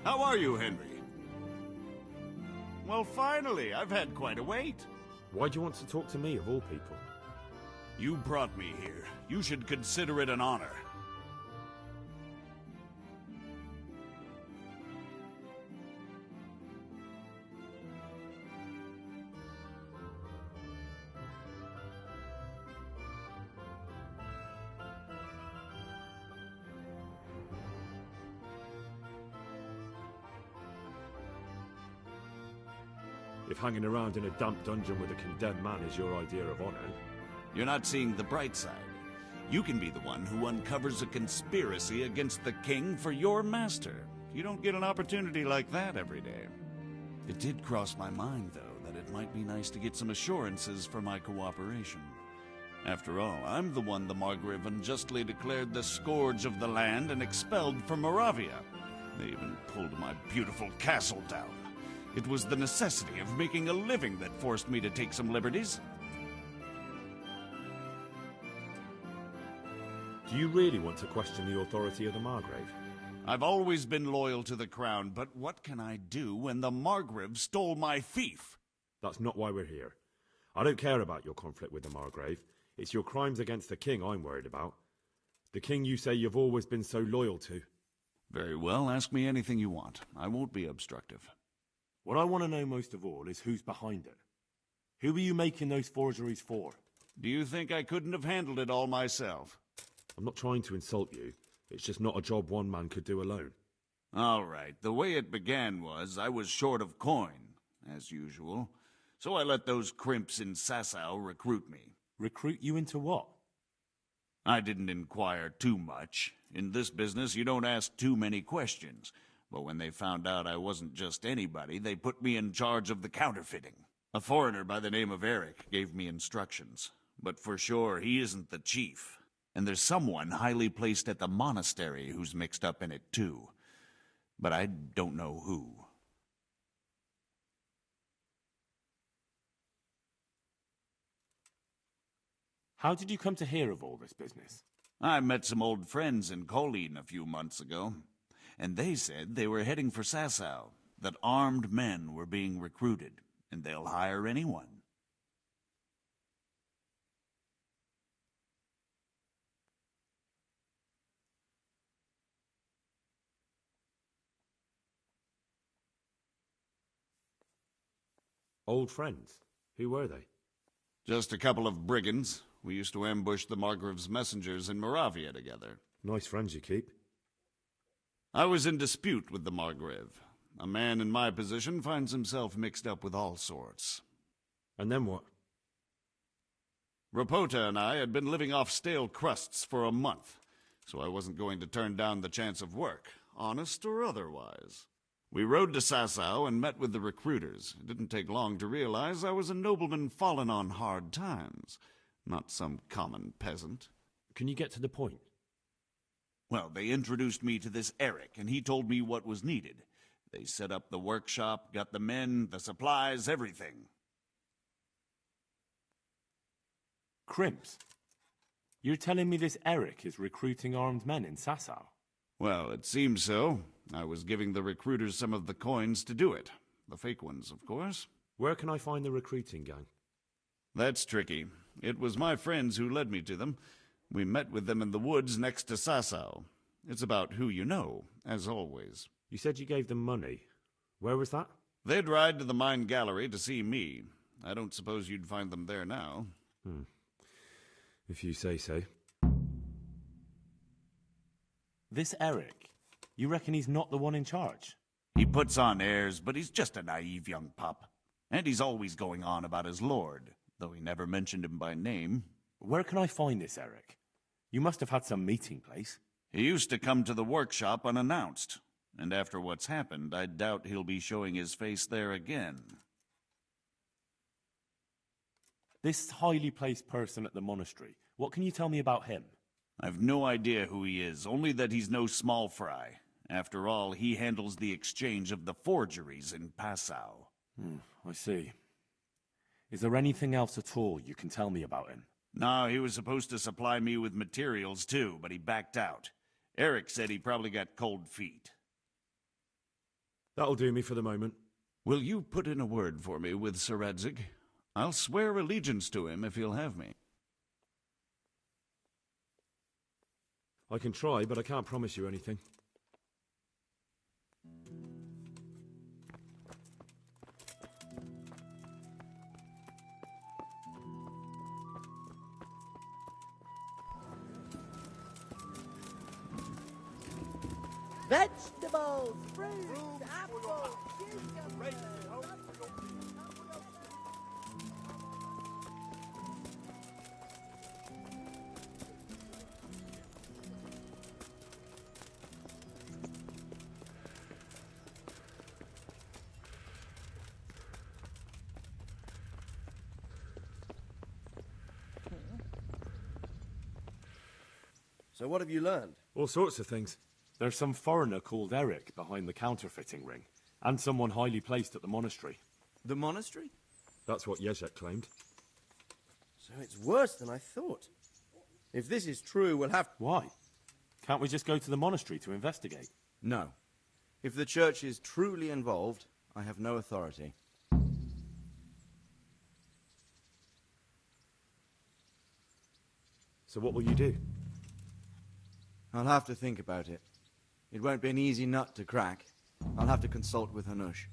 How are you, Henry? Well, finally, I've had quite a wait. Why do you want to talk to me, of all people? You brought me here. You should consider it an honor. If hanging around in a damp dungeon with a condemned man is your idea of honor... You're not seeing the bright side. You can be the one who uncovers a conspiracy against the king for your master. You don't get an opportunity like that every day. It did cross my mind, though, that it might be nice to get some assurances for my cooperation. After all, I'm the one the Margrave unjustly declared the scourge of the land and expelled from Moravia. They even pulled my beautiful castle down. It was the necessity of making a living that forced me to take some liberties. Do you really want to question the authority of the Margrave? I've always been loyal to the crown, but what can I do when the Margrave stole my fief? That's not why we're here. I don't care about your conflict with the Margrave. It's your crimes against the king I'm worried about. The king you say you've always been so loyal to. Very well, ask me anything you want. I won't be obstructive. What I want to know most of all is who's behind it. Who are you making those forgeries for? Do you think I couldn't have handled it all myself? I'm not trying to insult you. It's just not a job one man could do alone. All right, the way it began was I was short of coin, as usual. So I let those crimps in Sasau recruit me. Recruit you into what? I didn't inquire too much. In this business, you don't ask too many questions. But when they found out I wasn't just anybody, they put me in charge of the counterfeiting. A foreigner by the name of Eric gave me instructions. But for sure, he isn't the chief. And there's someone highly placed at the monastery who's mixed up in it too. But I don't know who. How did you come to hear of all this business? I met some old friends in Colleen a few months ago, and they said they were heading for Sasau, that armed men were being recruited, and they'll hire anyone. Old friends? Who were they? Just a couple of brigands. We used to ambush the Margrave's messengers in Moravia together. Nice friends you keep. I was in dispute with the Margrave. A man in my position finds himself mixed up with all sorts. And then what? Rapota and I had been living off stale crusts for a month, so I wasn't going to turn down the chance of work, honest or otherwise. We rode to Sasau and met with the recruiters. It didn't take long to realize I was a nobleman fallen on hard times, not some common peasant. Can you get to the point? Well, they introduced me to this Eric, and he told me what was needed. They set up the workshop, got the men, the supplies, everything. Crimps? You're telling me this Eric is recruiting armed men in Sasau? Well, it seems so. I was giving the recruiters some of the coins to do it. The fake ones, of course. Where can I find the recruiting gang? That's tricky. It was my friends who led me to them. We met with them in the woods next to Sasau. It's about who you know, as always. You said you gave them money. Where was that? They'd ride to the mine gallery to see me. I don't suppose you'd find them there now. If you say so. This Eric, you reckon he's not the one in charge? He puts on airs, but he's just a naive young pup. And he's always going on about his lord, though he never mentioned him by name. Where can I find this Eric? You must have had some meeting place. He used to come to the workshop unannounced. And after what's happened, I doubt he'll be showing his face there again. This highly placed person at the monastery, what can you tell me about him? I've no idea who he is, only that he's no small fry. After all, he handles the exchange of the forgeries in Passau. I see. Is there anything else at all you can tell me about him? No, he was supposed to supply me with materials too, but he backed out. Eric said he probably got cold feet. That'll do me for the moment. Will you put in a word for me with Sir Radzig? I'll swear allegiance to him if he'll have me. I can try, but I can't promise you anything. Vegetables, fruits, apples, cucumbers. So what have you learned? All sorts of things. There's some foreigner called Eric behind the counterfeiting ring, and someone highly placed at the monastery. The monastery? That's what Jezek claimed. So it's worse than I thought. If this is true, we'll have... Why? Can't we just go to the monastery to investigate? No. If the church is truly involved, I have no authority. So what will you do? I'll have to think about it. It won't be an easy nut to crack. I'll have to consult with Hanush.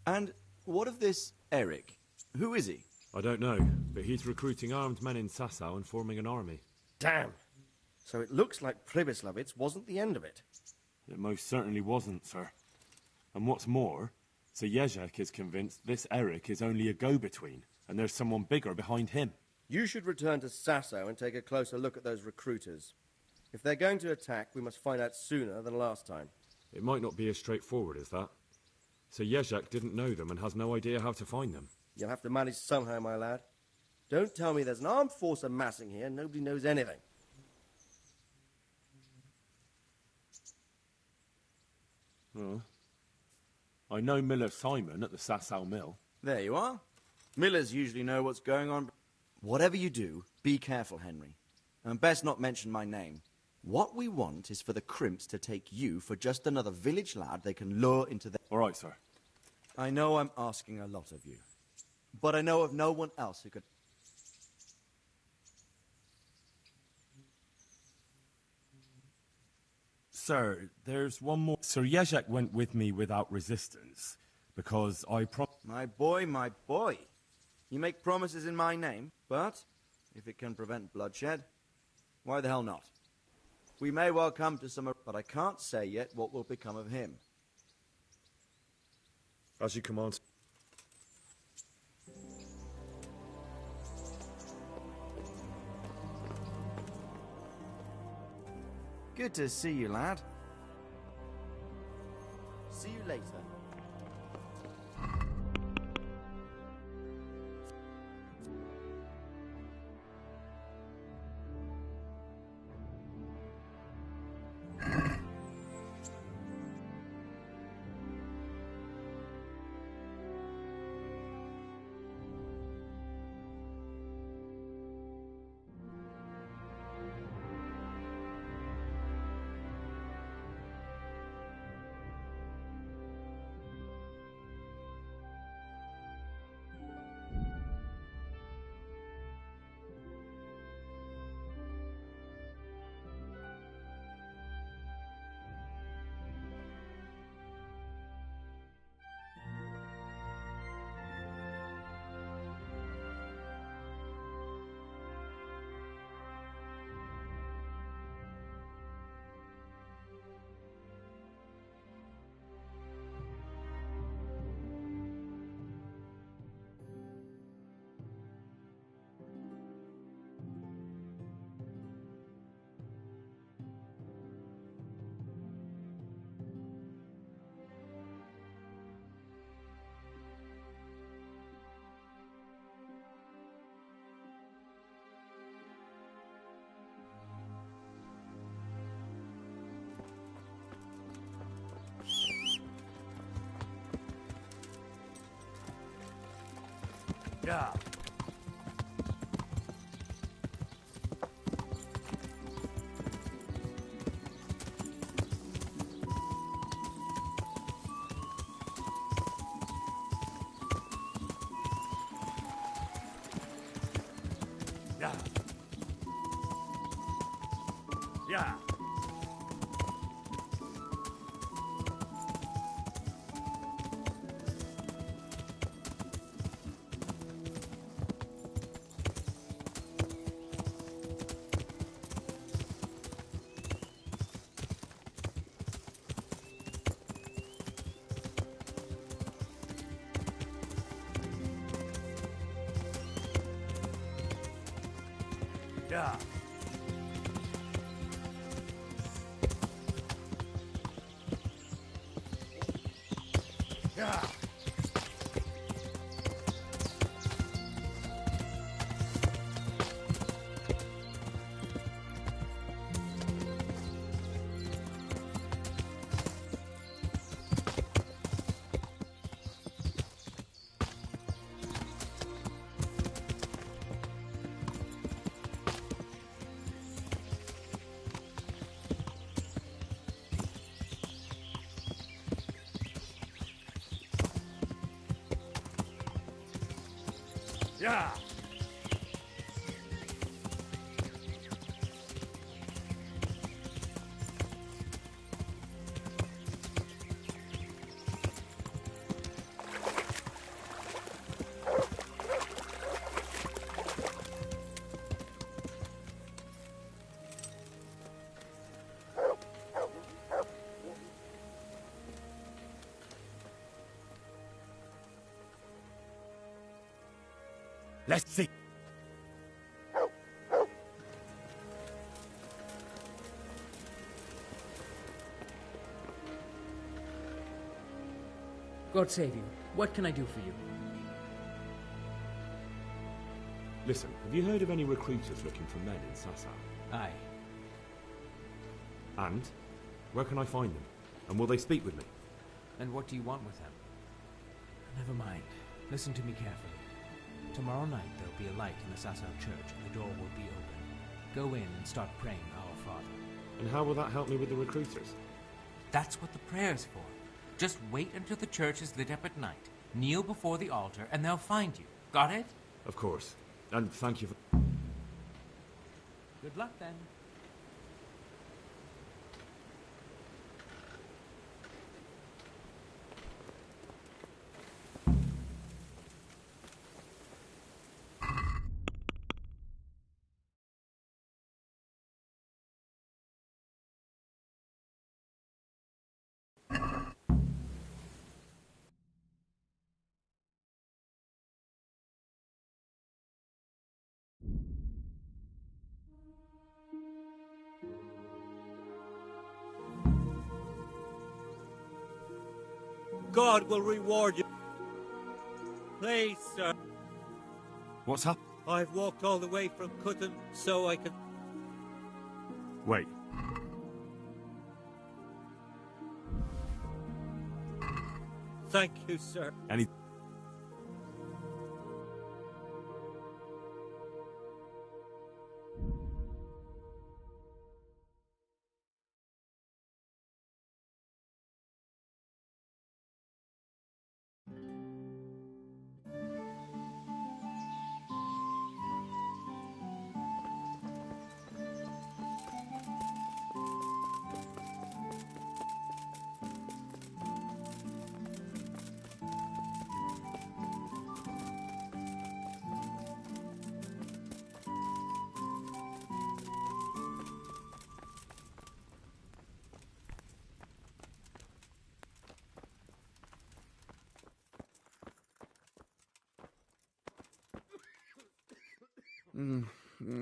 And what of this Eric? Who is he? I don't know, but he's recruiting armed men in Sasau and forming an army. Damn. So it looks like Pribyslavitz wasn't the end of it. It most certainly wasn't, sir. And what's more, Sir Jezek is convinced this Eric is only a go-between, and there's someone bigger behind him. You should return to Sasau and take a closer look at those recruiters. If they're going to attack, we must find out sooner than last time. It might not be as straightforward as that. Sir Jezek didn't know them and has no idea how to find them. You'll have to manage somehow, my lad. Don't tell me there's an armed force amassing here and nobody knows anything. Oh. I know Miller Simon at the Sasau mill. There you are. Millers usually know what's going on. Whatever you do, be careful, Henry. And best not mention my name. What we want is for the crimps to take you for just another village lad they can lure into their... All right, sir. I know I'm asking a lot of you. But I know of no one else who could... Sir, there's one more. Sir Jezek went with me without resistance, because I My boy. You make promises in my name, but if it can prevent bloodshed, why the hell not? We may well come to some... But I can't say yet what will become of him. As you command. Good to see you, lad. See you later. Yeah. Yeah. Yeah. Yeah. Yeah. Yeah. Let's see. God save you. What can I do for you? Listen, have you heard of any recruiters looking for men in Sasau? Aye. And? Where can I find them? And will they speak with me? And what do you want with them? Never mind. Listen to me carefully. Tomorrow night there'll be a light in the Sasau church and the door will be open. Go in and start praying Our Father. And how will that help me with the recruiters? That's what the prayer's for. Just wait until the church is lit up at night. Kneel before the altar and they'll find you. Got it? Of course. And thank you for... Good luck then. God will reward you. Please, sir. What's up? I've walked all the way from Cutton so I can... Wait. Thank you, sir. Any...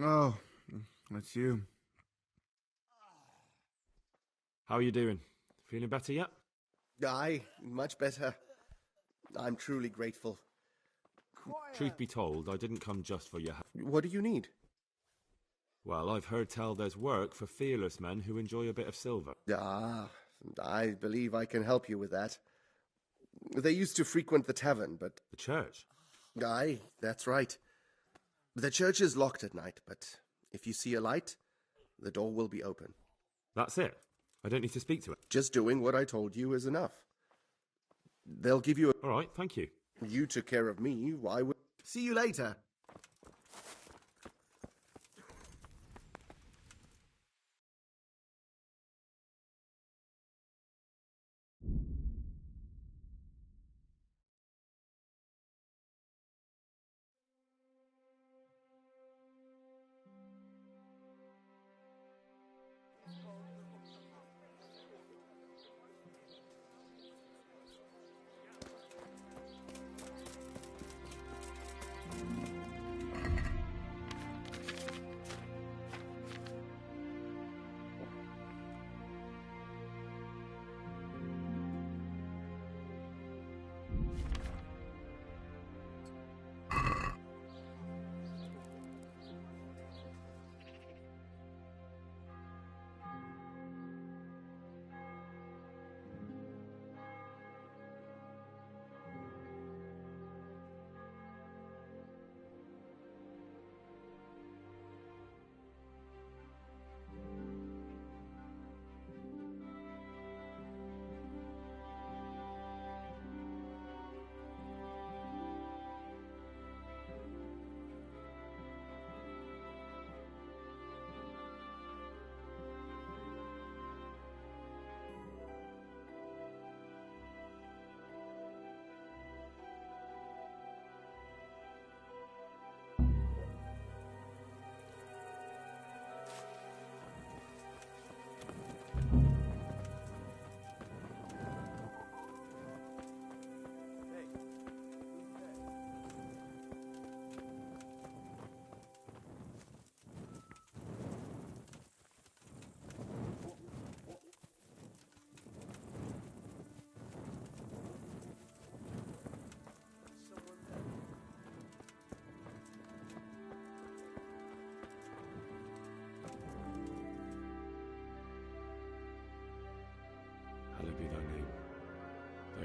Oh, that's you. How are you doing? Feeling better yet? Aye, much better. I'm truly grateful. Truth be told, I didn't come just for your help. What do you need? Well, I've heard tell there's work for fearless men who enjoy a bit of silver. Ah, I believe I can help you with that. They used to frequent the tavern, but... The church? Aye, that's right. The church is locked at night, but if you see a light, the door will be open. That's it? I don't need to speak to it? Just doing what I told you is enough. They'll give you a... All right, thank you. You took care of me, why would... See you later.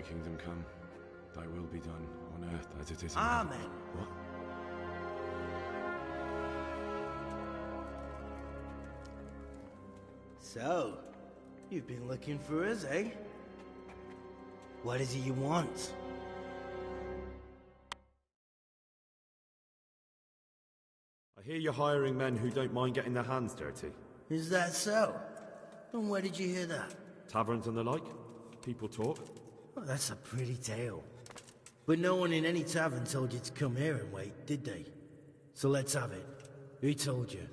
Thy kingdom come, thy will be done, on earth as it is in Amen. heaven. What? So, you've been looking for us, eh? What is it you want? I hear you're hiring men who don't mind getting their hands dirty. Is that so? And where did you hear that? Taverns and the like? People talk. Oh, that's a pretty tale. But no one in any tavern told you to come here and wait, did they? So let's have it. Who told you?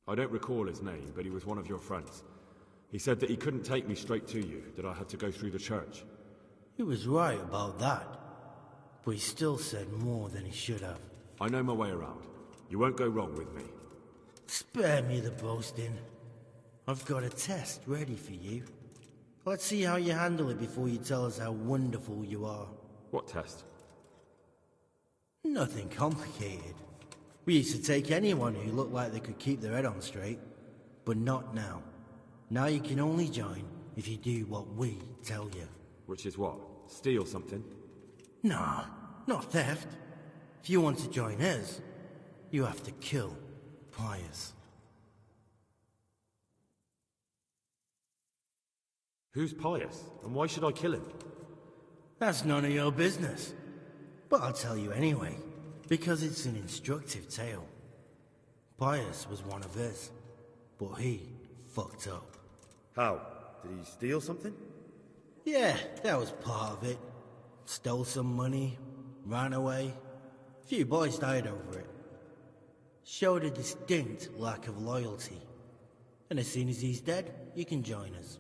I don't recall his name, but he was one of your friends. He said that he couldn't take me straight to you, that I had to go through the church. He was right about that. But he still said more than he should have. I know my way around. You won't go wrong with me. Spare me the boasting. I've got a test ready for you. Let's see how you handle it before you tell us how wonderful you are. What test? Nothing complicated. We used to take anyone who looked like they could keep their head on straight. But not now. Now you can only join if you do what we tell you. Which is what? Steal something? Nah, not theft. If you want to join us, you have to kill Pius. Who's Pius, and why should I kill him? That's none of your business. But I'll tell you anyway, because it's an instructive tale. Pius was one of us, but he fucked up. How? Did he steal something? Yeah, that was part of it. Stole some money, ran away. A few boys died over it. Showed a distinct lack of loyalty. And as soon as he's dead, you can join us.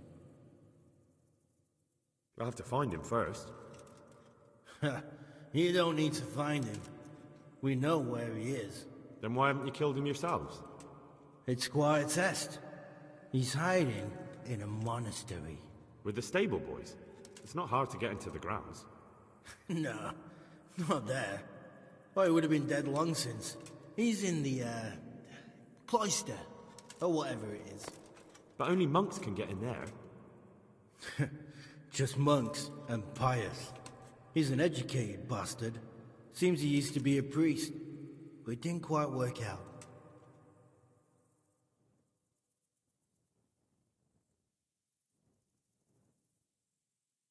I'll have to find him first. You don't need to find him. We know where he is. Then why haven't you killed him yourselves? It's quite a test. He's hiding in a monastery. With the stable boys? It's not hard to get into the grounds. No, not there. Well, he would have been dead long since. He's in the, cloister, or whatever it is. But only monks can get in there. Just monks and Pius. He's an educated bastard. Seems he used to be a priest, but it didn't quite work out.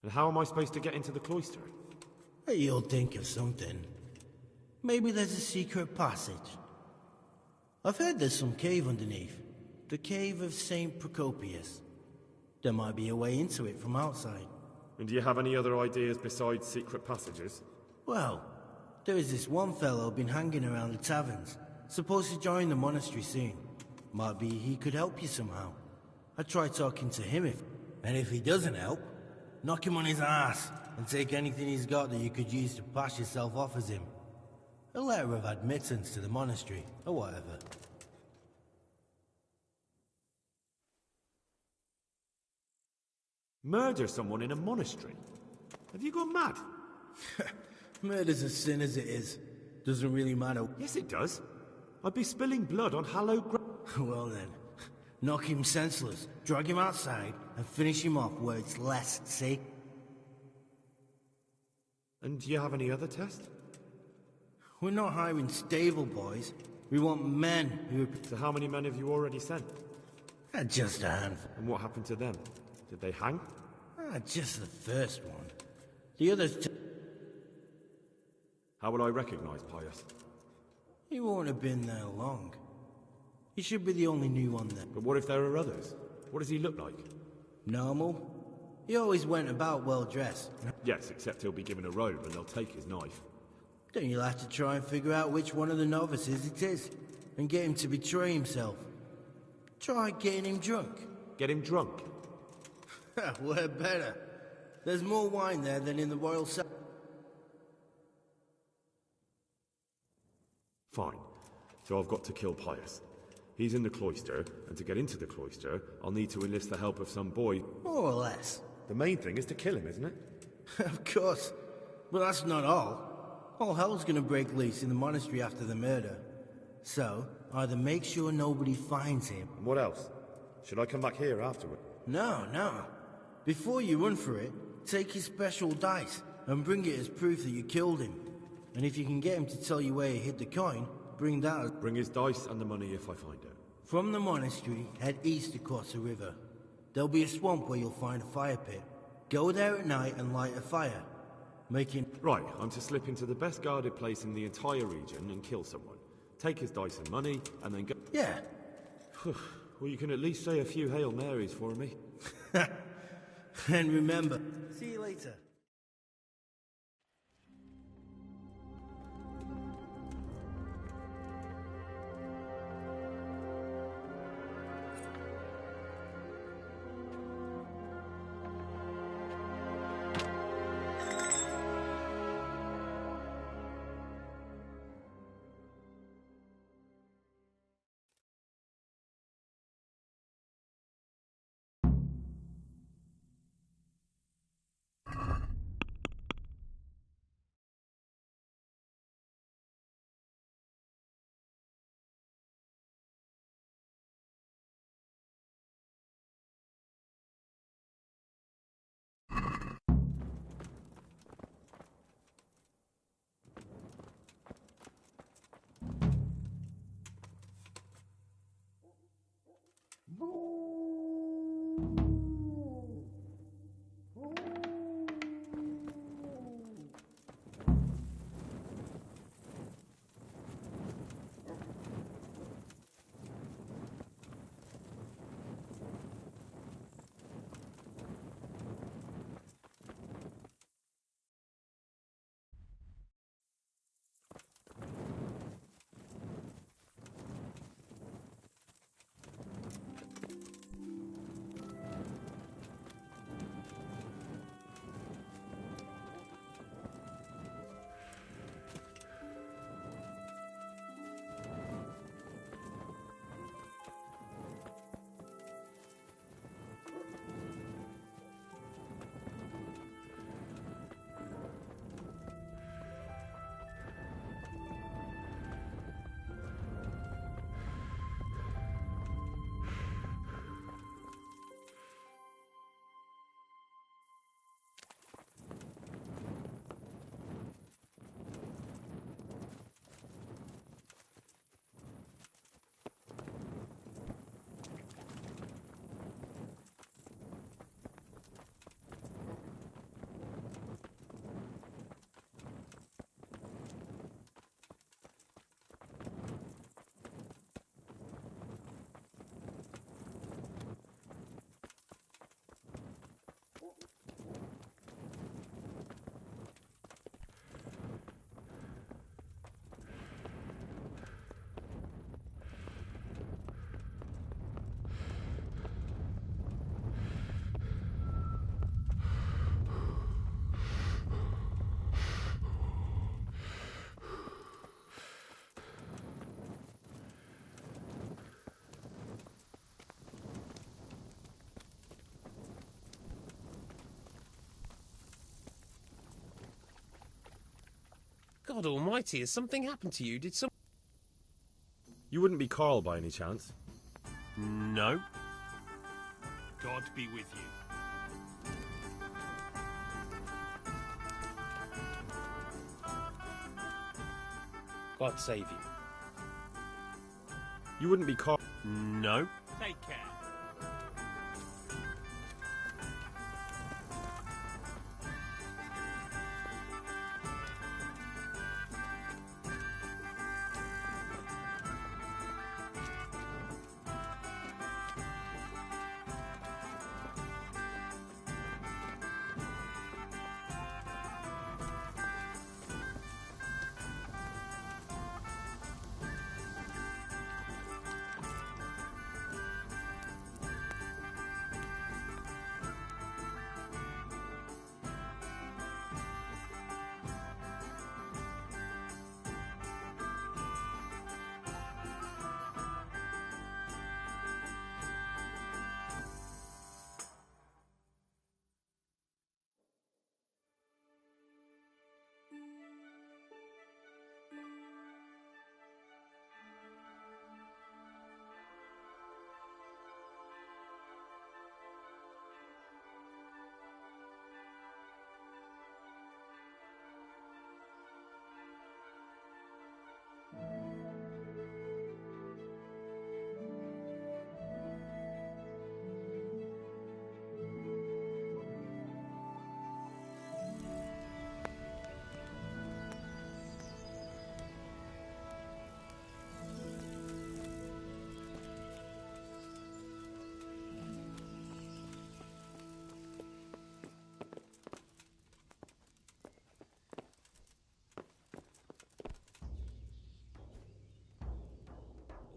And how am I supposed to get into the cloister? You'll think of something. Maybe there's a secret passage. I've heard there's some cave underneath. The cave of St. Procopius. There might be a way into it from outside. And do you have any other ideas besides secret passages? Well, there is this one fellow been hanging around the taverns. Supposed to join the monastery soon. Might be he could help you somehow. I'd try talking to him if he doesn't help, knock him on his ass and take anything he's got that you could use to pass yourself off as him. A letter of admittance to the monastery, or whatever. Murder someone in a monastery? Have you gone mad? Murder's a sin as it is. Doesn't really matter. Yes, it does. I'd be spilling blood on hallowed ground. Well then, knock him senseless, drag him outside, and finish him off where it's less safe. And do you have any other test? We're not hiring stable boys. We want men who... So how many men have you already sent? Just a handful. And what happened to them? Did they hang? Just the first one. The others... How will I recognize Pius? He won't have been there long. He should be the only new one then. But what if there are others? What does he look like? Normal. He always went about well dressed. Yes, except he'll be given a robe and they'll take his knife. Then you'll have to try and figure out which one of the novices it is, and get him to betray himself. Try getting him drunk. Get him drunk? We're better. There's more wine there than in the royal cellar. Fine. So I've got to kill Pius. He's in the cloister, and to get into the cloister, I'll need to enlist the help of some boy. More or less. The main thing is to kill him, isn't it? Of course. But that's not all. All hell's gonna break loose in the monastery after the murder. So, either make sure nobody finds him... And what else? Should I come back here afterward? No, no. Before you run for it, take his special dice and bring it as proof that you killed him. And if you can get him to tell you where he hid the coin, bring that as... Bring his dice and the money if I find it. From the monastery, head east across the river. There'll be a swamp where you'll find a fire pit. Go there at night and light a fire. Making... Right, I'm to slip into the best guarded place in the entire region and kill someone. Take his dice and money, and then go... Yeah. Well, you can at least say a few Hail Marys for me. And remember, see you later. God almighty, has something happened to you? Did some... You wouldn't be Carl by any chance? No. God be with you. God save you. You wouldn't be Carl... No. Take care.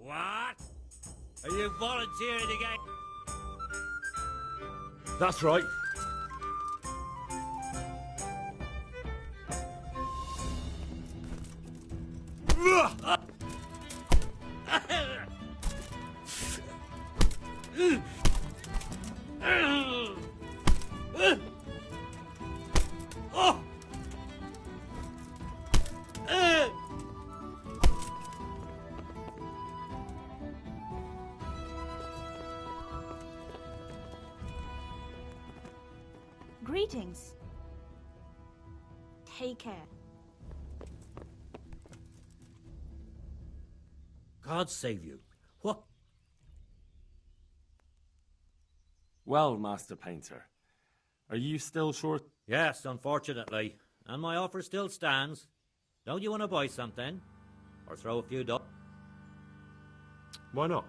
What? Are you volunteering again? That's right. Greetings. Take care. God save you. What? Well, Master Painter, are you still short? Yes, unfortunately. And my offer still stands. Don't you want to buy something? Or throw a few dollars? Why not?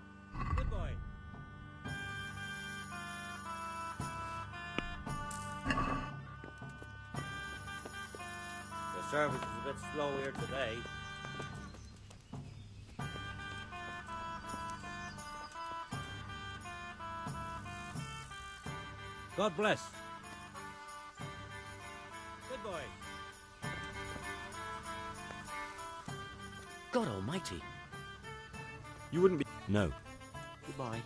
Good boy. The service is a bit slow here today. God bless. Good boy. God almighty. You wouldn't be... No. Goodbye.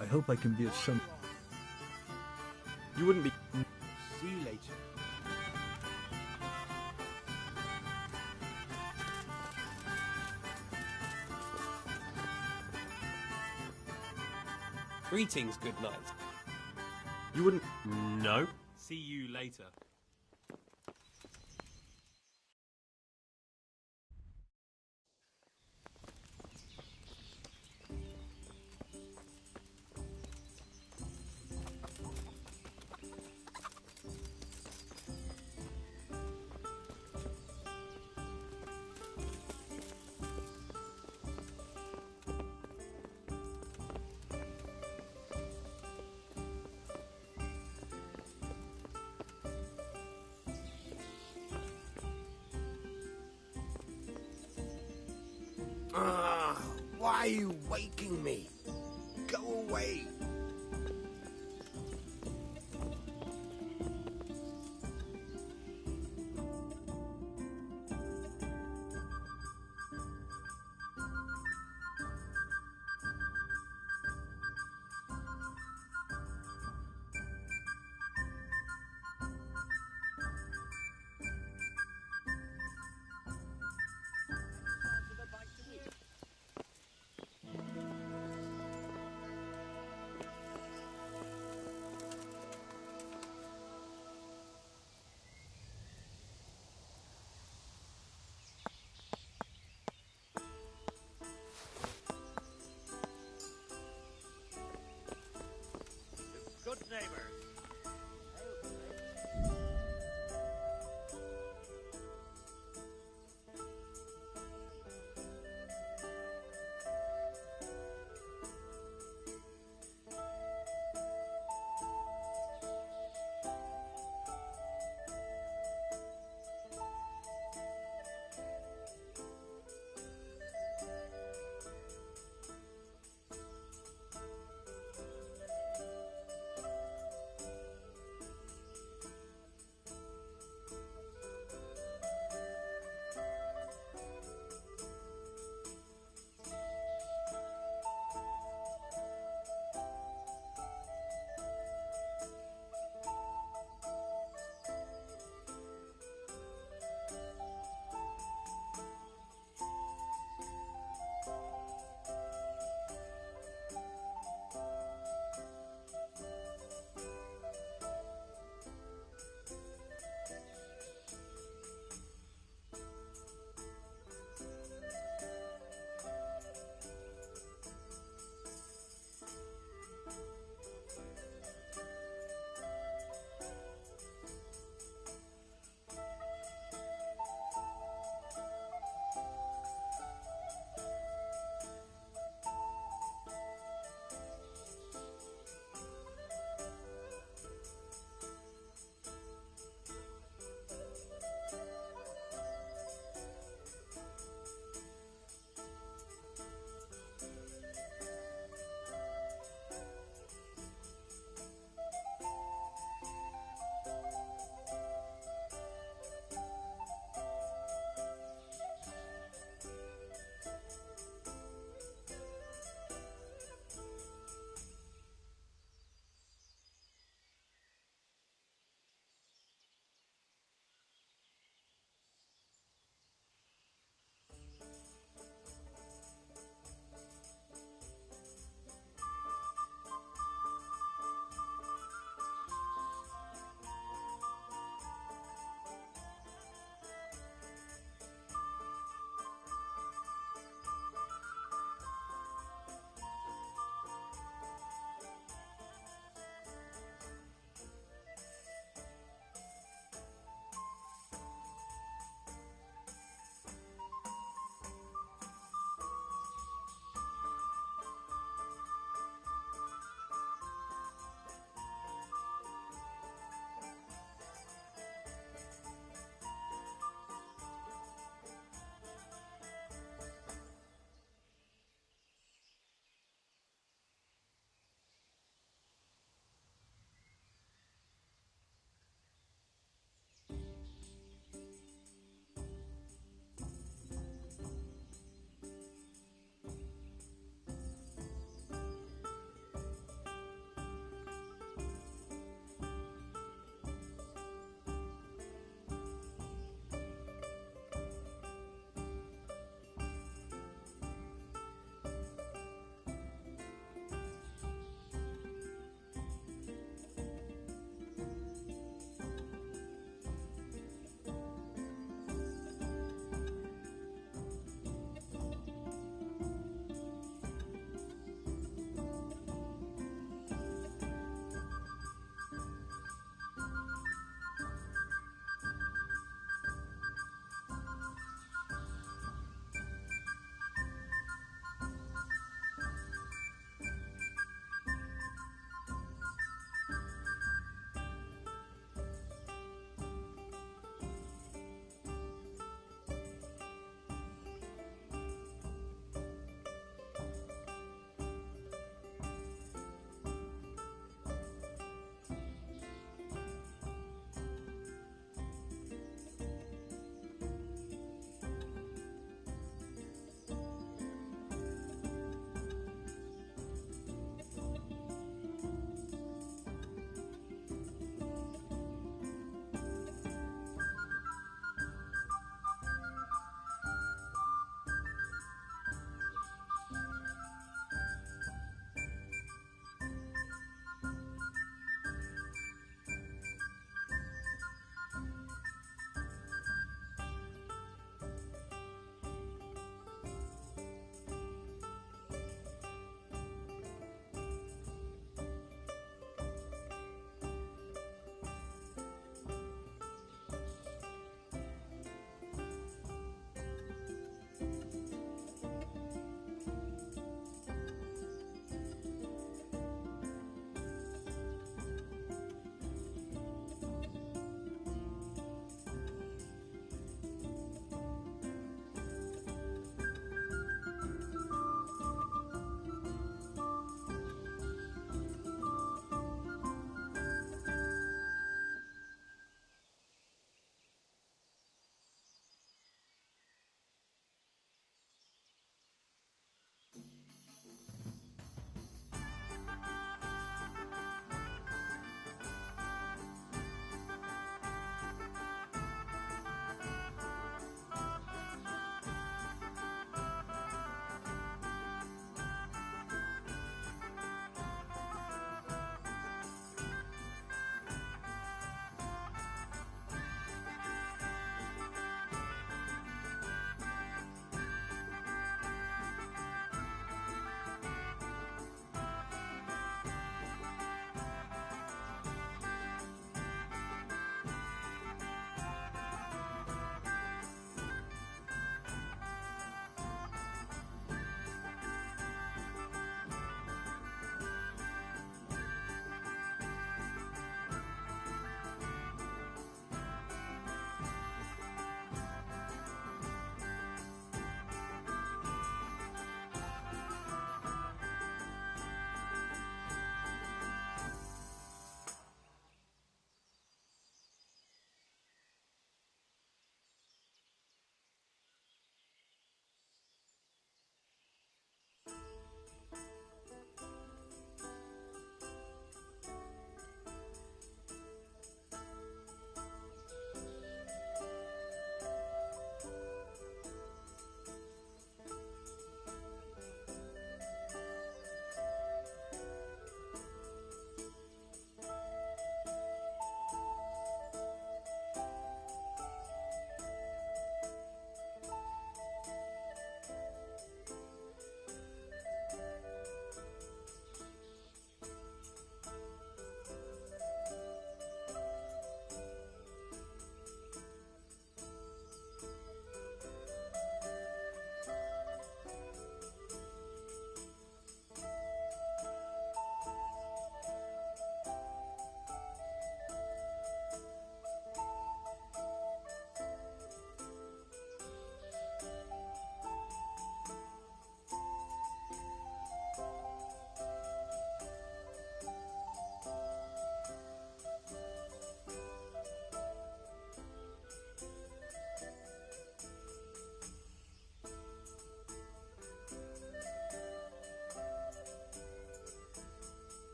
I hope I can be of some... You wouldn't be... See you later. Greetings, good night. You wouldn't... No. See you later. Why are you waking me? Go away.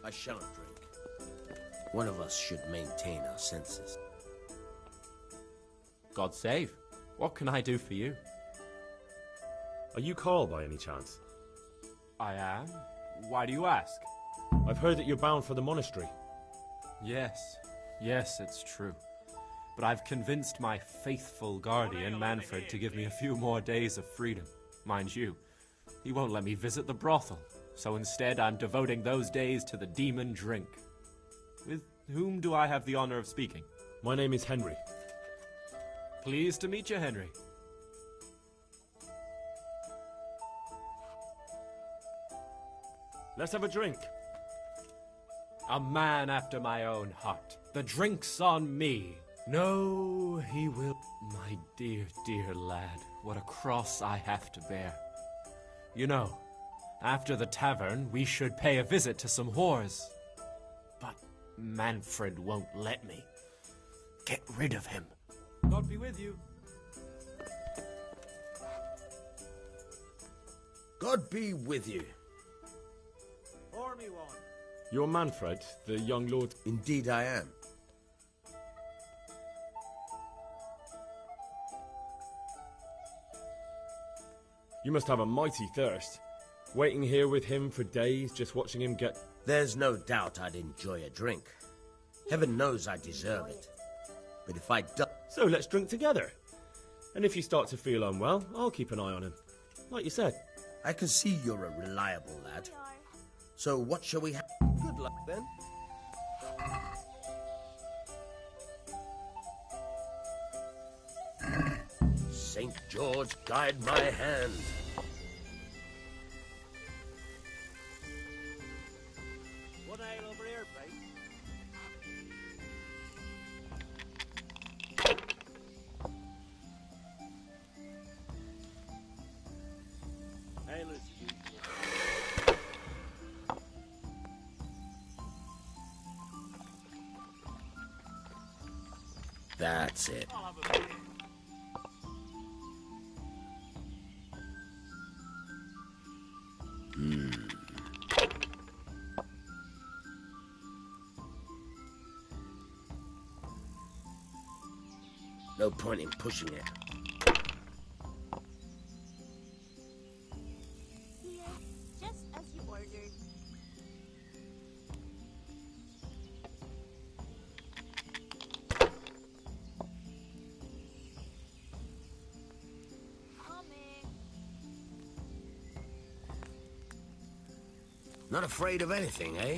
I shan't drink. One of us should maintain our senses. God save. What can I do for you? Are you Carl by any chance? I am. Why do you ask? I've heard that you're bound for the monastery. Yes, it's true. But I've convinced my faithful guardian, Manfred, to give me a few more days of freedom. Mind you, he won't let me visit the brothel, so instead I'm devoting those days to the demon drink. With whom do I have the honor of speaking? My name is Henry. Pleased to meet you, Henry. Let's have a drink. A man after my own heart. The drink's on me. No, he will... My dear, dear lad, what a cross I have to bear. You know, after the tavern, we should pay a visit to some whores. But Manfred won't let me. Get rid of him. God be with you. God be with you. Pour me one. You're Manfred, the young lord? Indeed I am. You must have a mighty thirst. Waiting here with him for days, just watching him get... There's no doubt I'd enjoy a drink. Heaven knows I deserve it. But if I do... So let's drink together. And if you start to feel unwell, I'll keep an eye on him. Like you said. I can see you're a reliable lad. So what shall we have? Good luck then. St. George guide my hand. One ale over here, please. Ale as usual. That's it. No point in pushing it. Here, just as you ordered. Not afraid of anything, eh?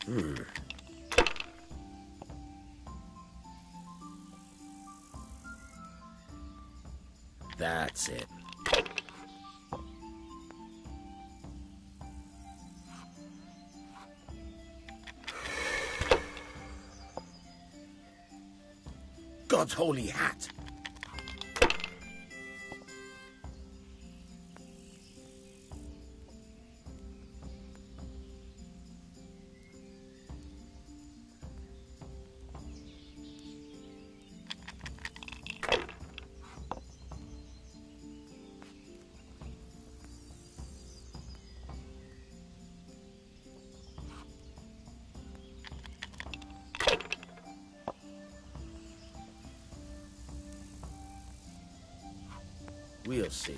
Here. That's it. God's holy hat. We'll see.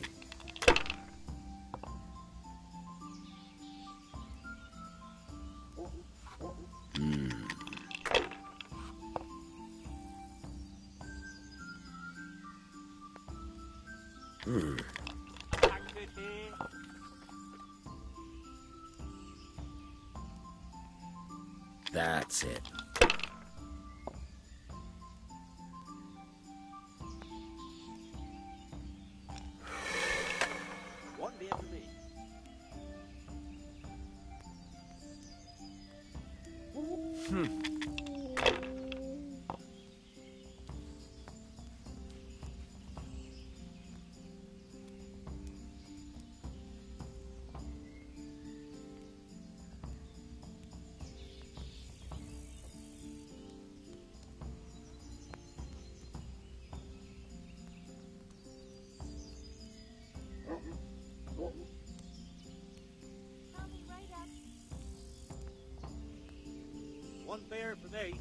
That's it. One beer for me. One bear for me.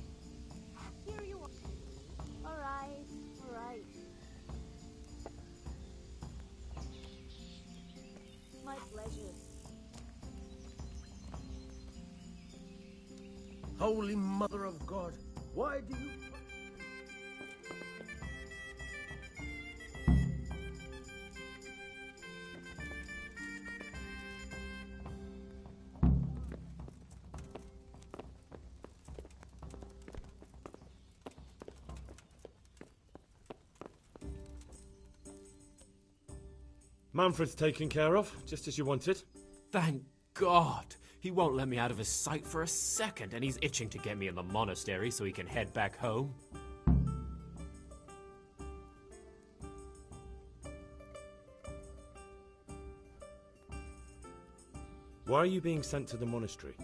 Here you are. Alright, alright. My pleasure. Holy Mother of God, why do you... Manfred's taken care of, just as you wanted. Thank God! He won't let me out of his sight for a second, and he's itching to get me in the monastery so he can head back home. Why are you being sent to the monastery?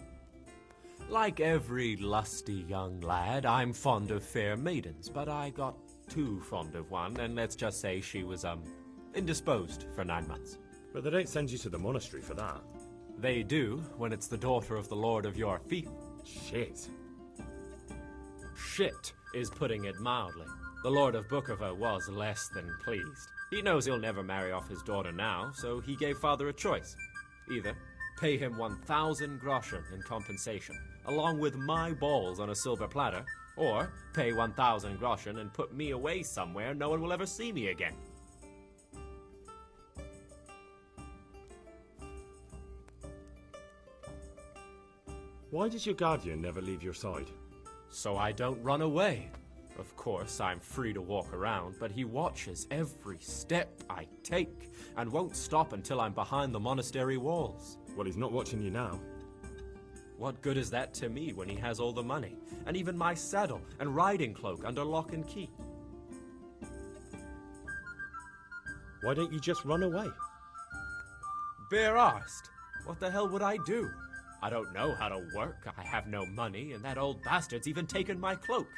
Like every lusty young lad, I'm fond of fair maidens, but I got too fond of one, and let's just say she was, indisposed for 9 months. But they don't send you to the monastery for that. They do, when it's the daughter of the Lord of your feet. Shit. Shit is putting it mildly. The Lord of Bukover was less than pleased. He knows he'll never marry off his daughter now, so he gave father a choice. Either pay him 1,000 groschen in compensation, along with my balls on a silver platter, or pay 1,000 groschen and put me away somewhere no one will ever see me again. Why does your guardian never leave your side? So I don't run away. Of course, I'm free to walk around, but he watches every step I take and won't stop until I'm behind the monastery walls. Well, he's not watching you now. What good is that to me when he has all the money, and even my saddle and riding cloak under lock and key? Why don't you just run away? Bare arsed. What the hell would I do? I don't know how to work, I have no money, and that old bastard's even taken my cloak.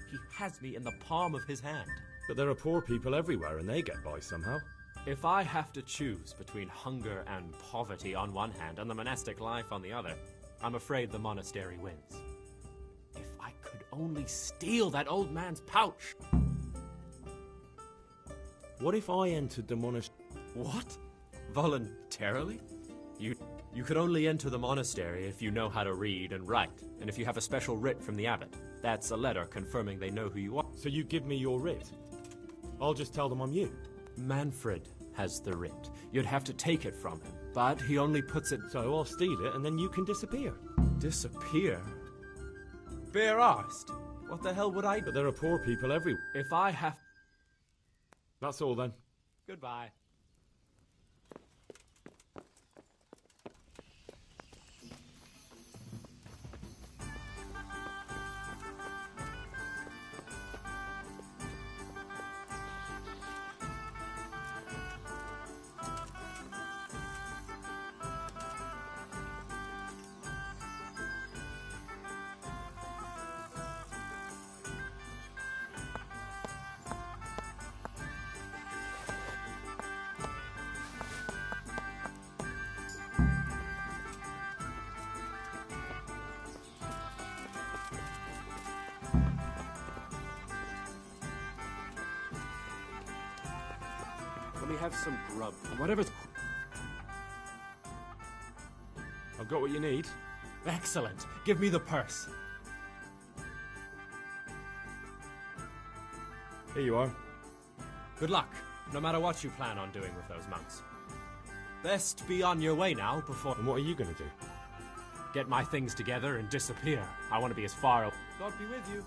He has me in the palm of his hand. But there are poor people everywhere, and they get by somehow. If I have to choose between hunger and poverty on one hand and the monastic life on the other, I'm afraid the monastery wins. If I could only steal that old man's pouch! What if I entered the monastery? What? Voluntarily? You could only enter the monastery if you know how to read and write, and if you have a special writ from the abbot. That's a letter confirming they know who you are. So you give me your writ? I'll just tell them I'm you. Manfred has the writ. You'd have to take it from him, but he only puts it... So I'll steal it, and then you can disappear. Disappear? Bare arsed. What the hell would I do? But there are poor people everywhere. If I have... That's all then. Goodbye. Let me have some grub. Whatever's... I've got what you need. Excellent. Give me the purse. Here you are. Good luck, no matter what you plan on doing with those monks. Best be on your way now before... And what are you going to do? Get my things together and disappear. I want to be as far away. God be with you.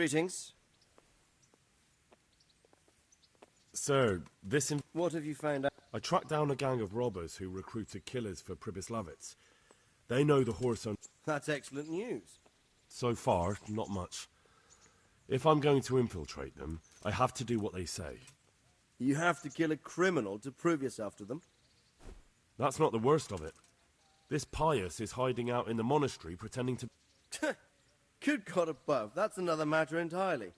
Greetings. Sir, What have you found out? I tracked down a gang of robbers who recruited killers for Pribyslavitz. They know the horse on... That's excellent news. So far, not much. If I'm going to infiltrate them, I have to do what they say. You have to kill a criminal to prove yourself to them? That's not the worst of it. This Pius is hiding out in the monastery pretending to... Good God above, that's another matter entirely.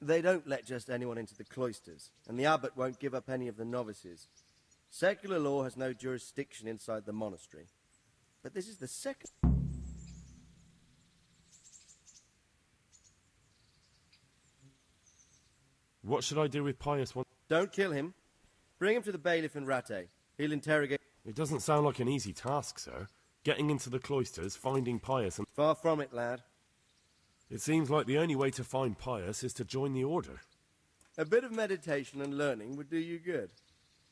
They don't let just anyone into the cloisters, and the abbot won't give up any of the novices. Secular law has no jurisdiction inside the monastery. But this is the second... What should I do with Pius? Don't kill him. Bring him to the bailiff in Rattay. He'll interrogate... It doesn't sound like an easy task, sir. Getting into the cloisters, finding Pius and... Far from it, lad. It seems like the only way to find Pius is to join the order. A bit of meditation and learning would do you good.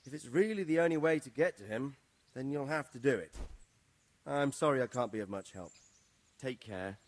If it's really the only way to get to him, then you'll have to do it. I'm sorry I can't be of much help. Take care.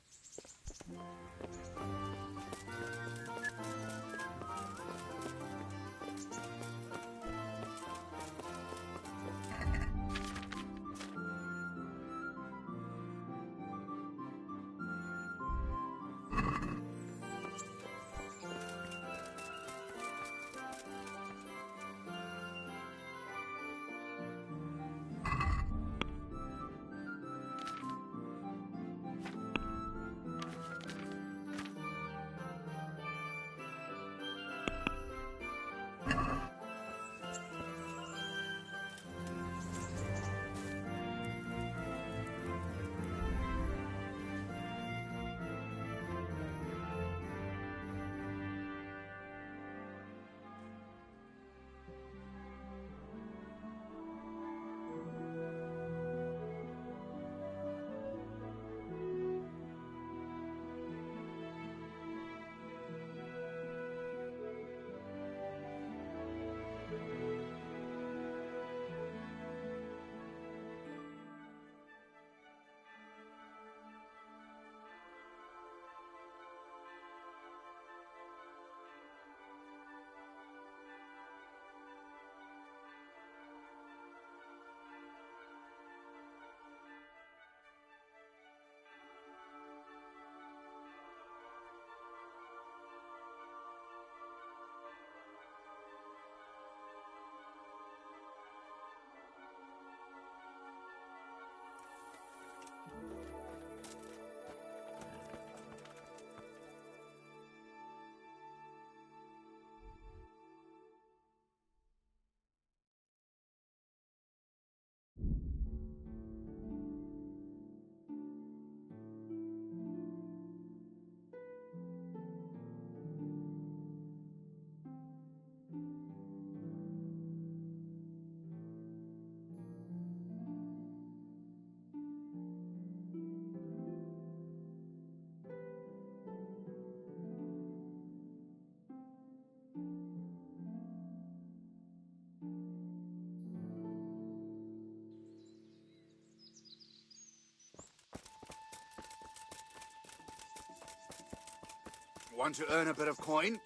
Want to earn a bit of coin?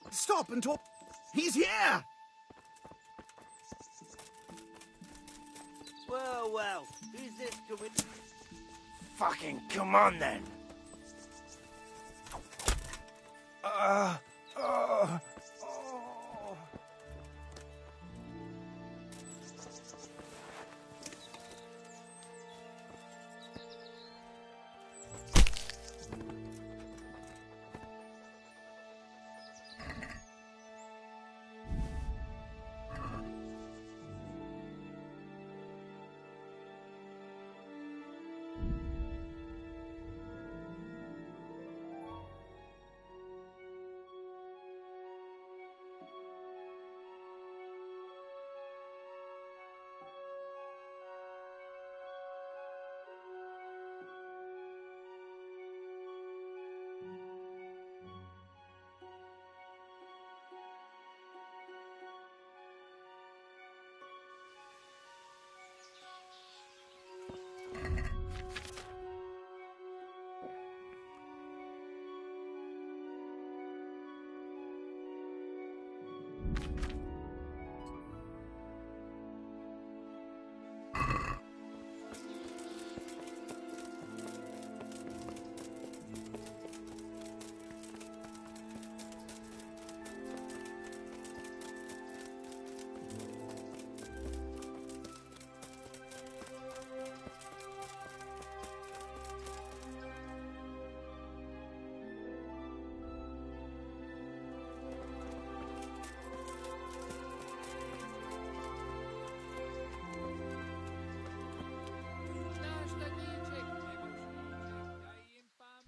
Stop and talk. He's here! Well, well, who's this coming? Fucking come on then!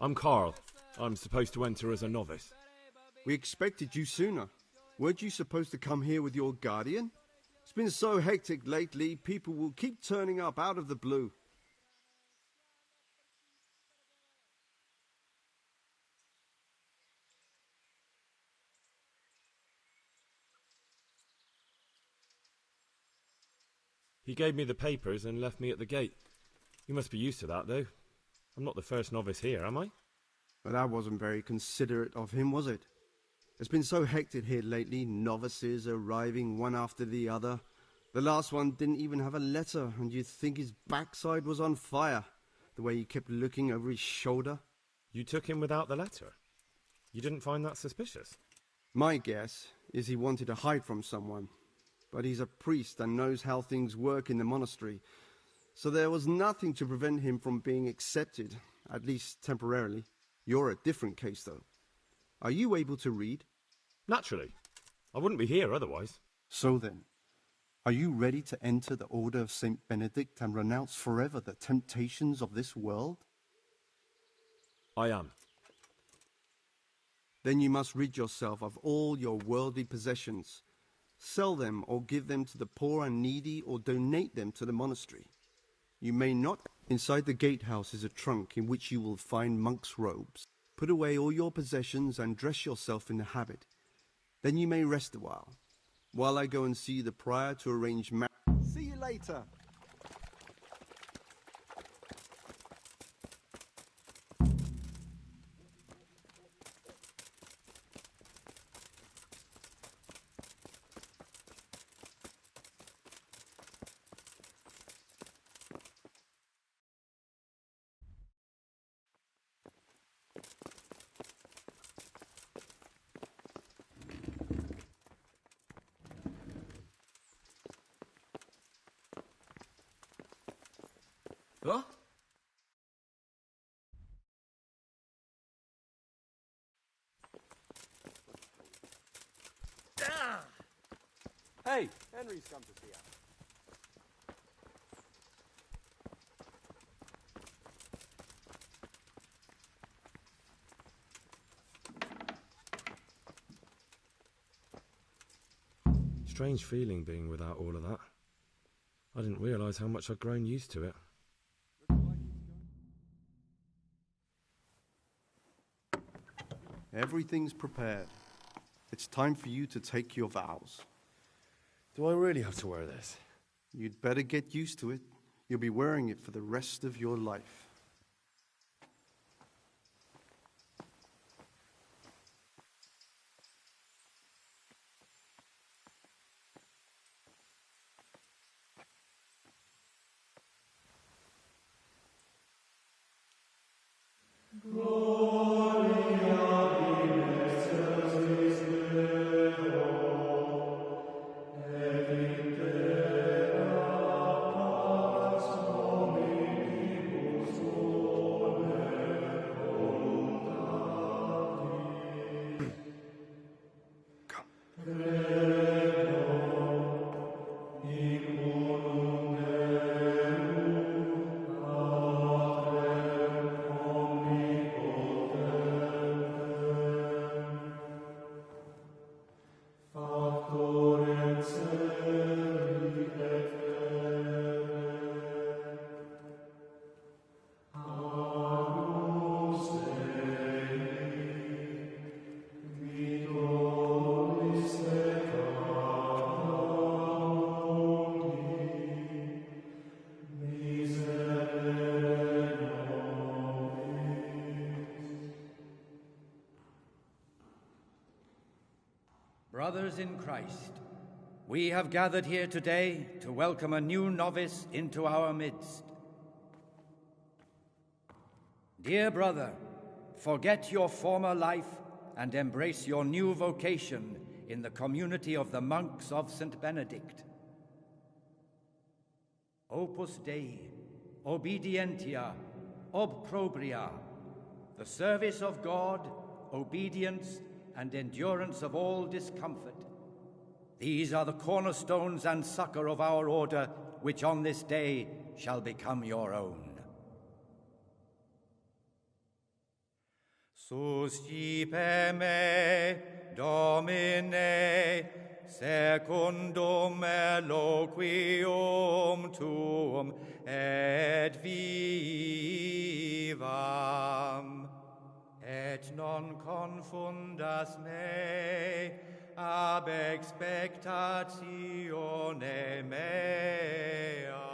I'm Carl. I'm supposed to enter as a novice. We expected you sooner. Weren't you supposed to come here with your guardian? It's been so hectic lately, people will keep turning up out of the blue. He gave me the papers and left me at the gate. You must be used to that, though. I'm not the first novice here, am I? But that wasn't very considerate of him, was it? It's been so hectic here lately, novices arriving one after the other. The last one didn't even have a letter, and you'd think his backside was on fire, the way he kept looking over his shoulder. You took him without the letter? You didn't find that suspicious? My guess is he wanted to hide from someone. But he's a priest and knows how things work in the monastery, so there was nothing to prevent him from being accepted, at least temporarily. You're a different case, though. Are you able to read? Naturally. I wouldn't be here otherwise. So then, are you ready to enter the Order of St. Benedict and renounce forever the temptations of this world? I am. Then you must rid yourself of all your worldly possessions. Sell them or give them to the poor and needy or donate them to the monastery. You may not. Inside the gatehouse is a trunk in which you will find monk's robes. Put away all your possessions and dress yourself in the habit. Then you may rest a while I go and see the prior to arrange marriage. See you later. Huh? Hey, Henry's come to see us. Strange feeling being without all of that. I didn't realise how much I'd grown used to it. Everything's prepared. It's time for you to take your vows. Do I really have to wear this? You'd better get used to it. You'll be wearing it for the rest of your life. Brothers in Christ, we have gathered here today to welcome a new novice into our midst. Dear brother, forget your former life and embrace your new vocation in the community of the monks of St. Benedict. Opus Dei, obedientia, obprobria, the service of God, obedience, and endurance of all discomfort. These are the cornerstones and succor of our order, which on this day shall become your own. Suscipe me, Domine, secundum eloquium tuum et vivam, et non confundas me ab expectatione mea.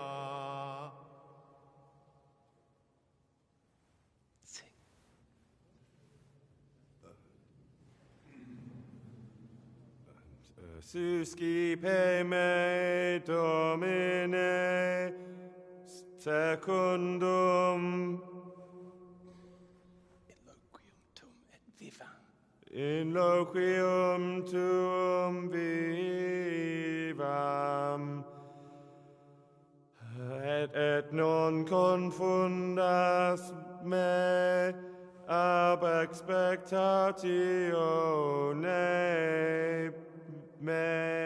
Suscipe me, Domine, secundum in loquium tuum vivam, et non confundas me ab expectatione mea.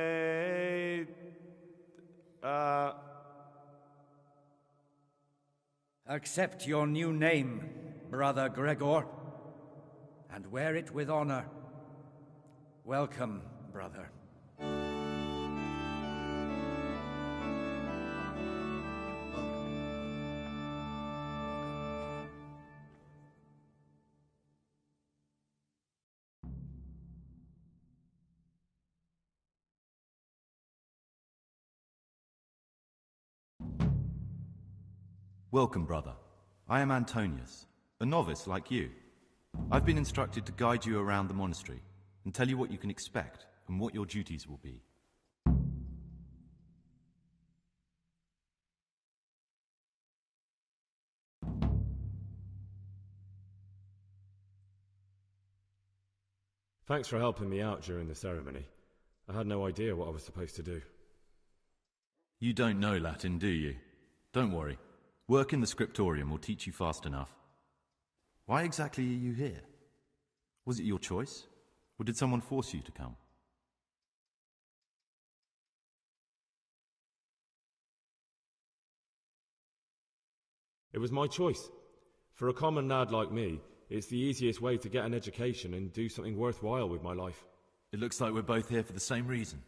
Accept your new name, Brother Gregor, and wear it with honor. Welcome, brother. Welcome, brother. I am Antonius, a novice like you. I've been instructed to guide you around the monastery and tell you what you can expect and what your duties will be. Thanks for helping me out during the ceremony. I had no idea what I was supposed to do. You don't know Latin, do you? Don't worry. Work in the scriptorium will teach you fast enough. Why exactly are you here? Was it your choice? Or did someone force you to come? It was my choice. For a common lad like me, it's the easiest way to get an education and do something worthwhile with my life. It looks like we're both here for the same reason.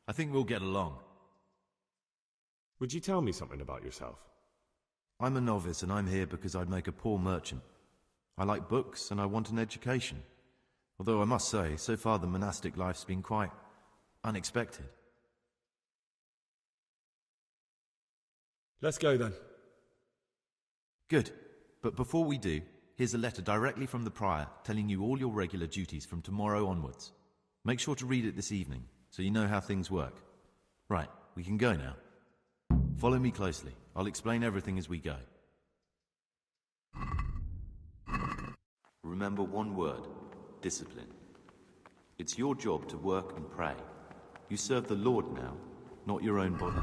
I think we'll get along. Would you tell me something about yourself? I'm a novice and I'm here because I'd make a poor merchant. I like books and I want an education. Although I must say, so far the monastic life's been quite unexpected. Let's go then. Good. But before we do, here's a letter directly from the prior telling you all your regular duties from tomorrow onwards. Make sure to read it this evening so you know how things work. Right, we can go now. Follow me closely. I'll explain everything as we go. Remember one word: discipline. It's your job to work and pray. You serve the Lord now, not your own body.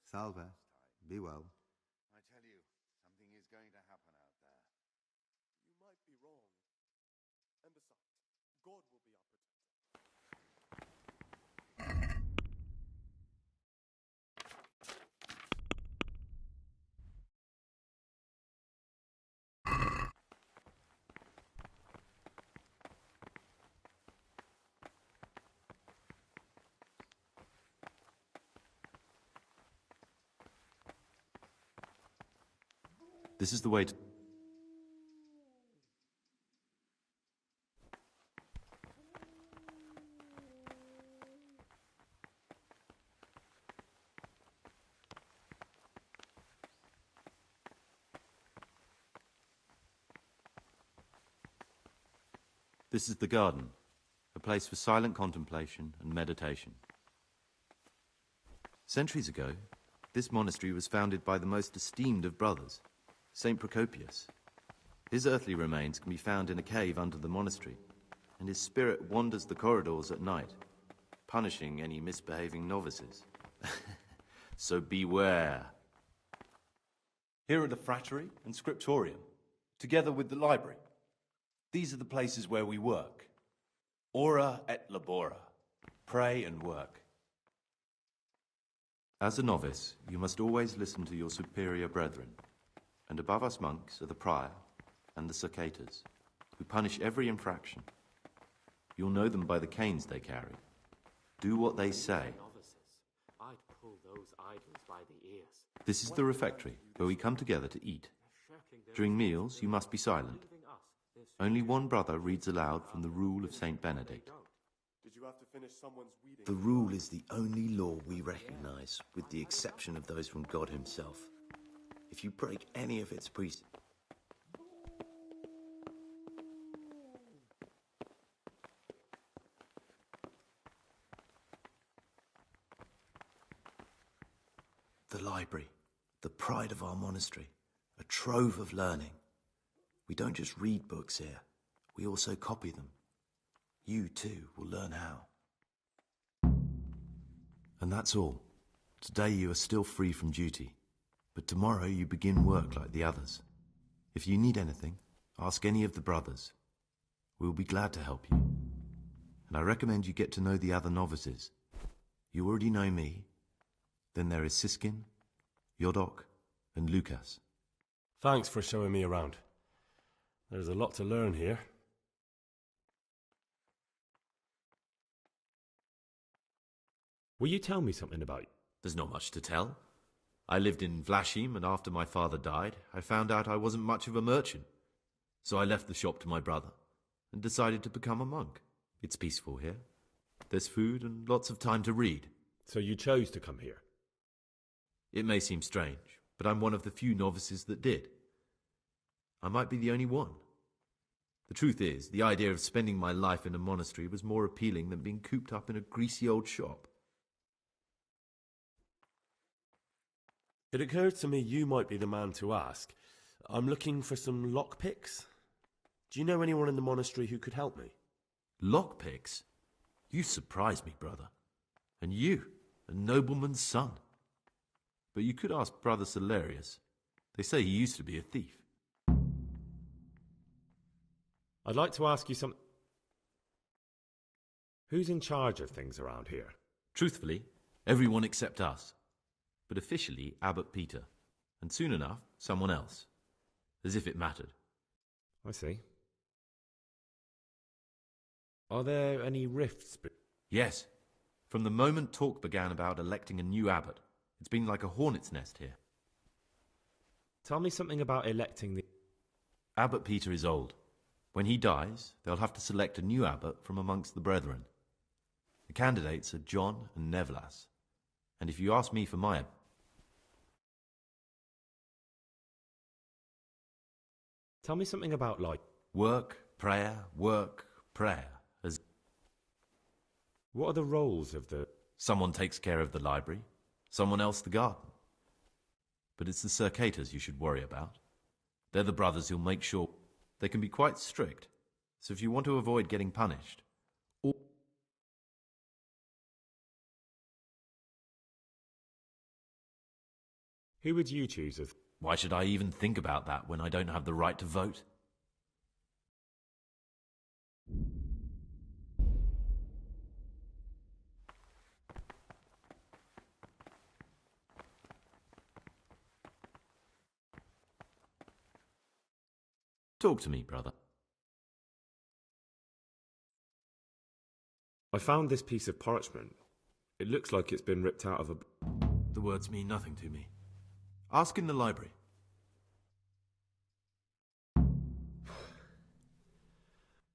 Salve. Be well. I tell you, something is going to happen out there. You might be wrong. And besides, God will be our This is the way to... This is the garden, a place for silent contemplation and meditation. Centuries ago, this monastery was founded by the most esteemed of brothers, Saint Procopius. His earthly remains can be found in a cave under the monastery, and his spirit wanders the corridors at night, punishing any misbehaving novices. So beware. Here are the frattery and scriptorium, together with the library. These are the places where we work. Ora et labora. Pray and work. As a novice, you must always listen to your superior brethren. And above us monks are the prior and the cicatas, who punish every infraction. You'll know them by the canes they carry. Do what they say. I'd pull those idols by the ears. This is the refectory, where we come together to eat. During meals, you must be silent. Only one brother reads aloud from the Rule of Saint Benedict. Did you have to finish someone's reading? The rule is the only law we recognize, with the exception of those from God himself. If you break any of its precepts, the library, the pride of our monastery, a trove of learning. We don't just read books here, we also copy them. You, too, will learn how. And that's all. Today you are still free from duty, but tomorrow you begin work like the others. If you need anything, ask any of the brothers. We'll be glad to help you. And I recommend you get to know the other novices. You already know me. Then there is Siskin, Yodok, and Lucas. Thanks for showing me around. There's a lot to learn here. Will you tell me something about you? There's not much to tell. I lived in Vlashim, and after my father died, I found out I wasn't much of a merchant. So I left the shop to my brother, and decided to become a monk. It's peaceful here. There's food and lots of time to read. So you chose to come here? It may seem strange, but I'm one of the few novices that did. I might be the only one. The truth is, the idea of spending my life in a monastery was more appealing than being cooped up in a greasy old shop. It occurred to me you might be the man to ask. I'm looking for some lockpicks. Do you know anyone in the monastery who could help me? Lockpicks? You surprise me, brother. And you, a nobleman's son. But you could ask Brother Celerius. They say he used to be a thief. I'd like to ask you something. Who's in charge of things around here? Truthfully, everyone except us. But officially, Abbot Peter. And soon enough, someone else. As if it mattered. I see. Are there any rifts? Yes. From the moment talk began about electing a new abbot, it's been like a hornet's nest here. Tell me something about electing the... Abbot Peter is old. When he dies, they'll have to select a new abbot from amongst the brethren. The candidates are John and Nevlas. And if you ask me for my... Tell me something about, like... Work, prayer, as... What are the roles of the... Someone takes care of the library, someone else the garden. But it's the Circators you should worry about. They're the brothers who'll make sure... They can be quite strict, so if you want to avoid getting punished... Who would you choose as... Why should I even think about that when I don't have the right to vote? Talk to me, brother. I found this piece of parchment. It looks like it's been ripped out of a... The words mean nothing to me. Ask in the library.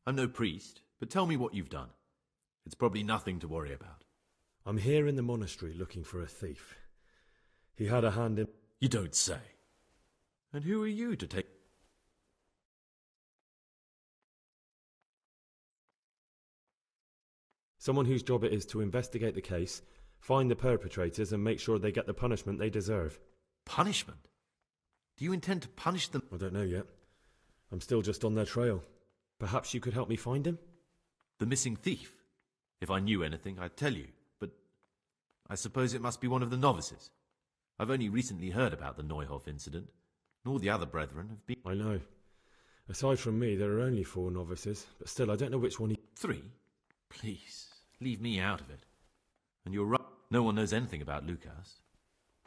I'm no priest, but tell me what you've done. It's probably nothing to worry about. I'm here in the monastery looking for a thief. He had a hand in... You don't say. And who are you to take... Someone whose job it is to investigate the case, find the perpetrators and make sure they get the punishment they deserve. Punishment? Do you intend to punish them? I don't know yet. I'm still just on their trail. Perhaps you could help me find him? The missing thief? If I knew anything, I'd tell you, but I suppose it must be one of the novices. I've only recently heard about the Neuhof incident, and all the other brethren have been... I know. Aside from me, there are only 4 novices, but still, I don't know which one he... 3? Please, leave me out of it. And you're right, no one knows anything about Lukas.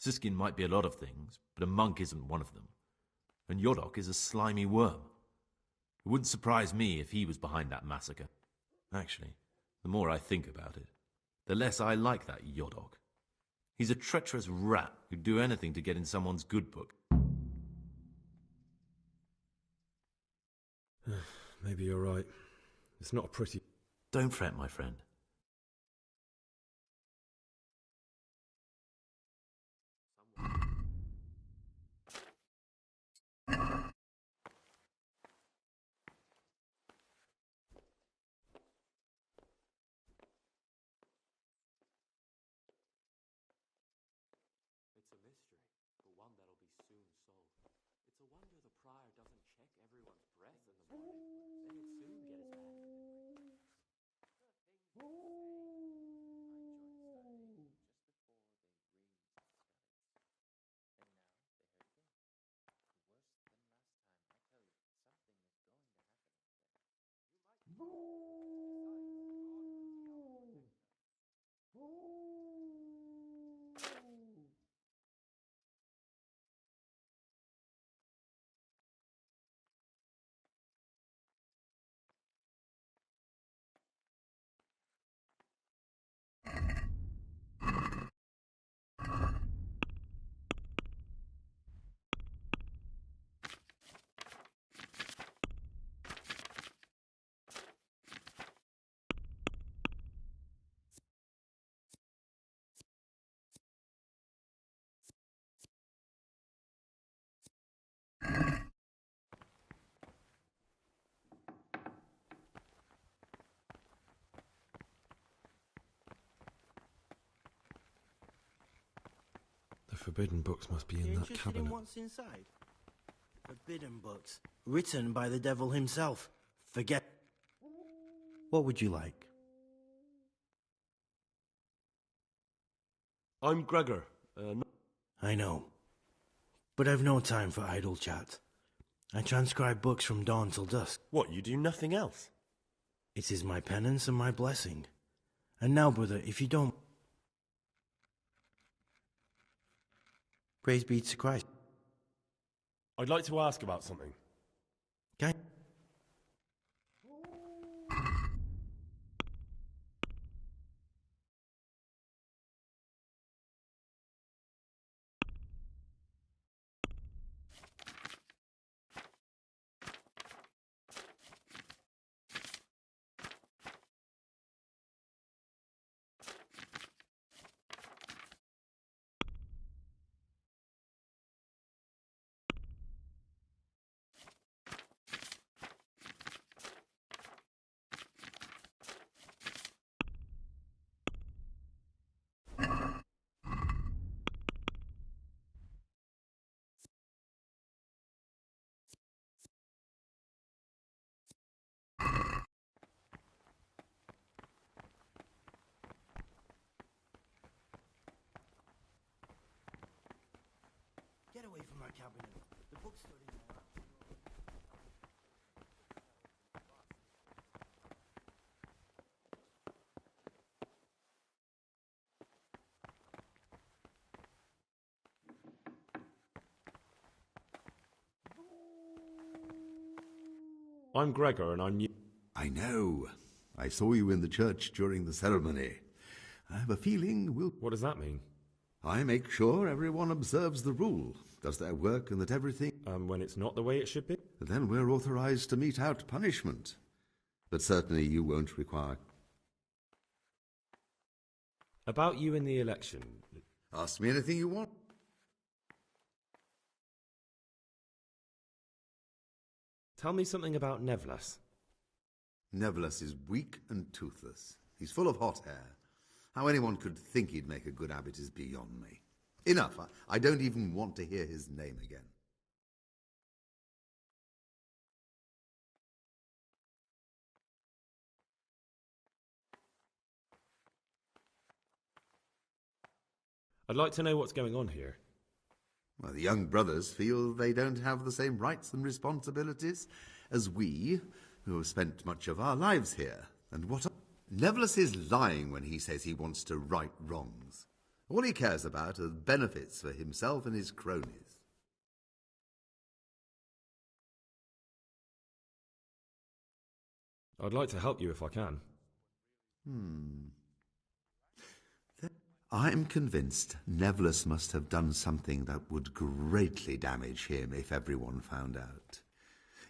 Siskin might be a lot of things, but a monk isn't one of them. And Yodok is a slimy worm. It wouldn't surprise me if he was behind that massacre. Actually, the more I think about it, the less I like that Yodok. He's a treacherous rat who'd do anything to get in someone's good book. Maybe you're right. It's not a pretty... Don't fret, my friend. It's a mystery, but one that'll be soon solved. It's a wonder the prior doesn't check everyone's breath in the morning. Then he'd soon get his back. The forbidden books must be in You're that interested cabinet. in what's inside? Forbidden books, written by the devil himself. Forget. What would you like? I'm Gregor. No... I know. But I've no time for idle chat. I transcribe books from dawn till dusk. What, you do nothing else? It is my penance and my blessing. And now, brother, if you don't... Praise be to Christ. I'd like to ask about something. Okay. Get away from my cabinet. The book's stood in there. I'm Gregor, and I'm new. I know. I saw you in the church during the ceremony. I have a feeling we'll... What does that mean? I make sure everyone observes the rule, does their work, and that everything... When it's not the way it should be? Then we're authorized to mete out punishment. But certainly you won't require... About you in the election. Ask me anything you want. Tell me something about Nevlas. Nevlas is weak and toothless. He's full of hot hair. How anyone could think he'd make a good abbot is beyond me. Enough. I don't even want to hear his name again. I'd like to know what's going on here. Well, the young brothers feel they don't have the same rights and responsibilities as we, who have spent much of our lives here. And what... Neverless is lying when he says he wants to right wrongs. All he cares about are benefits for himself and his cronies. I'd like to help you if I can. I'm convinced Neverless must have done something that would greatly damage him if everyone found out.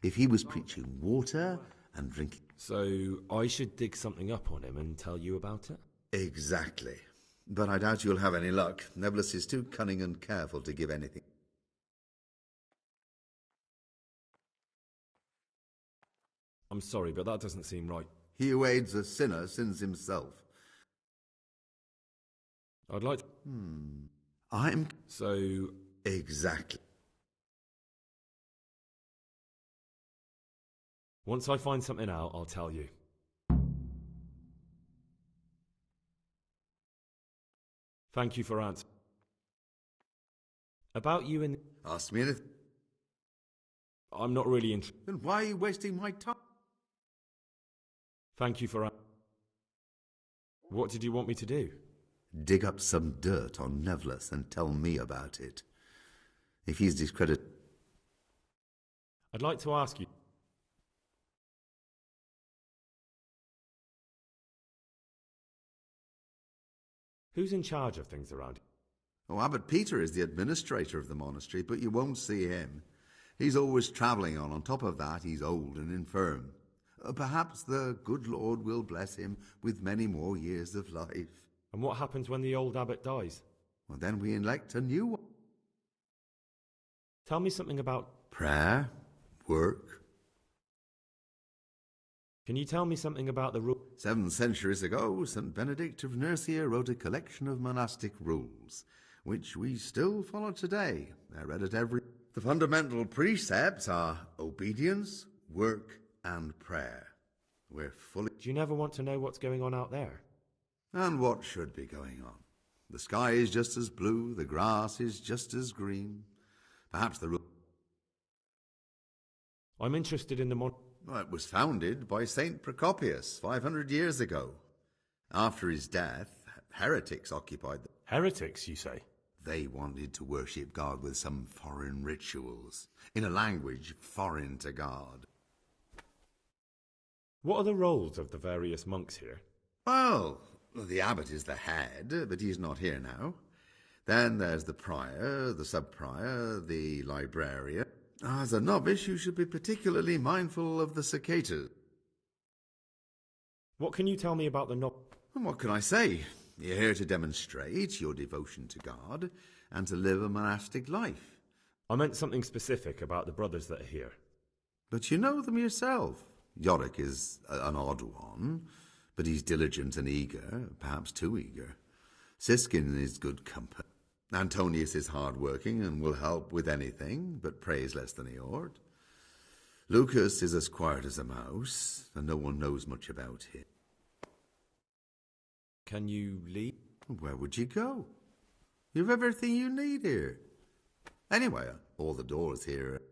If he was preaching water and drinking... So I should dig something up on him and tell you about it? Exactly. But I doubt you'll have any luck. Neverless is too cunning and careful to give anything. I'm sorry, but that doesn't seem right. He who aids a sinner sins himself. I'd like... I'm... So... Exactly. Once I find something out, I'll tell you. Thank you for answering. About you and... Ask me anything. I'm not really interested. Then why are you wasting my time? Thank you for... What did you want me to do? Dig up some dirt on Neverless and tell me about it. If he's discredited... I'd like to ask you... Who's in charge of things around here? Oh, Abbot Peter is the administrator of the monastery, but you won't see him. He's always travelling on. On top of that, he's old and infirm. Perhaps the good Lord will bless him with many more years of life. And what happens when the old abbot dies? Well, then we elect a new one. Tell me something about... Prayer, work. Can you tell me something about the rule? 7 centuries ago, St. Benedict of Nursia wrote a collection of monastic rules, which we still follow today. They're read at every... The fundamental precepts are obedience, work, and prayer. We're fully... Do you never want to know what's going on out there? And what should be going on? The sky is just as blue, the grass is just as green. Perhaps the... I'm interested in the Well, it was founded by St. Procopius 500 years ago. After his death, heretics occupied the... Heretics, you say? They wanted to worship God with some foreign rituals, in a language foreign to God. What are the roles of the various monks here? Well, the abbot is the head, but he's not here now. Then there's the prior, the sub-prior, the librarian. As a novice, you should be particularly mindful of the cicadas. What can you tell me about the What can I say? You're here to demonstrate your devotion to God and to live a monastic life. I meant something specific about the brothers that are here. But you know them yourself. Yorick is an odd one, but he's diligent and eager, perhaps too eager. Siskin is good company. Antonius is hard-working and will help with anything, but prays less than he ought. Lucas is as quiet as a mouse, and no one knows much about him. Can you leave? Where would you go? You've everything you need here. Anyway, all the doors here